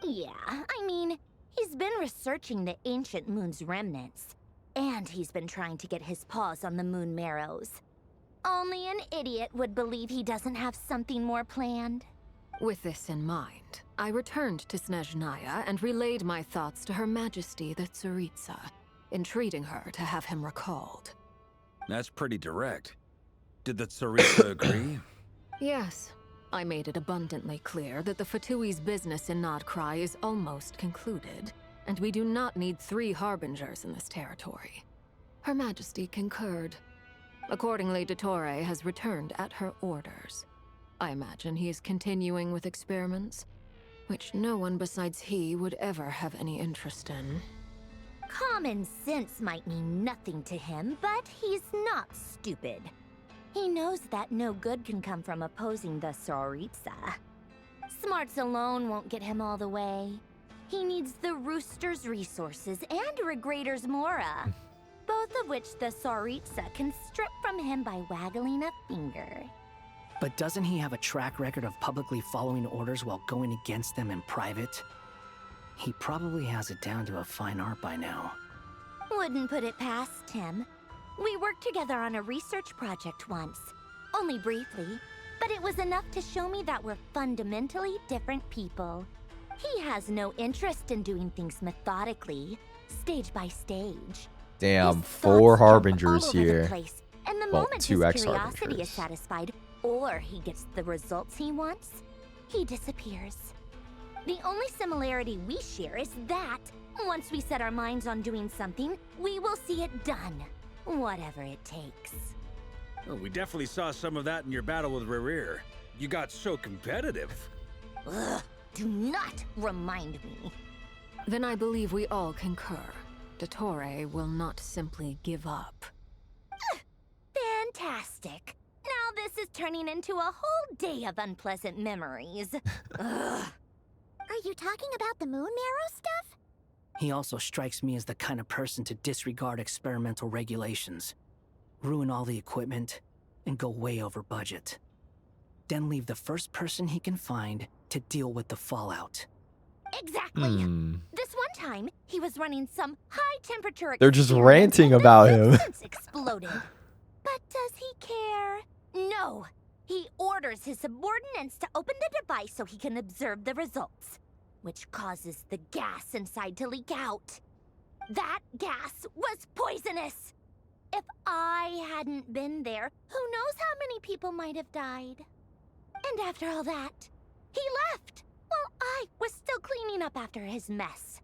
Yeah, I mean, he's been researching the ancient moon's remnants. And he's been trying to get his paws on the moon marrows. Only an idiot would believe he doesn't have something more planned. With this in mind, I returned to Snezhnaya and relayed my thoughts to Her Majesty the Tsaritsa, entreating her to have him recalled. That's pretty direct. Did the Tsaritsa agree? Yes. I made it abundantly clear that the Fatui's business in Nodcry is almost concluded, and we do not need 3 harbingers in this territory. Her Majesty concurred. Accordingly, Dottore has returned at her orders. I imagine he is continuing with experiments, which no one besides he would ever have any interest in. Common sense might mean nothing to him, but he's not stupid. He knows that no good can come from opposing the Tsaritsa. Smarts alone won't get him all the way. He needs the Rooster's resources and Regrator's Mora. both of which the Tsaritsa can strip from him by waggling a finger. But doesn't he have a track record of publicly following orders while going against them in private? He probably has it down to a fine art by now. Wouldn't put it past him. We worked together on a research project once. Only briefly, but it was enough to show me that we're fundamentally different people. He has no interest in doing things methodically, stage by stage. Damn, 4 harbingers All over the here. place, and the Well, moment 2 his curiosity ex-harbingers. is satisfied, or he gets the results he wants, he disappears. The only similarity we share is that once we set our minds on doing something, we will see it done, whatever it takes. Oh, we definitely saw some of that in your battle with Rerir. You got so competitive. Ugh, do not remind me. Then I believe we all concur. Dottore will not simply give up. Fantastic. Now this is turning into a whole day of unpleasant memories. Ugh. Are you talking about the moon marrow stuff? He also strikes me as the kind of person to disregard experimental regulations, ruin all the equipment, and go way over budget. Then leave the first person he can find to deal with the fallout. Exactly. This one time, he was running some high-temperature They're just experiment ranting and about the him. substance exploded. But does he care? No. He orders his subordinates to open the device so he can observe the results, which causes the gas inside to leak out. That gas was poisonous. If I hadn't been there, who knows how many people might have died. And after all that, he left while I was still cleaning up after his mess.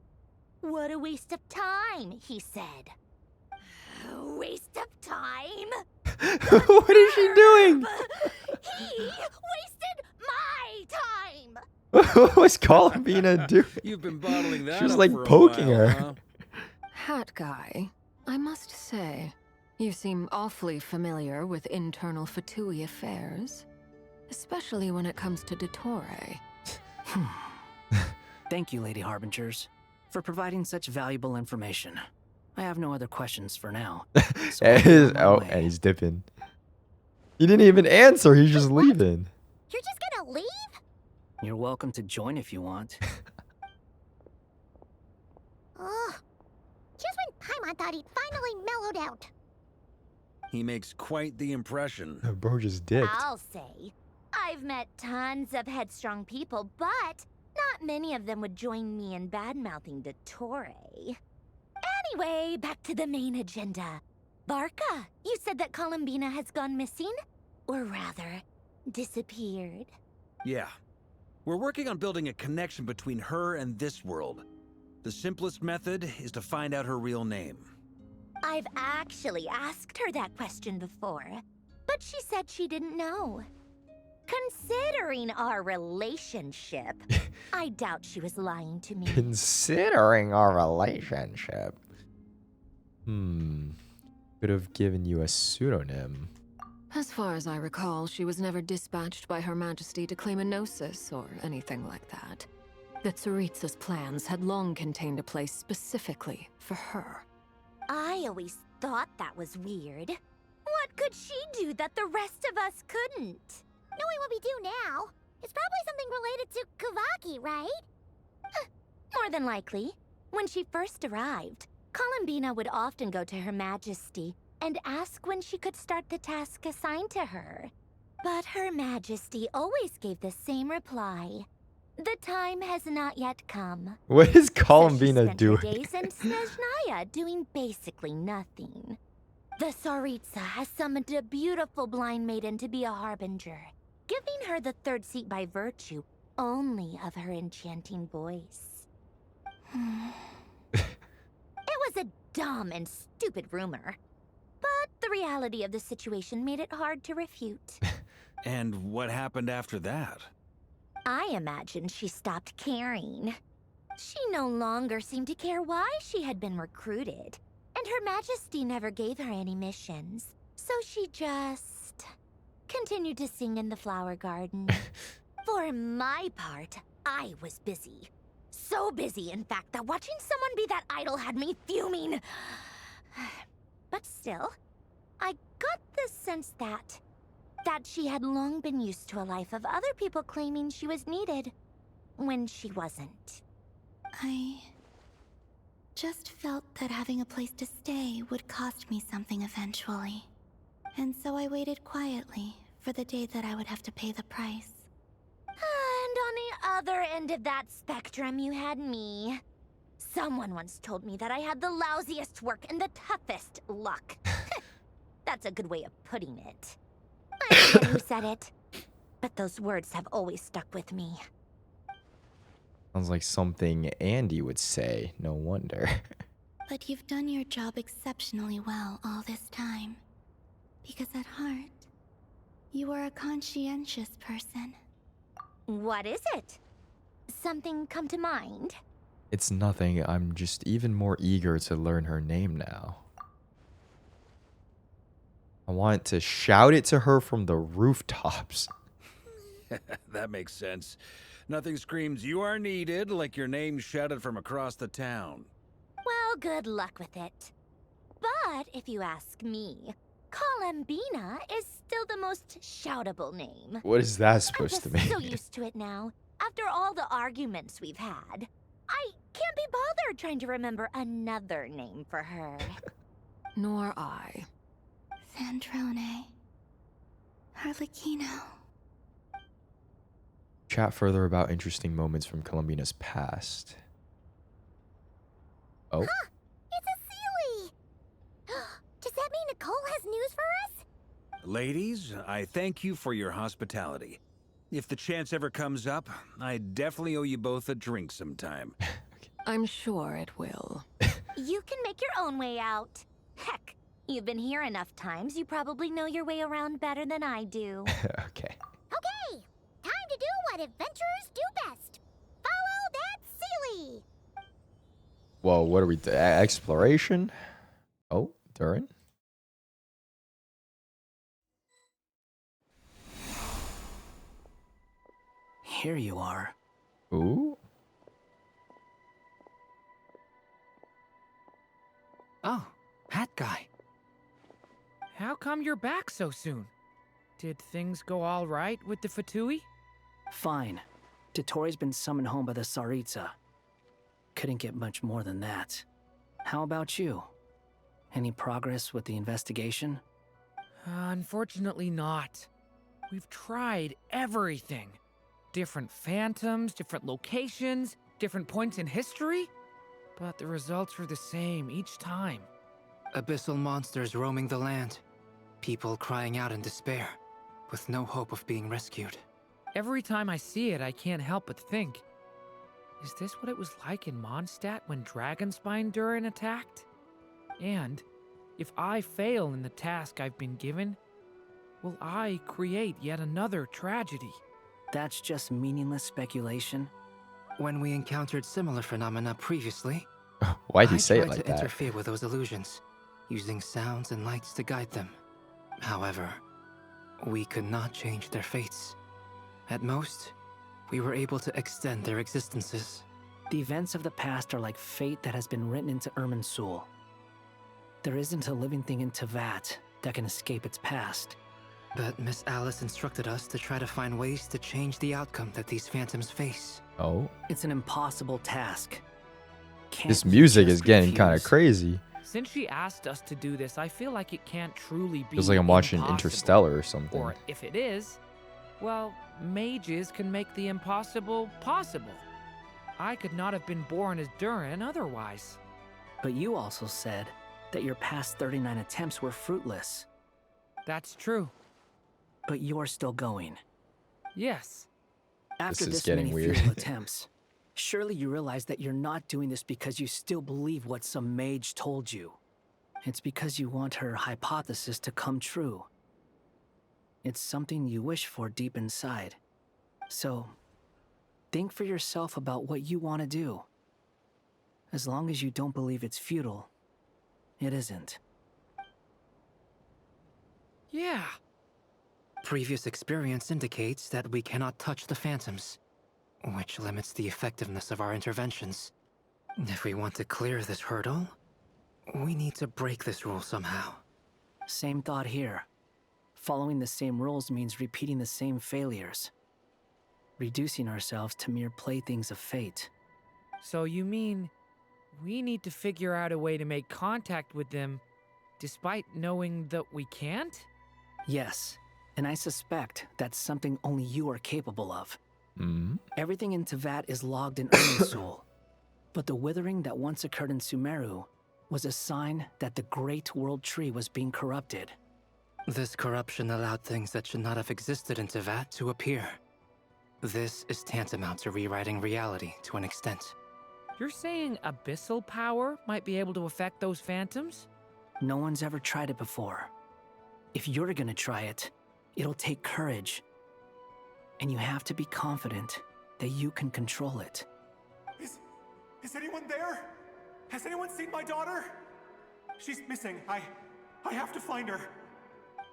What a waste of time, he said. Waste of time? What is she doing? He wasted my time! What was Columbina doing? You've been bottling that She was up like for a poking while, her. huh? Hat guy, I must say, you seem awfully familiar with internal Fatui affairs. Especially when it comes to Dottore. Thank you, Lady Harbingers, for providing such valuable information. I have no other questions for now. So I'll be on my way. And he's dipping. He didn't even answer. He's just leaving. You're just gonna leave? You're welcome to join if you want. Ugh. Just when Paimon thought he'd finally mellowed out. He makes quite the impression. Bro just dipped. I'll say. I've met tons of headstrong people, but not many of them would join me in bad-mouthing Dottore. Anyway, back to the main agenda. Barca, you said that Columbina has gone missing? Or rather, disappeared. Yeah. We're working on building a connection between her and this world. The simplest method is to find out her real name. I've actually asked her that question before, but she said she didn't know. Considering our relationship, I doubt she was lying to me. Considering our relationship. Could have given you a pseudonym. As far as I recall, she was never dispatched by Her Majesty to claim a gnosis or anything like that. The Tsaritsa's plans had long contained a place specifically for her. I always thought that was weird. What could she do that the rest of us couldn't? Knowing what we do now, it's probably something related to Kavaki, right? More than likely. When she first arrived, Columbina would often go to Her Majesty and ask when she could start the task assigned to her. But Her Majesty always gave the same reply. The time has not yet come. What is So Columbina she doing? spent her days in Snezhnaya doing basically nothing. The Tsaritsa has summoned a beautiful blind maiden to be a harbinger, giving her the third seat by virtue only of her enchanting voice. It was a dumb and stupid rumor, but the reality of the situation made it hard to refute. And what happened after that? I imagine she stopped caring. She no longer seemed to care why she had been recruited, and Her Majesty never gave her any missions, so she just continued to sing in the flower garden. For my part, I was busy. So busy, in fact, that watching someone be that idol had me fuming. But still, I got the sense that she had long been used to a life of other people claiming she was needed when she wasn't. I just felt that having a place to stay would cost me something eventually. And so I waited quietly for the day that I would have to pay the price. And on the other end of that spectrum, you had me. Someone once told me that I had the lousiest work and the toughest luck. That's a good way of putting it. I forget who said it, but those words have always stuck with me. Sounds like something Andy would say. No wonder. But you've done your job exceptionally well all this time. Because at heart, you are a conscientious person. What is it? Something come to mind? It's nothing. I'm just even more eager to learn her name now. I want to shout it to her from the rooftops. That makes sense. Nothing screams you are needed like your name shouted from across the town. Well, good luck with it. But if you ask me, Columbina is still the most shoutable name. What is that supposed to I'm mean? so used to it now. After all the arguments we've had, I can't be bothered trying to remember another name for her. Nor I. Sandrone. Harlequino. Chat further about interesting moments from Columbina's past. Oh. Huh! It's a Sealy! Does that mean Nicole has news for us? Ladies, I thank you for your hospitality. If the chance ever comes up, I definitely owe you both a drink sometime. I'm sure it will. You can make your own way out. Heck, you've been here enough times, you probably know your way around better than I do. Okay. Okay, time to do what adventurers do best. Follow that Sealy! Whoa, what are we doing? Exploration? Oh, Durin? Here you are. Ooh. Oh, hat guy. How come you're back so soon? Did things go all right with the Fatui? Fine. Totori's been summoned home by the Tsaritsa. Couldn't get much more than that. How about you? Any progress with the investigation? Unfortunately not. We've tried everything. Different phantoms, different locations, different points in history. But the results were the same each time. Abyssal monsters roaming the land. People crying out in despair, with no hope of being rescued. Every time I see it, I can't help but think, is this what it was like in Mondstadt when Dragonspine Durin attacked? And if I fail in the task I've been given, will I create yet another tragedy? That's just meaningless speculation. When we encountered similar phenomena previously, Why'd he say it I like tried to that? interfere with those illusions, using sounds and lights to guide them. However, we could not change their fates. At most, we were able to extend their existences. The events of the past are like fate that has been written into Irminsul. There isn't a living thing in Tevat that can escape its past. But Miss Alice instructed us to try to find ways to change the outcome that these phantoms face. Oh. It's an impossible task. This music is getting kind of crazy. Since she asked us to do this, I feel like it can't truly be Feels like I'm watching impossible. Interstellar or something. Or if it is, well, mages can make the impossible possible. I could not have been born as Durin otherwise. But you also said that your past 39 attempts were fruitless. That's true. But you're still going. Yes. After This is this getting many weird. futile attempts, surely you realize that you're not doing this because you still believe what some mage told you. It's because you want her hypothesis to come true. It's something you wish for deep inside. So, think for yourself about what you want to do. As long as you don't believe it's futile, it isn't. Yeah. Previous experience indicates that we cannot touch the phantoms, which limits the effectiveness of our interventions. If we want to clear this hurdle, We need to break this rule somehow. Same thought here. Following the same rules means repeating the same failures. Reducing ourselves to mere playthings of fate. So you mean we need to figure out a way to make contact with them despite knowing that we can't? Yes, and I suspect that's something only you are capable of. Everything in Tevat is logged in Irminsul, but the withering that once occurred in Sumeru was a sign that the Great World Tree was being corrupted. This corruption allowed things that should not have existed in Tevat to appear. This is tantamount to rewriting reality to an extent. You're saying abyssal power might be able to affect those phantoms? No one's ever tried it before. If you're gonna try it, it'll take courage. And you have to be confident that you can control it. Is anyone there? Has anyone seen my daughter? She's missing. I have to find her.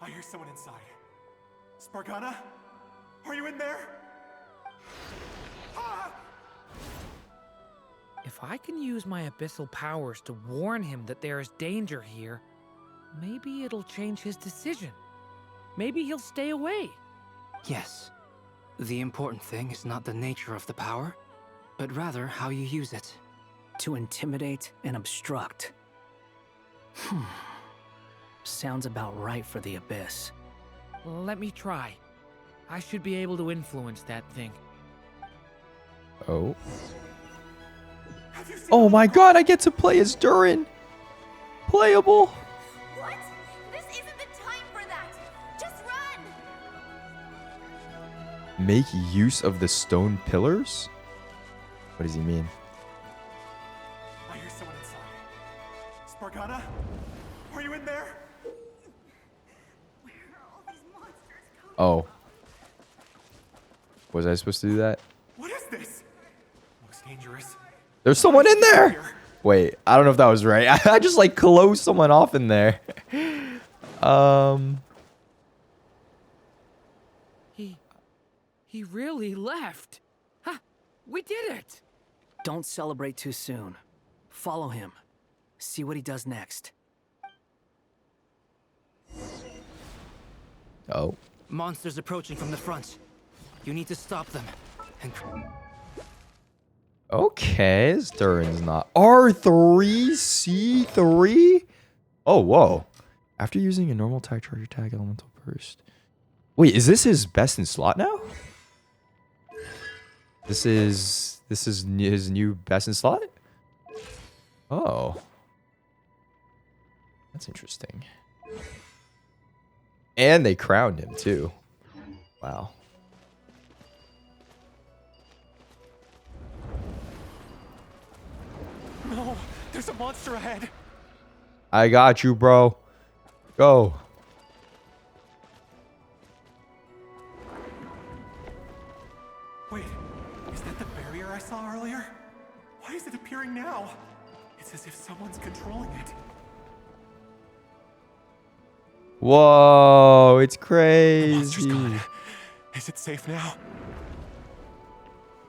I hear someone inside. Spargana? Are you in there? Ah! If I can use my abyssal powers to warn him that there is danger here, maybe it'll change his decision. Maybe he'll stay away. Yes. The important thing is not the nature of the power, but rather how you use it. To intimidate and obstruct. Sounds about right for the Abyss. Let me try. I should be able to influence that thing. Oh. Oh my god, I get to play as Durin. Playable. What? This isn't the time for that. Just run. Make use of the stone pillars? What does he mean? I hear someone inside. Spargana? Are you in there? Oh. Was I supposed to do that? What is this? Looks dangerous. There's someone in there! Wait, I don't know if that was right. I just like closed someone off in there. He really left. Ha! We did it! Don't celebrate too soon. Follow him. See what he does next. Oh. Monsters approaching from the front. You need to stop them. And Okay, this Durin's not. R3C3? Oh, whoa. After using a normal type charger tag elemental burst. Wait, is this his best in slot now? This is his new best in slot? Oh. That's interesting. And they crowned him too. Wow. No, there's a monster ahead. I got you, bro. Go. Wait, is that the barrier I saw earlier? Why is it appearing now? It's as if someone's controlling it. Whoa, it's The crazy. monster's gone. Is it safe now?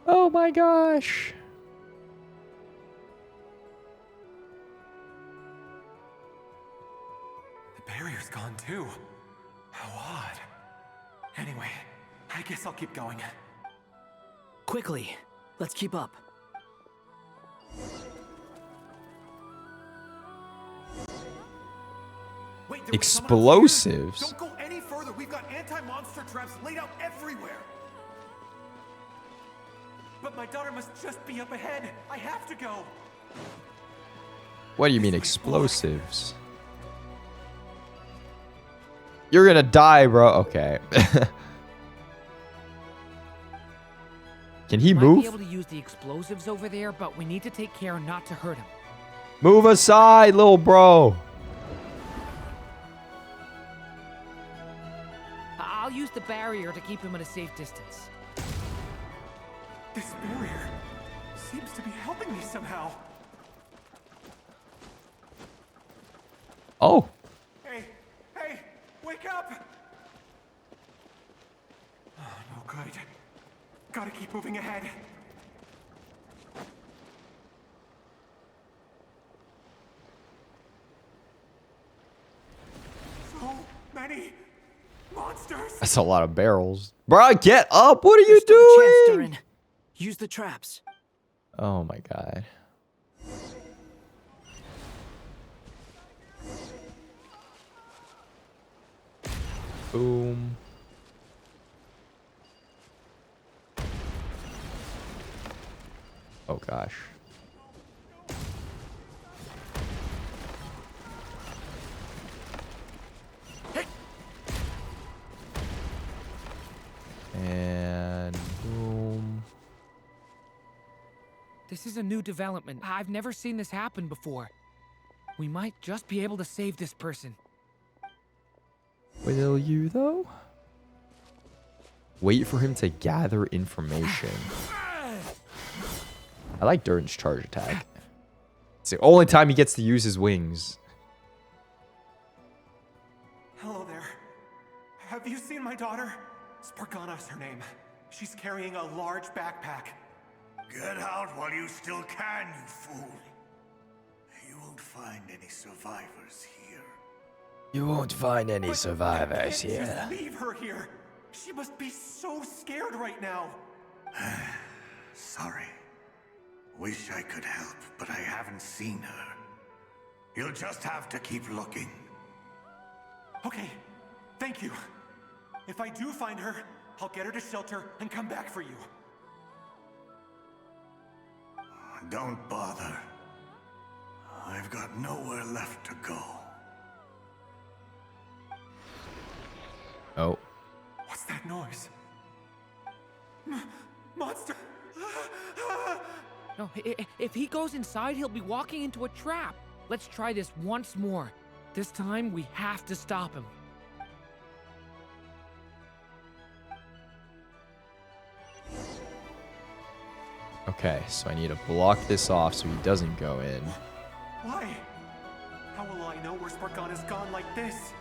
Oh my gosh. The barrier's gone too. How odd. Anyway, I guess I'll keep going. Quickly, let's keep up. Wait, there was someone Explosives. up here. Don't go any further. We've got anti-monster traps laid out everywhere. But my daughter must just be up ahead. I have to go. What do you mean explosives? You're gonna die, bro. Okay. Can he Might be move? able to use the explosives over there, but we need to take care not to hurt him. Move aside, little bro. I'll use the barrier to keep him at a safe distance. This barrier seems to be helping me somehow. Oh. Hey, wake up! Oh, no good. Gotta keep moving ahead. That's a lot of barrels. Bro, get up! What are you Still a chance, doing? Durin. Use the traps. Oh my god. Boom. Oh gosh. And boom. This is a new development. I've never seen this happen before. We might just be able to save this person. Will you though? Wait for him to gather information. I like Durin's charge attack. It's the only time he gets to use his wings. Hello there. Have you seen my daughter? Spargana's her name. She's carrying a large backpack. Get out while you still can, you fool. You won't find any survivors here. You won't find any But survivors I can't here. Just leave her here. She must be so scared right now. Sorry. Wish I could help, but I haven't seen her. You'll just have to keep looking. Okay, thank you. If I do find her, I'll get her to shelter and come back for you. Don't bother. I've got nowhere left to go. Oh. What's that noise? Monster! No, if he goes inside, he'll be walking into a trap. Let's try this once more. This time, we have to stop him. Okay, so I need to block this off so he doesn't go in. Why? How will I know where Spargana's gone like this?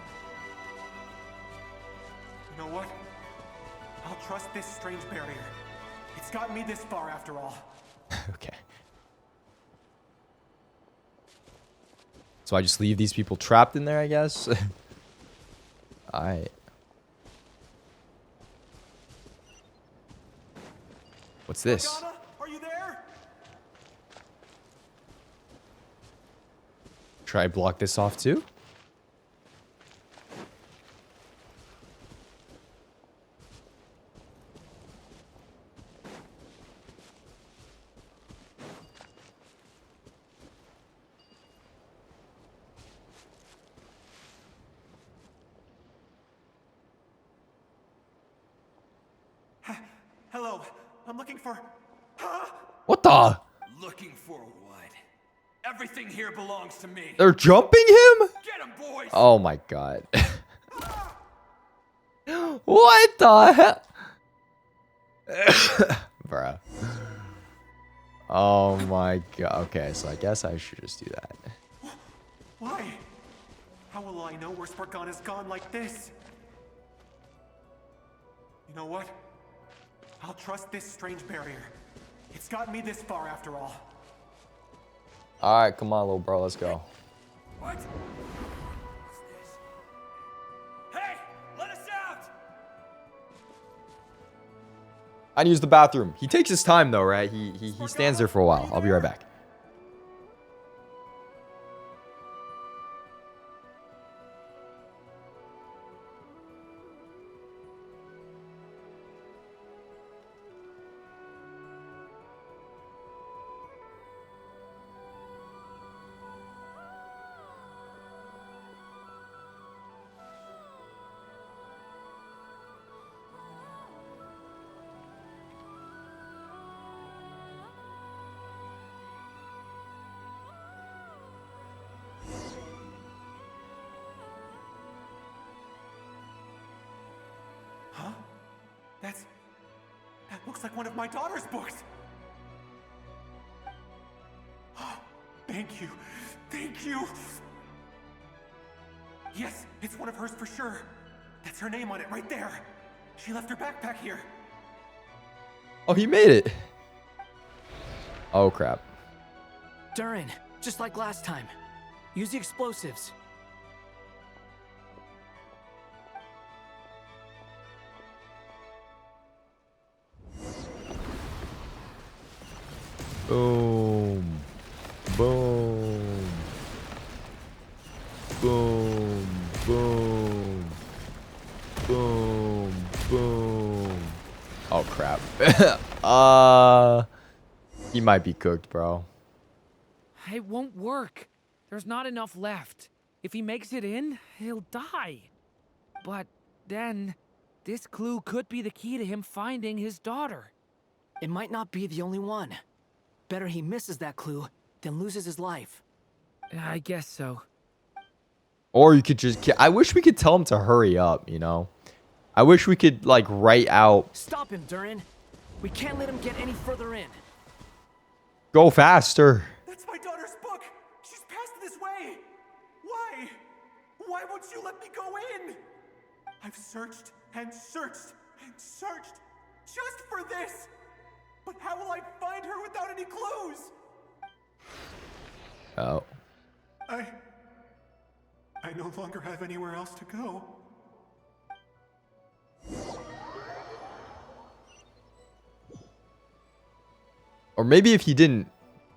You know what? I'll trust this strange barrier. It's got me this far after all. Okay. So I just leave these people trapped in there, I guess? Alright. What's this? Spargana, are you there? Try block this off too? Hello, I'm looking for... What the? Looking for what? Everything here belongs to me. They're jumping him? Get him, boys! Oh my god. What the hell? Bruh. Oh my god. Okay, so I guess I should just do that. Why? How will I know where Spargana's gone like this? You know what? I'll trust this strange barrier. It's got me this far after all. Alright, come on, little bro. Let's go. What? What's this? Hey! Let us out! I need to use the bathroom. He takes his time though, right? He stands there for a while. I'll be right back. Huh? That looks like one of my daughter's books. Thank you. Thank you. Yes, it's one of hers for sure. That's her name on it right there. She left her backpack here. Oh, he made it. Oh, crap. Durin, just like last time. Use the explosives. Boom. Boom. Boom. Boom. Boom. Boom. Oh crap. He might be cooked, bro. It won't work. There's not enough left. If he makes it in, he'll die. But then, this clue could be the key to him finding his daughter. It might not be the only one. Better he misses that clue than loses his life. I guess so. Or you could just... I wish we could tell him to hurry up, you know? I wish we could, like, write out... Stop him, Durin. We can't let him get any further in. Go faster. That's my daughter's book. She's passed this way. Why? Why won't you let me go in? I've searched and searched and searched just for this. But how will I find her without any clues? Oh. I no longer have anywhere else to go. Or maybe if he didn't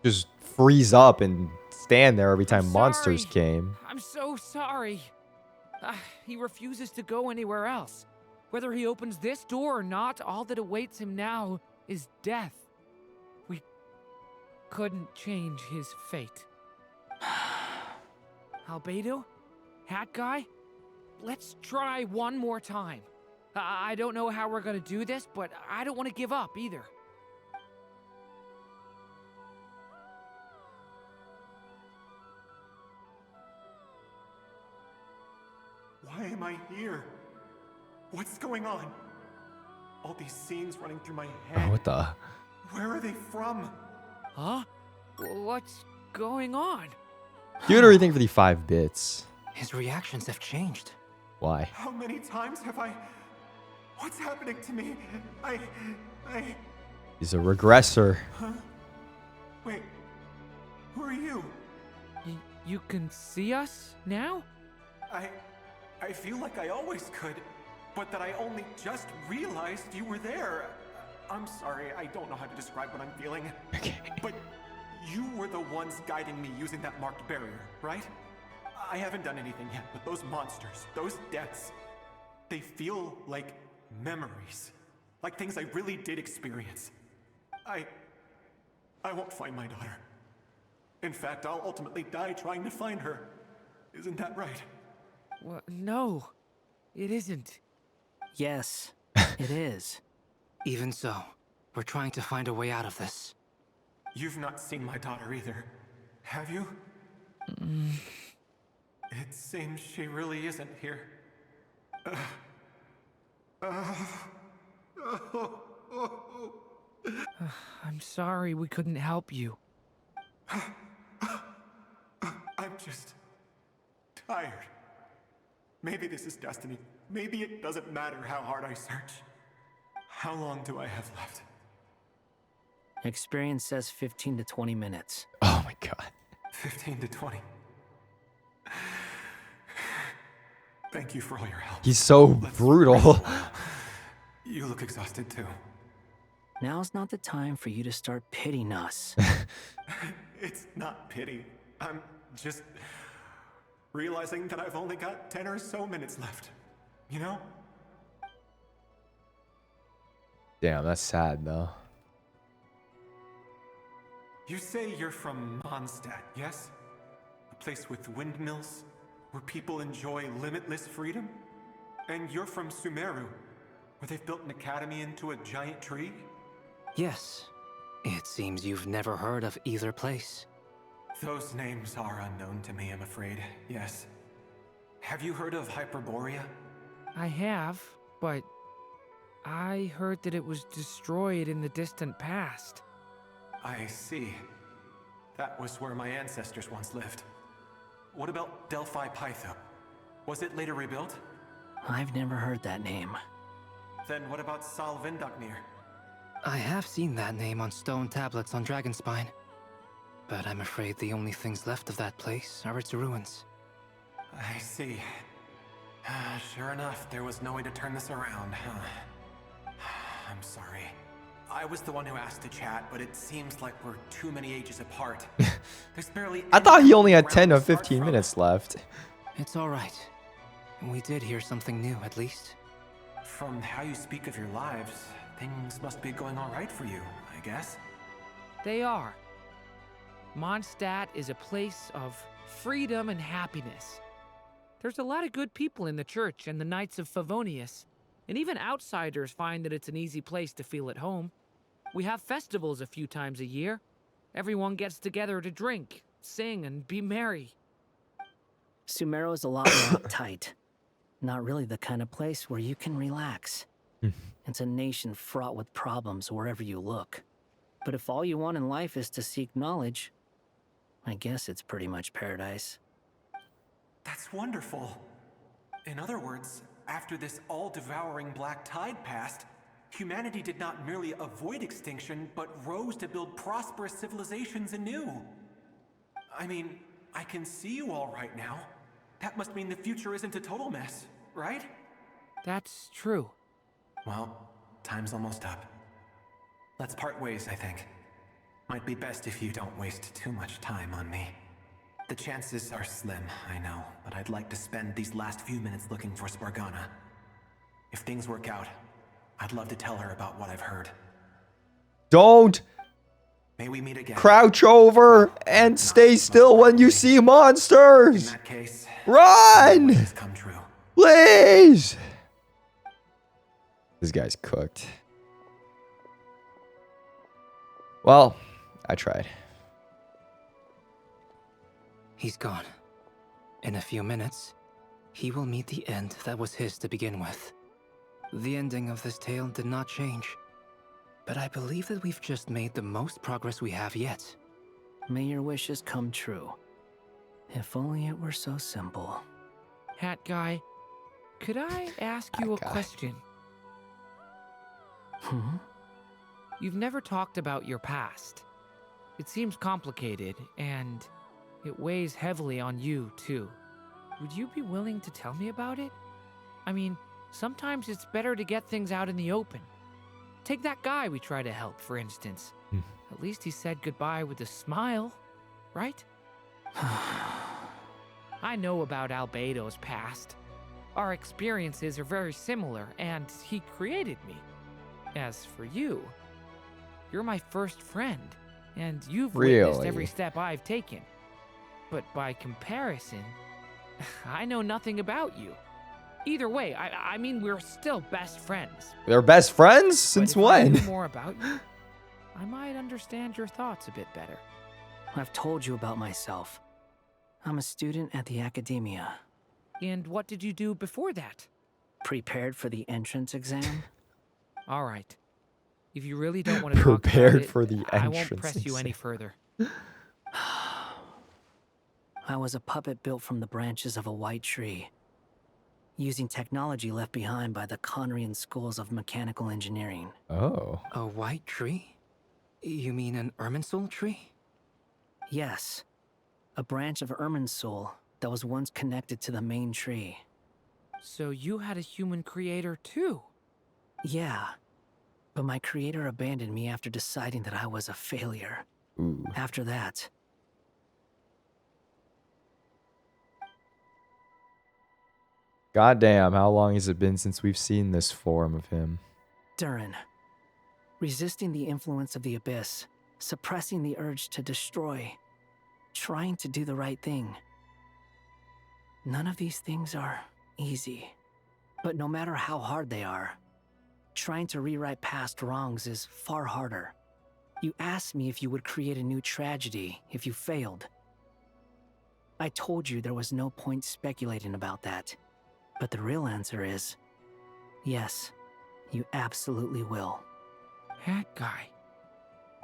just freeze up and stand there every time I'm monsters sorry. came. I'm so sorry. He refuses to go anywhere else. Whether he opens this door or not, all that awaits him now is death. We couldn't change his fate. Albedo? Hat guy? Let's try one more time. I don't know how we're gonna do this, but I don't want to give up either. Why am I here? What's going on? All these scenes running through my head. Oh, what the? Where are they from? Huh? What's going on? Give it everything for the 5 bits. His reactions have changed. Why? How many times have I... What's happening to me? I... He's a regressor. Huh? Wait. Who are you? You can see us now? I feel like I always could, but that I only just realized you were there. I'm sorry, I don't know how to describe what I'm feeling. Okay. But you were the ones guiding me using that marked barrier, right? I haven't done anything yet, but those monsters, those deaths, they feel like memories. Like things I really did experience. I won't find my daughter. In fact, I'll ultimately die trying to find her. Isn't that right? Well, no, it isn't. Yes, it is. Even so, we're trying to find a way out of this. You've not seen my daughter either, have you? It seems she really isn't here. I'm sorry we couldn't help you. I'm just tired. Maybe this is destiny. Maybe it doesn't matter how hard I search. How long do I have left? Experience says 15 to 20 minutes. Oh my god. 15 to 20. Thank you for all your help. He's so brutal. You look exhausted too. Now's not the time for you to start pitying us. It's not pity. I'm just realizing that I've only got 10 or so minutes left. You know? Damn, that's sad though. You say you're from Mondstadt, yes? A place with windmills, where people enjoy limitless freedom? And you're from Sumeru, where they've built an academy into a giant tree? Yes. It seems you've never heard of either place. Those names are unknown to me, I'm afraid, yes. Have you heard of Hyperborea? I have, but I heard that it was destroyed in the distant past. I see. That was where my ancestors once lived. What about Delphi Pytho? Was it later rebuilt? I've never heard that name. Then what about Sal Vindagnir? I have seen that name on stone tablets on Dragonspine. But I'm afraid the only things left of that place are its ruins. I see. Sure enough, there was no way to turn this around, huh? I'm sorry. I was the one who asked to chat, but it seems like we're too many ages apart. There's barely I thought he only had any 10 ground or to start 15 from. minutes left. It's all right. We did hear something new, at least. From how you speak of your lives, things must be going all right for you, I guess. They are. Mondstadt is a place of freedom and happiness. There's a lot of good people in the church and the Knights of Favonius, and even outsiders find that it's an easy place to feel at home. We have festivals a few times a year. Everyone gets together to drink, sing, and be merry. Sumeru is a lot more uptight. Not really the kind of place where you can relax. It's a nation fraught with problems wherever you look. But if all you want in life is to seek knowledge, I guess it's pretty much paradise. That's wonderful. In other words, after this all-devouring black tide passed, humanity did not merely avoid extinction, but rose to build prosperous civilizations anew. I mean, I can see you all right now. That must mean the future isn't a total mess, right? That's true. Well, time's almost up. Let's part ways, I think. Might be best if you don't waste too much time on me. The chances are slim, I know, but I'd like to spend these last few minutes looking for Spargana. If things work out, I'd love to tell her about what I've heard. Don't May we meet again. crouch over and stay still when you see monsters. In that case, Run! wishes come true. Please! This guy's cooked. Well, I tried. He's gone. In a few minutes, he will meet the end that was his to begin with. The ending of this tale did not change, but I believe that we've just made the most progress we have yet. May your wishes come true. If only it were so simple. Hat guy, could I ask you a question? You've never talked about your past. It seems complicated, and it weighs heavily on you, too. Would you be willing to tell me about it? I mean, sometimes it's better to get things out in the open. Take that guy we try to help, for instance. At least he said goodbye with a smile, right? I know about Albedo's past. Our experiences are very similar, and he created me. As for you, you're my first friend, and you've witnessed every step I've taken. But by comparison, I know nothing about you. Either way, I mean, we're still best friends. They're best friends? Since But if when? I knew more about you, I might understand your thoughts a bit better. I've told you about myself. I'm a student at the academia. And what did you do before that? Prepared for the entrance exam? All right. If you really don't want to talk Prepared about it, for the I won't entrance press you any exam. further. I was a puppet built from the branches of a white tree, using technology left behind by the Conrian schools of mechanical engineering. Oh. A white tree? You mean an Irminsul tree? Yes. A branch of Irminsul that was once connected to the main tree. So you had a human creator too? Yeah. But my creator abandoned me after deciding that I was a failure. Ooh. After that, Goddamn, how long has it been since we've seen this form of him? Durin. Resisting the influence of the abyss, suppressing the urge to destroy, trying to do the right thing. None of these things are easy. But no matter how hard they are, trying to rewrite past wrongs is far harder. You asked me if you would create a new tragedy if you failed. I told you there was no point speculating about that. But the real answer is, yes, you absolutely will. That guy.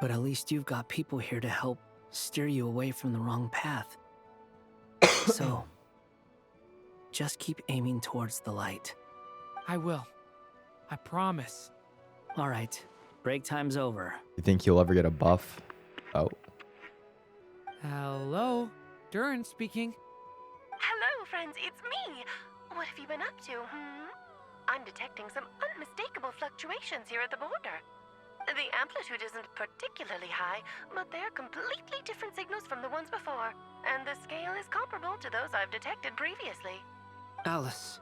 But at least you've got people here to help steer you away from the wrong path. So, just keep aiming towards the light. I will. I promise. All right, break time's over. You think he'll ever get a buff? Oh. Hello? Durin speaking. Hello, friends, it's me. What have you been up to, I'm detecting some unmistakable fluctuations here at the border. The amplitude isn't particularly high, but they're completely different signals from the ones before, and the scale is comparable to those I've detected previously. Alice,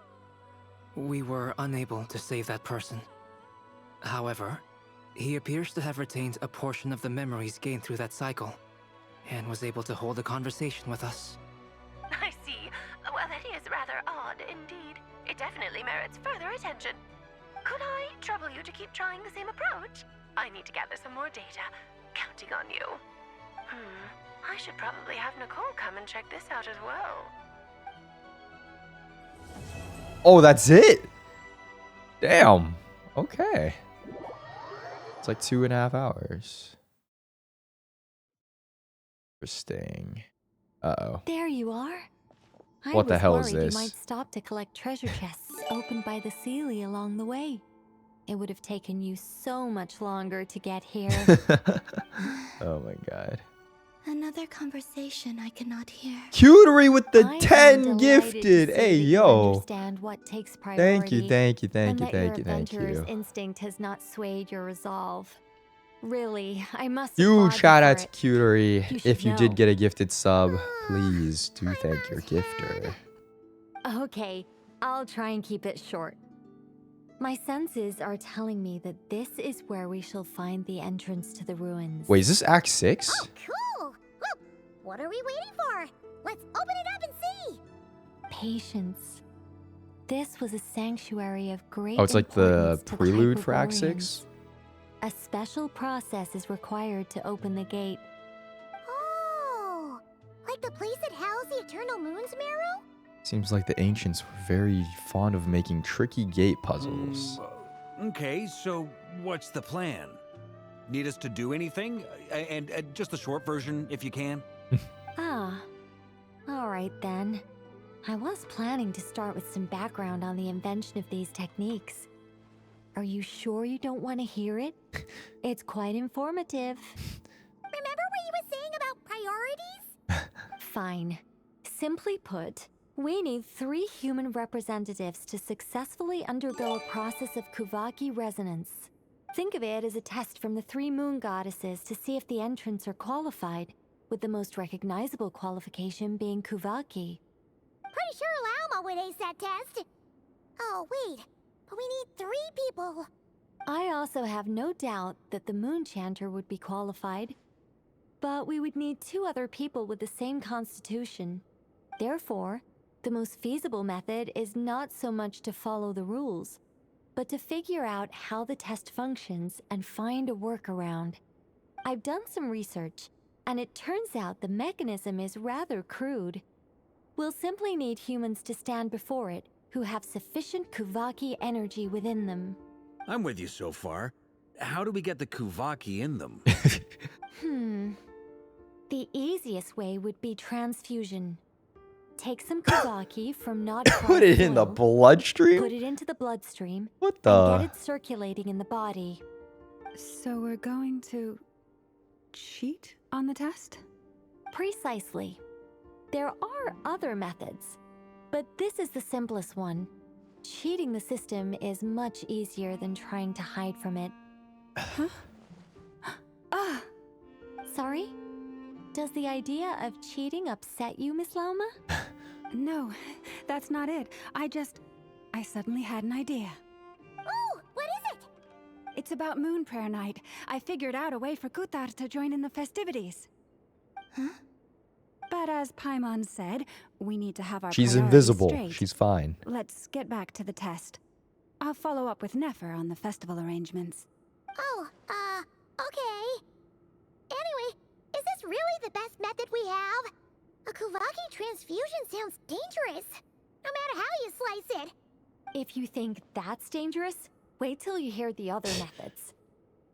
we were unable to save that person. However, he appears to have retained a portion of the memories gained through that cycle, and was able to hold a conversation with us. I see. Well, that is rather odd indeed. It definitely merits further attention. Could I trouble you to keep trying the same approach? I need to gather some more data. Counting on you. I should probably have Nicole come and check this out as well. Oh, that's it? Damn. Okay. It's like 2.5 hours. Interesting. Uh-oh. There you are. What the hell is I was worried this? you might stop to collect treasure chests opened by the Seelie along the way. It would have taken you so much longer to get here. Oh my god. Another conversation I cannot hear. Cutery with the I am 10 delighted to gifted. see Hey, that you yo. understand what takes Thank priority. you, thank you, and thank you, that thank your you, thank adventurer's you. instinct has not swayed your resolve. Really, I must Huge applaud shout you out for to it. Cutery. You should If you did know. get a gifted sub, please do thank your gifter. Okay, I'll try and keep it short. My senses are telling me that this is where we shall find the entrance to the ruins. Wait, is this Act 6? Cool! Well, what are we waiting for? Let's open it up and see! Patience. This was a sanctuary of great Oh, it's like the importance to prelude for Act Hyperboreans. 6? A special process is required to open the gate. Oh! Like the place that housed the Eternal Moon's Marrow? Seems like the ancients were very fond of making tricky gate puzzles. Okay, so what's the plan? Need us to do anything? And just the short version, if you can. Ah, all right then. I was planning to start with some background on the invention of these techniques. Are you sure you don't want to hear it? It's quite informative. Remember what you were saying about priorities? Fine. Simply put, we need 3 human representatives to successfully undergo a process of Kuvaki resonance. Think of it as a test from the 3 moon goddesses to see if the entrants are qualified, with the most recognizable qualification being Kuvaki. Pretty sure Lauma would ace that test. Oh, wait. But we need 3 people. I also have no doubt that the Moon Chanter would be qualified. But we would need 2 other people with the same constitution. Therefore, the most feasible method is not so much to follow the rules, but to figure out how the test functions and find a workaround. I've done some research, and it turns out the mechanism is rather crude. We'll simply need humans to stand before it who have sufficient Kuvaki energy within them. I'm with you so far. How do we get the Kuvaki in them? The easiest way would be transfusion. Take some Kuvaki from not Put it in the bloodstream? Put it into the bloodstream. What And the? get it circulating in the body. So we're going to cheat on the test? Precisely. There are other methods, but this is the simplest one. Cheating the system is much easier than trying to hide from it. Huh? Ah! Sorry? Does the idea of cheating upset you, Miss Lauma? No, that's not it. I suddenly had an idea. Oh, what is it? It's about Moon Prayer Night. I figured out a way for Kutar to join in the festivities. Huh? But as Paimon said, we need to have our She's priorities invisible. straight. She's fine. Let's get back to the test. I'll follow up with Nefer on the festival arrangements. Oh, okay. Anyway, is this really the best method we have? A Kuvaki transfusion sounds dangerous, no matter how you slice it. If you think that's dangerous, wait till you hear the other methods.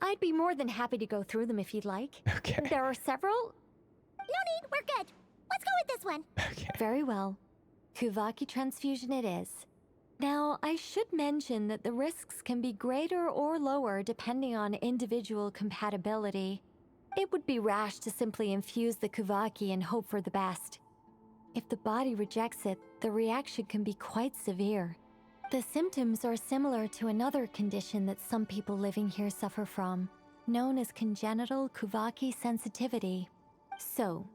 I'd be more than happy to go through them if you'd like. Okay. There are several. No need, we're good. Let's go with this one. Okay. Very well. Kuvaki transfusion it is. Now, I should mention that the risks can be greater or lower depending on individual compatibility. It would be rash to simply infuse the Kuvaki and hope for the best. If the body rejects it, the reaction can be quite severe. The symptoms are similar to another condition that some people living here suffer from. known as congenital Kuvaki sensitivity. So,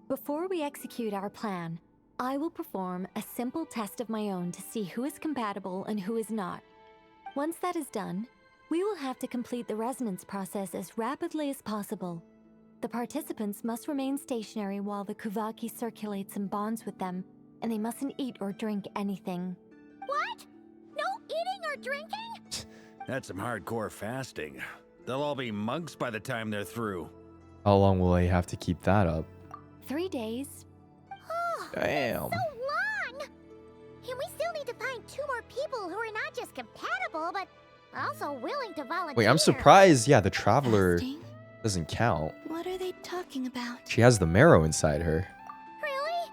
before we execute our plan, I will perform a simple test of my own to see who is compatible and who is not. Once that is done, we will have to complete the resonance process as rapidly as possible. The participants must remain stationary while the Kuvaki circulates and bonds with them, and they mustn't eat or drink anything. What? No eating or drinking? That's some hardcore fasting. They'll all be monks by the time they're through. How long will they have to keep that up? 3 days. Oh, Damn. so long! And we still need to find 2 more people who are not just compatible, but also willing to volunteer. Wait, I'm surprised. Yeah, the traveler doesn't count. What are they talking about? She has the marrow inside her. Really?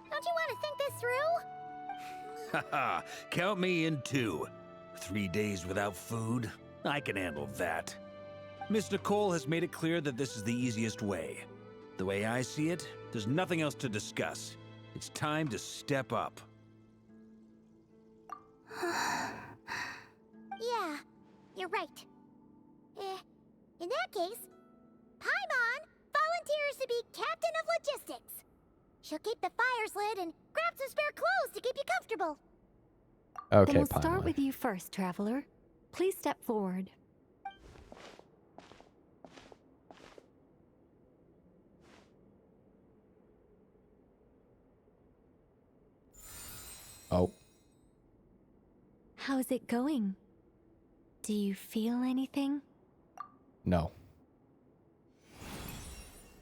Don't you want to think this through? Haha, count me in too. 3 days without food? I can handle that. Miss Nicole has made it clear that this is the easiest way. The way I see it, there's nothing else to discuss. It's time to step up. Yeah, you're right. In that case, Paimon volunteers to be captain of logistics. She'll keep the fires lit and grab some spare clothes to keep you comfortable. Okay, Then we'll Paimon. start with you first, traveler. Please step forward. Oh. How's it going? Do you feel anything? No.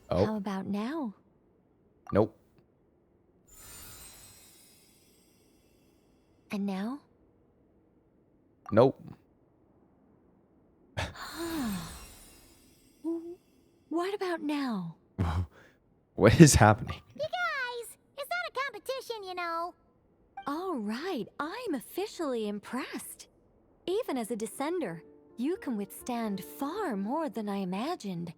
How Oh. about now? Nope. And now? Nope. What about now? What is happening? You guys, it's not a competition, you know. All right, I'm officially impressed. Even as a descender, you can withstand far more than I imagined.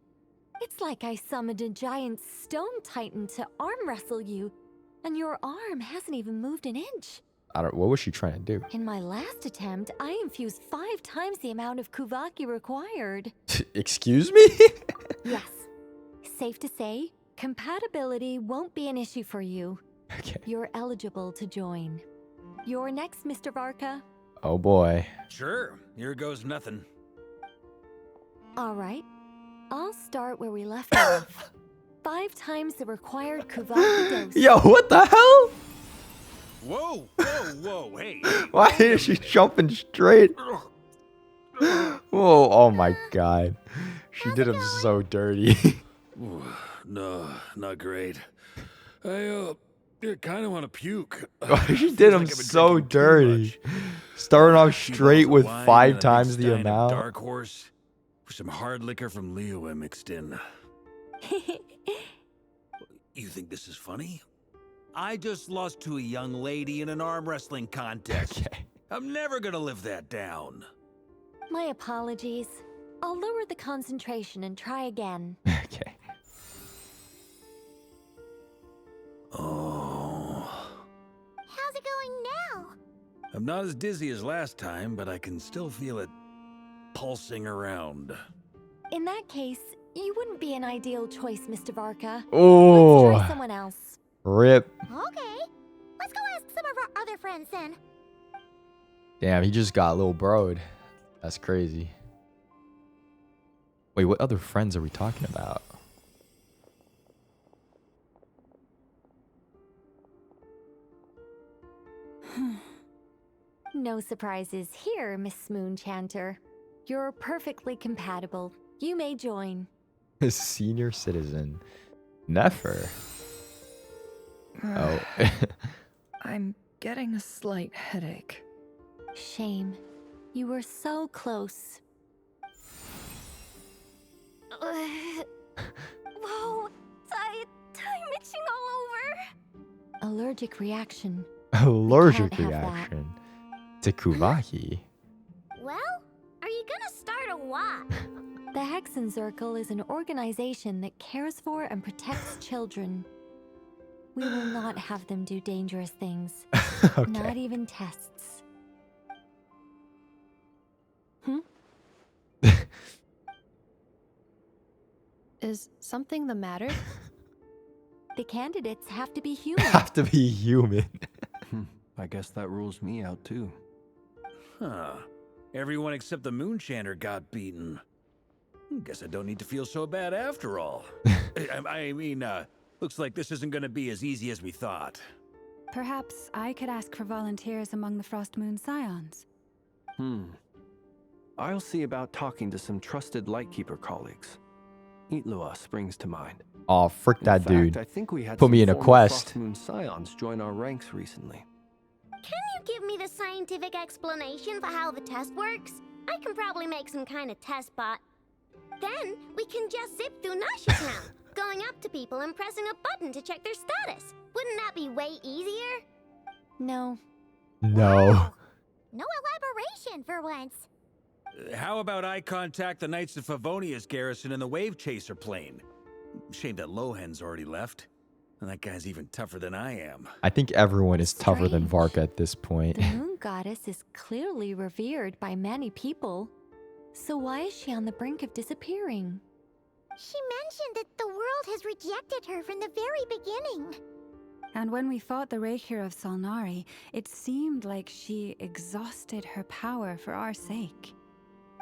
It's like I summoned a giant stone titan to arm wrestle you, and your arm hasn't even moved an inch. What was she trying to do? In my last attempt, I infused 5 times the amount of Kuvaki required. Excuse me? Yes. Safe to say, compatibility won't be an issue for you. Okay. You're eligible to join. You're next, Mr. Varka. Oh boy. Sure, here goes nothing. All right. I'll start where we left off. 5 times the required Kuvaki dose. Yo, what the hell? Whoa, whoa, whoa, hey. Why is she jumping straight? Whoa, oh my god. She did him so dirty. Ooh, no, not great. I kind of want to puke. She did him so dirty. Starting off straight with 5 times the amount. Dark horse with some hard liquor from Leo mixed in. You think this is funny? I just lost to a young lady in an arm wrestling contest. Okay. I'm never gonna live that down. My apologies. I'll lower the concentration and try again. Okay. Oh. How's it going now? I'm not as dizzy as last time, but I can still feel it pulsing around. In that case, you wouldn't be an ideal choice, Mr. Varka. Oh. Let's try someone else. Rip. Okay, let's go ask some of our other friends then. Damn, he just got little broed. That's crazy. Wait, what other friends are we talking about? No surprises here, Miss Smoonchanter. You're perfectly compatible. You may join. Senior citizen. Never. Oh. I'm getting a slight headache. Shame. You were so close. Whoa, time itching all over. Allergic reaction. Allergic Can't have that. reaction to Kuvaki. Well, are you gonna start a walk? The Hexenzirkel is an organization that cares for and protects children. We will not have them do dangerous things. Okay. Not even tests. Hmm? Is something the matter? The candidates have to be human. Have to be human. I guess that rules me out too. Huh. Everyone except the Moonchanter got beaten. Guess I don't need to feel so bad after all. I mean, looks like this isn't gonna be as easy as we thought. Perhaps I could ask for volunteers among the Frost Moon Scions. I'll see about talking to some trusted Lightkeeper colleagues. Itlua springs to mind. Oh, frick that In fact, dude. I think we had Put me some in a former quest. Frost Moon Scions join our ranks recently. Can you give me the scientific explanation for how the test works? I can probably make some kind of test bot. Then we can just zip through Nashatown, going up to people and pressing a button to check their status. Wouldn't that be way easier? No. No. No elaboration for once. How about I contact the Knights of Favonia's garrison in the Wave Chaser plane? Shame that Lohan's already left. And that guy's even tougher than I am. I think everyone is tougher than Varka at this point. The moon goddess is clearly revered by many people. So why is she on the brink of disappearing? She mentioned that the world has rejected her from the very beginning. And when we fought the Reikir of Solnari, it seemed like she exhausted her power for our sake.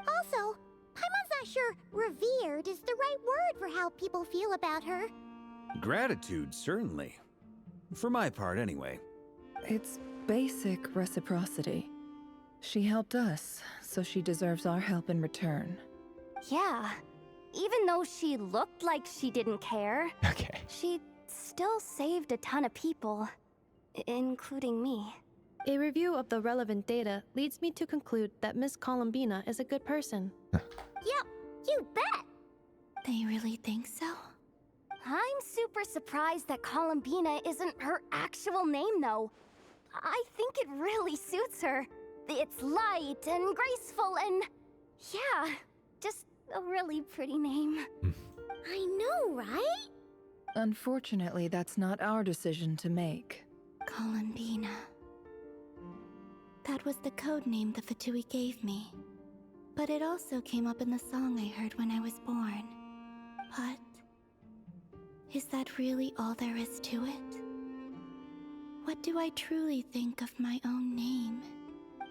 Also, Paimon's not sure revered is the right word for how people feel about her. Gratitude, certainly. For my part, anyway. It's basic reciprocity. She helped us, so she deserves our help in return. Yeah. Even though she looked like she didn't care, Okay. she still saved a ton of people, including me. A review of the relevant data leads me to conclude that Miss Columbina is a good person. Yep, you bet. They really think so? I'm super surprised that Columbina isn't her actual name, though. I think it really suits her. It's light and graceful and... yeah, just a really pretty name. I know, right? Unfortunately, that's not our decision to make. Columbina. That was the code name the Fatui gave me. But it also came up in the song I heard when I was born. But... is that really all there is to it? What do I truly think of my own name?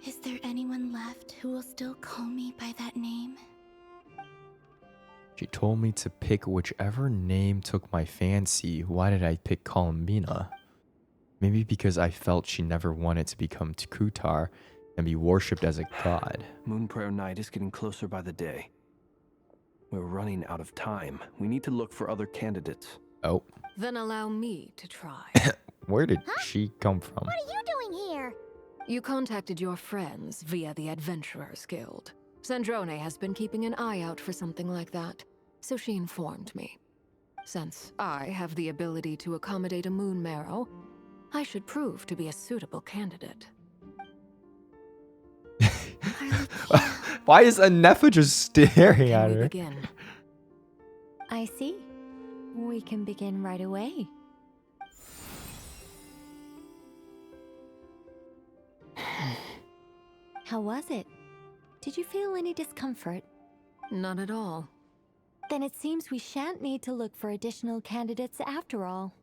Is there anyone left who will still call me by that name? She told me to pick whichever name took my fancy. Why did I pick Columbina? Maybe because I felt she never wanted to become Tkutar and be worshipped as a god. Moon Prayer Night is getting closer by the day. We're running out of time. We need to look for other candidates. Oh. Then allow me to try. Where did she come from? What are you doing here? You contacted your friends via the Adventurers Guild. Sandrone has been keeping an eye out for something like that, so she informed me. Since I have the ability to accommodate a moon marrow, I should prove to be a suitable candidate. Why is Anefa just staring at her? Begin. I see. We can begin right away. How was it? Did you feel any discomfort? Not at all. Then it seems we shan't need to look for additional candidates after all.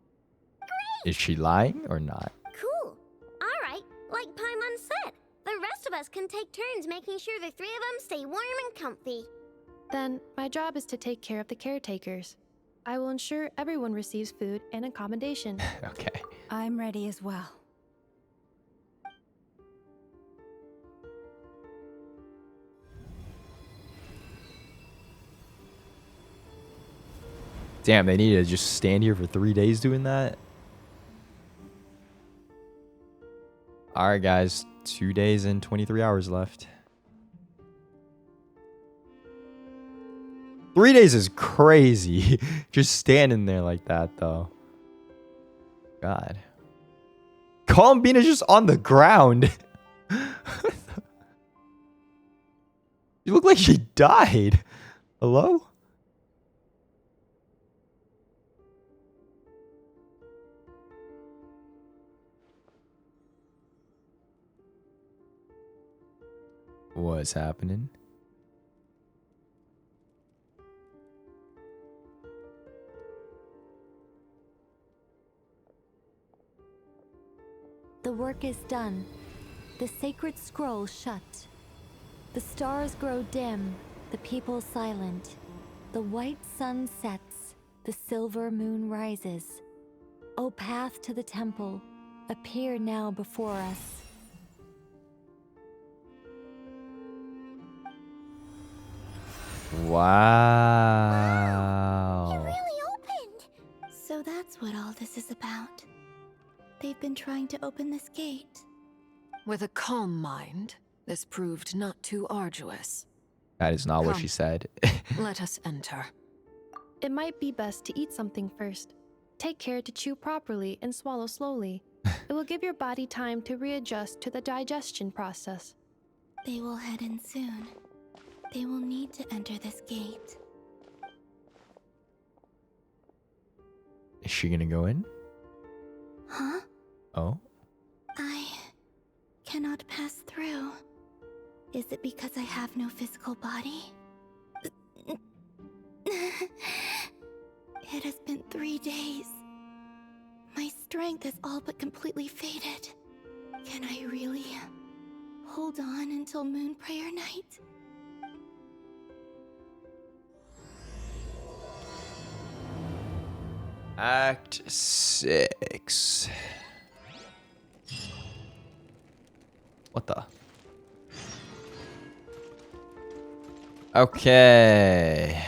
Is she lying or not? Cool. All right, like Paimon said, the rest of us can take turns making sure the three of them stay warm and comfy. Then my job is to take care of the caretakers. I will ensure everyone receives food and accommodation. Okay. I'm ready as well. Damn, they need to just stand here for 3 days doing that? Alright, guys. 2 days and 23 hours left. 3 days is crazy. Just standing there like that, though. God. Columbina's just on the ground. You look like she died. Hello? What's happening? work is done. The sacred scroll shut. The stars grow dim, the people silent. The white sun sets, the silver moon rises. O path to the temple, appear now before us. Wow. It really opened. So that's what all this is about. They've been trying to open this gate. With a calm mind, this proved not too arduous. That is not what Come. she said. Let us enter. It might be best to eat something first. Take care to chew properly and swallow slowly. It will give your body time to readjust to the digestion process. They will head in soon. They will need to enter this gate. Is she gonna go in? Huh? Oh. I cannot pass through. Is it because I have no physical body? It has been 3 days. My strength has all but completely faded. Can I really hold on until Moon Prayer Night? Act 6. What the? Okay.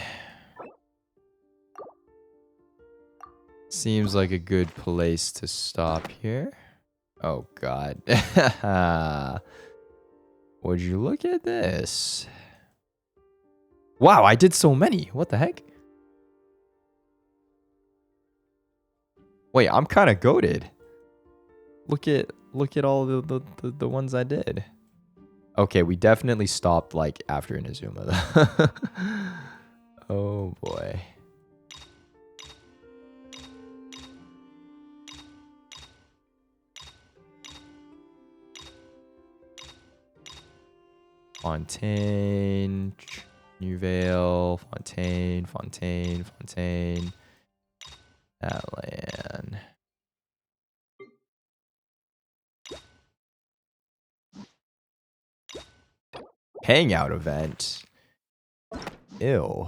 Seems like a good place to stop here. Oh god. Would you look at this? Wow, I did so many. What the heck? Wait, I'm kind of goated. Look at all the ones I did. Okay, we definitely stopped like after Inazuma though. Oh boy. Fontaine, New Vale, Fontaine. Atlan. Hangout event. Ew.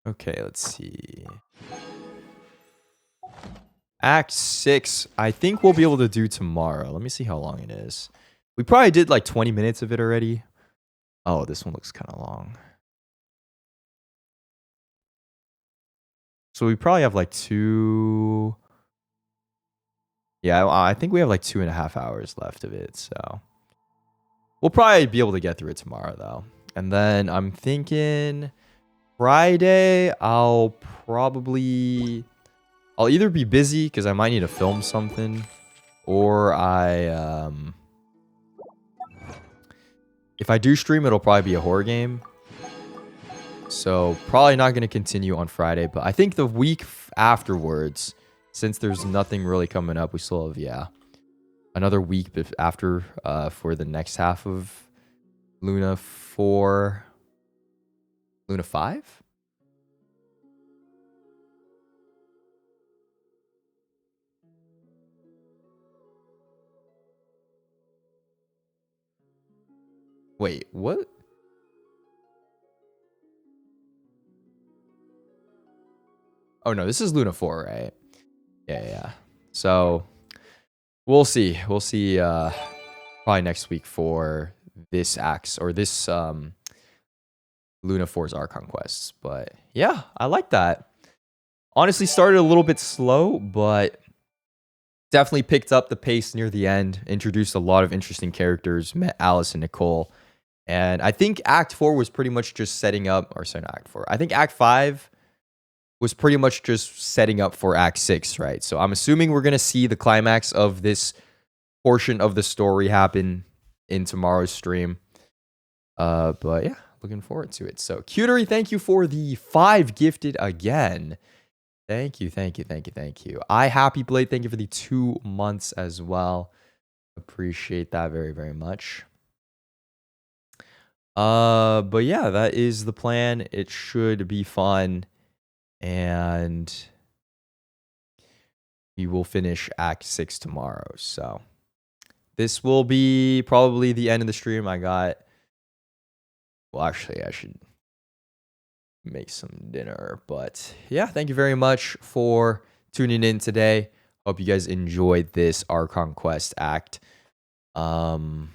Okay, let's see. Act 6, I think we'll be able to do tomorrow. Let me see how long it is. We probably did like 20 minutes of it already. Oh, this one looks kind of long. So we probably have like 2... Yeah, I think we have like 2.5 hours left of it, so... We'll probably be able to get through it tomorrow, though. And then I'm thinking... Friday, I'll either be busy because I might need to film something, or if I do stream, it'll probably be a horror game. So probably not going to continue on Friday, but I think the week afterwards, since there's nothing really coming up, we still have, another week after for the next half of Luna 4. Luna 5? Wait, what? Oh no, this is Luna 4, right? Yeah. So we'll see. We'll see probably next week for this axe or this Luna 4's Archon quests. But yeah, I like that. Honestly, started a little bit slow, but definitely picked up the pace near the end. Introduced a lot of interesting characters, met Alice and Nicole. And I think Act 4 was pretty much just setting up, or sorry, not Act 4. I think Act 5 was pretty much just setting up for Act 6, right? So I'm assuming we're going to see the climax of this portion of the story happen in tomorrow's stream. But yeah, looking forward to it. So Cutery, thank you for the 5 gifted again. Thank you. I Happy Blade, thank you for the 2 months as well. Appreciate that very, very much. But yeah, that is the plan. It should be fun, and we will finish Act 6 tomorrow. So this will be probably the end of the stream. Well, actually, I should make some dinner. But yeah, thank you very much for tuning in today. Hope you guys enjoyed this Archon Quest act. And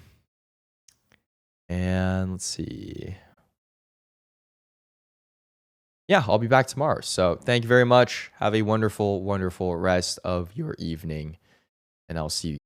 let's see. Yeah, I'll be back tomorrow. So thank you very much. Have a wonderful, wonderful rest of your evening. And I'll see you.